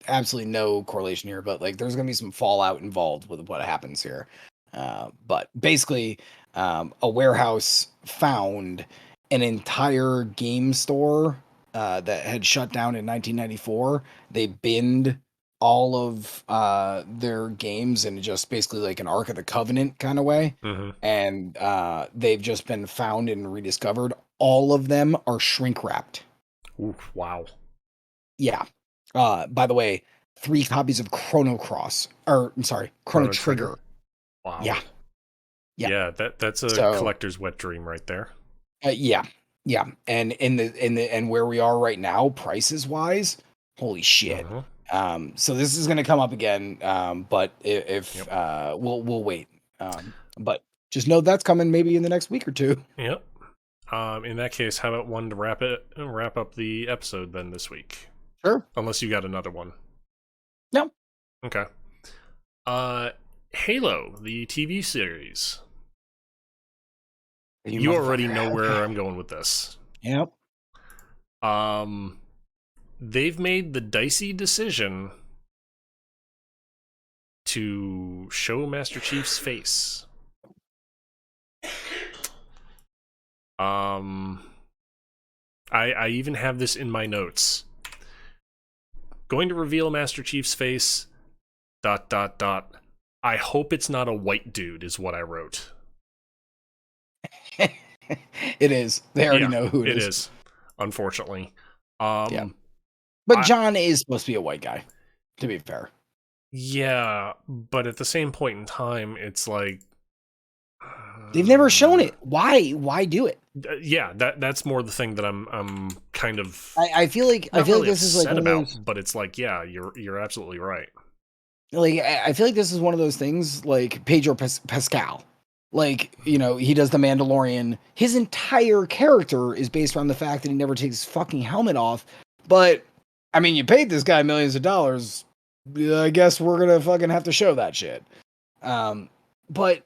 [SPEAKER 2] absolutely no correlation here, but like there's gonna be some fallout involved with what happens here. But basically, a warehouse found an entire game store that had shut down in 1994. They binned all of their games in just basically like an Ark of the Covenant kind of way,
[SPEAKER 1] Mm-hmm.
[SPEAKER 2] and they've just been found and rediscovered. All of them are shrink wrapped.
[SPEAKER 1] Oof, wow.
[SPEAKER 2] Yeah. By the way, 3 copies of Chrono Cross, or I'm sorry, Chrono
[SPEAKER 1] Chrono Trigger.
[SPEAKER 2] Trigger.
[SPEAKER 1] Wow.
[SPEAKER 2] Yeah. Yeah.
[SPEAKER 1] Yeah, that's a
[SPEAKER 2] So,
[SPEAKER 1] collector's wet dream right there.
[SPEAKER 2] yeah. Yeah. And and where we are right now, prices wise, holy shit.
[SPEAKER 1] Mm-hmm.
[SPEAKER 2] So this is gonna come up again. But if
[SPEAKER 1] Yep.
[SPEAKER 2] we'll wait. But just know that's coming maybe in the next week or two.
[SPEAKER 1] Yep. In that case, how about one to wrap up the episode then this week?
[SPEAKER 2] Sure.
[SPEAKER 1] Unless you got another one.
[SPEAKER 2] No.
[SPEAKER 1] Okay. Uh Halo, the TV series. You already know
[SPEAKER 2] motherfucker.
[SPEAKER 1] where
[SPEAKER 2] Okay.
[SPEAKER 1] I'm going with this.
[SPEAKER 2] Yep.
[SPEAKER 1] Um they've made the dicey decision to show Master Chief's face. Um I even have this in my notes. going to reveal Master Chief's face. ... I hope it's not a white dude, is what I wrote.
[SPEAKER 2] It is. They already know who
[SPEAKER 1] it
[SPEAKER 2] is.
[SPEAKER 1] is. Unfortunately.
[SPEAKER 2] Yeah. But John is supposed to be a white guy, to be fair.
[SPEAKER 1] Yeah, but at the same point in time, it's like
[SPEAKER 2] they've never shown it. Why do it?
[SPEAKER 1] Yeah, that's more the thing that I'm kind of
[SPEAKER 2] I feel like this is like one of those,
[SPEAKER 1] but it's like, yeah, you're absolutely right.
[SPEAKER 2] Like I feel like this is one of those things like Pedro Pascal. Like, you know, he does the Mandalorian. His entire character is based around the fact that he never takes his fucking helmet off. But I mean, you paid this guy millions of dollars. I guess we're gonna fucking have to show that shit. But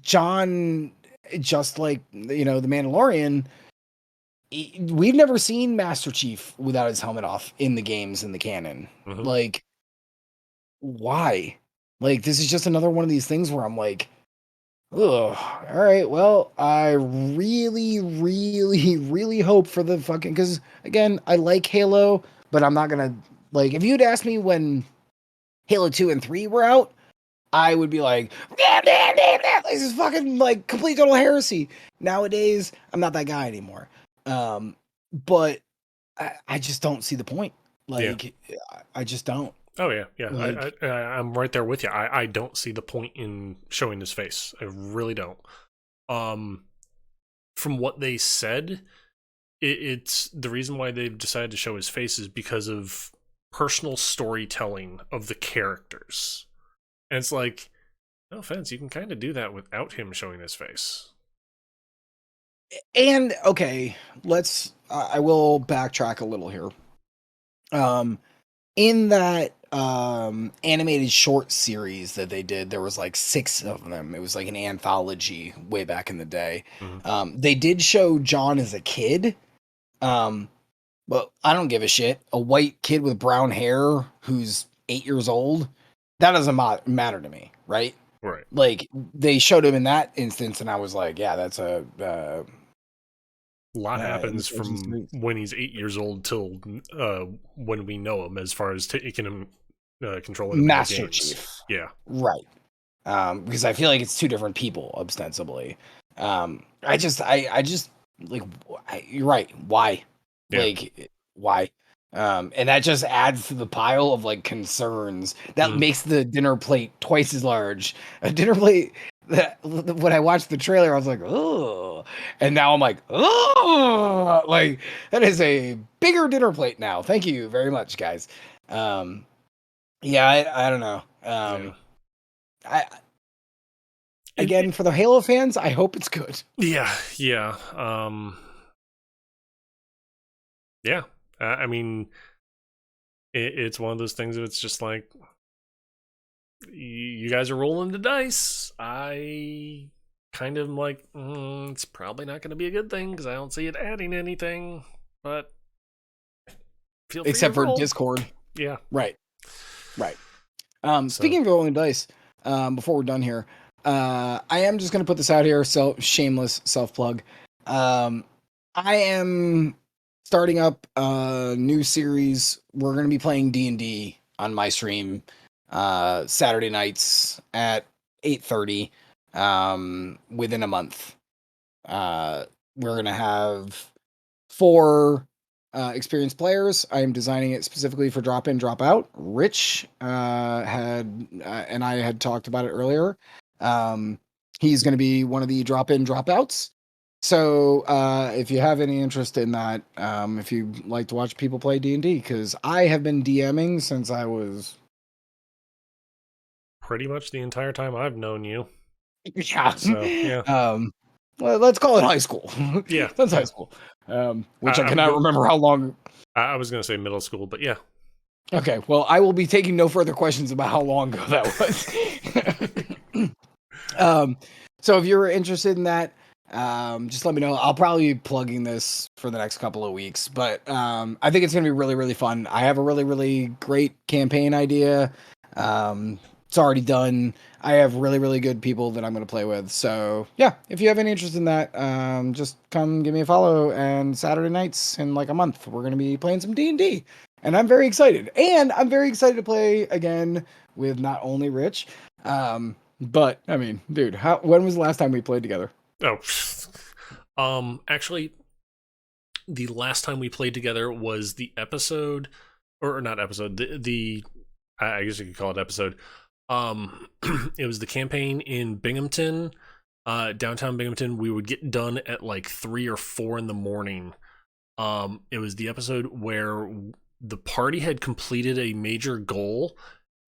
[SPEAKER 2] John, just like, you know, the Mandalorian, we've never seen Master Chief without his helmet off in the games, in the canon. Like, why? Like, this is just another one of these things where I'm like, oh, all right, well, I really, really, really hope for the fucking, because again, I like Halo, but I'm not gonna, like, if you'd asked me when Halo 2 and 3 were out, I would be like, this is fucking like complete total heresy. Nowadays, I'm not that guy anymore. But I just don't see the point. Like, I just don't.
[SPEAKER 1] Oh yeah, yeah.
[SPEAKER 2] Like,
[SPEAKER 1] I'm right there with you. I don't see the point in showing his face. I really don't. From what they said, it's the reason why they've decided to show his face is because of personal storytelling of the characters. And it's like, no offense, you can kind of do that without him showing his face.
[SPEAKER 2] And okay, I will backtrack a little here. In that animated short series that they did, there was like 6 of them. It was like an anthology way back in the day. They did show John as a kid. But I don't give a shit. A white kid with brown hair who's 8 years old, that doesn't matter to me, right?
[SPEAKER 1] Right.
[SPEAKER 2] Like, they showed him in that instance, and I was like, yeah, that's a
[SPEAKER 1] lot happens from when he's 8 years old till when we know him, as far as taking him, controlling him
[SPEAKER 2] Master Chief.
[SPEAKER 1] Yeah,
[SPEAKER 2] right. Because I feel like it's 2 different people, ostensibly. I just like, you're right. Why?
[SPEAKER 1] Yeah.
[SPEAKER 2] Like, why? And that just adds to the pile of like concerns that makes the dinner plate twice as large. A dinner plate that when I watched the trailer, I was like, oh, and now I'm like, oh, like that is a bigger dinner plate now. Thank you very much, guys. Yeah, I don't know. I again, for the Halo fans, I hope it's good.
[SPEAKER 1] Yeah. Yeah, I mean, it's one of those things that it's just like, you guys are rolling the dice. I kind of like, it's probably not going to be a good thing because I don't see it adding anything. But feel free
[SPEAKER 2] except for
[SPEAKER 1] roll.
[SPEAKER 2] Discord.
[SPEAKER 1] Yeah,
[SPEAKER 2] right. Speaking of rolling dice, before we're done here, I am just going to put this out here. So shameless self plug. I am starting up a new series. We're going to be playing D&D on my stream Saturday nights at 8:30 within a month. We're going to have 4 experienced players. I am designing it specifically for drop in, drop out. Rich had and I had talked about it earlier. He's going to be one of the drop in, drop outs. So if you have any interest in that, if you like to watch people play D&D, because I have been DMing since I was
[SPEAKER 1] pretty much the entire time I've known you.
[SPEAKER 2] Yeah.
[SPEAKER 1] So yeah.
[SPEAKER 2] Well, let's call it high school.
[SPEAKER 1] Yeah,
[SPEAKER 2] that's high school. Which I cannot remember how long.
[SPEAKER 1] I was going to say middle school, but yeah.
[SPEAKER 2] Okay, well, I will be taking no further questions about how long ago that was. So if you're interested in that, just let me know. I'll probably be plugging this for the next couple of weeks, but I think it's going to be really, really fun. I have a really, really great campaign idea. It's already done. I have really, really good people that I'm going to play with. So yeah, if you have any interest in that, just come give me a follow. And Saturday nights in like a month, we're going to be playing some D&D. and I'm very excited. And I'm very excited to play again with not only Rich, but I mean, dude, when was the last time we played together?
[SPEAKER 1] Oh, actually, the last time we played together was the episode, or not episode, the I guess you could call it episode. It was the campaign in Binghamton, downtown Binghamton. We would get done at like 3 or 4 in the morning. It was the episode where the party had completed a major goal,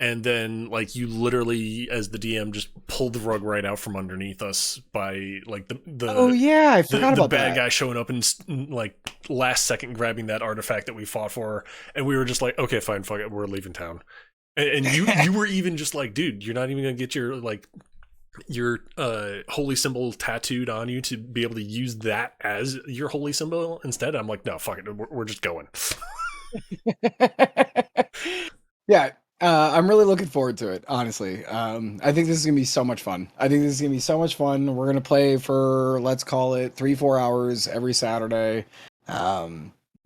[SPEAKER 1] and then like you literally, as the DM, just pulled the rug right out from underneath us by like
[SPEAKER 2] Oh yeah, I forgot
[SPEAKER 1] the
[SPEAKER 2] about
[SPEAKER 1] bad
[SPEAKER 2] that.
[SPEAKER 1] guy showing up and like last second grabbing that artifact that we fought for, and we were just like, okay, fine, fuck it, we're leaving town. And you were even just like, dude, you're not even gonna get your like your holy symbol tattooed on you to be able to use that as your holy symbol instead. I'm like, no, fuck it, we're just going.
[SPEAKER 2] Yeah, I'm really looking forward to it, honestly. I think this is gonna be so much fun. I think this is gonna be so much fun. We're gonna play for, let's call it 3-4 hours every Saturday.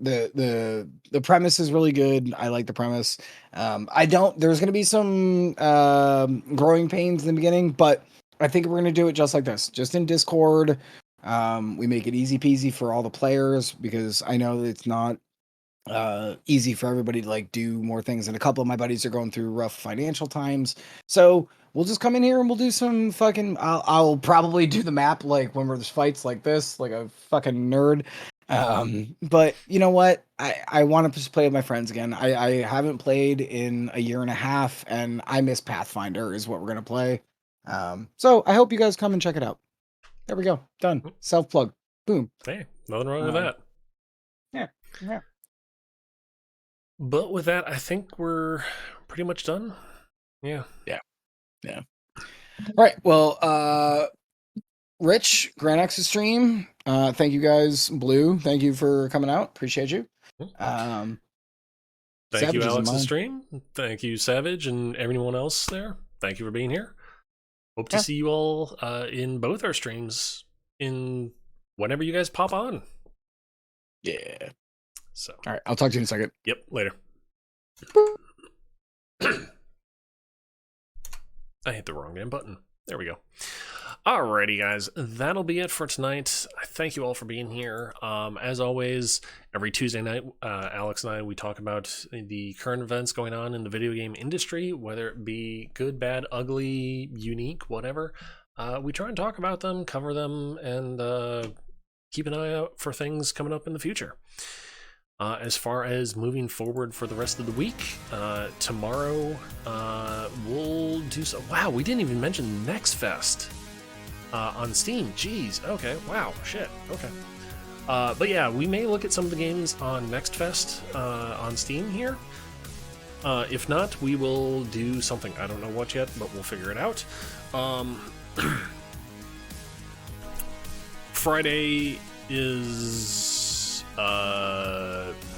[SPEAKER 2] The premise is really good. I like the premise. I don't. There's gonna be some growing pains in the beginning, but I think we're gonna do it just like this, just in Discord. We make it easy peasy for all the players because I know that it's not easy for everybody to like do more things, and a couple of my buddies are going through rough financial times, so we'll just come in here and we'll do some fucking I'll probably do the map like when there's fights like this, like a fucking nerd. But you know what, I want to just play with my friends again. I haven't played in a year and a half, and I miss Pathfinder is what we're gonna play. So I hope you guys come and check it out. There we go, done. Self plug. Boom.
[SPEAKER 1] Hey, nothing wrong with that.
[SPEAKER 2] Yeah. Yeah.
[SPEAKER 1] But with that, I think we're pretty much done. Yeah.
[SPEAKER 2] Yeah. Yeah. All right. Well, Rich, Grand X's stream. Thank you guys. Blue, thank you for coming out. Appreciate you.
[SPEAKER 1] Thank
[SPEAKER 2] Savage
[SPEAKER 1] you,
[SPEAKER 2] isn't
[SPEAKER 1] Alex's
[SPEAKER 2] mine.
[SPEAKER 1] stream. Thank you, Savage, and everyone else there. Thank you for being here. Hope to
[SPEAKER 2] Yeah.
[SPEAKER 1] see you all in both our streams in whenever you guys pop on.
[SPEAKER 2] Yeah.
[SPEAKER 1] So,
[SPEAKER 2] All right. I'll talk to you in a second.
[SPEAKER 1] yep, later. I hit the wrong damn button. There we go. Alrighty, guys, that'll be it for tonight. I thank you all for being here. As always, every Tuesday night, Alex and I, we talk about the current events going on in the video game industry, whether it be good, bad, ugly, unique, whatever. We try and talk about them, cover them, and keep an eye out for things coming up in the future. As far as moving forward for the rest of the week, tomorrow we'll do so. Wow, we didn't even mention Next Fest on Steam. Jeez. Okay. Wow. Shit. Okay. But yeah, we may look at some of the games on Next Fest on Steam here. If not, we will do something. I don't know what yet, but we'll figure it out. Friday is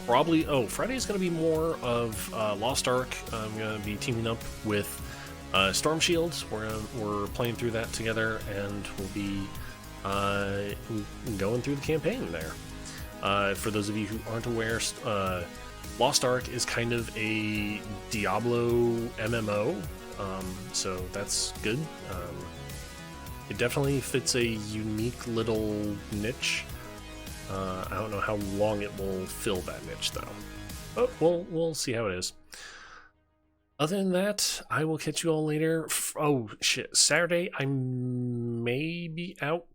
[SPEAKER 1] probably Friday is going to be more of Lost Ark. I'm going to be teaming up with Storm Shields. We're playing through that together, and we'll be going through the campaign there. For those of you who aren't aware, Lost Ark is kind of a Diablo MMO, so that's good. It definitely fits a unique little niche. I don't know how long it will fill that niche, though. But we'll see how it is. Other than that, I will catch you all later. Oh, shit. Saturday, I may be out.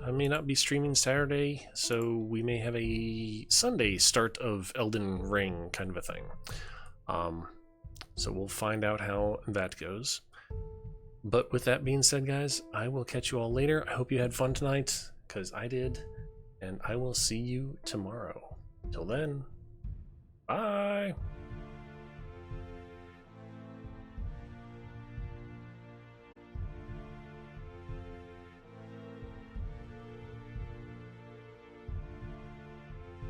[SPEAKER 1] I may not be streaming Saturday, so we may have a Sunday start of Elden Ring kind of a thing. So we'll find out how that goes. But with that being said, guys, I will catch you all later. I hope you had fun tonight, because I did. And I will see you tomorrow. Till then, bye!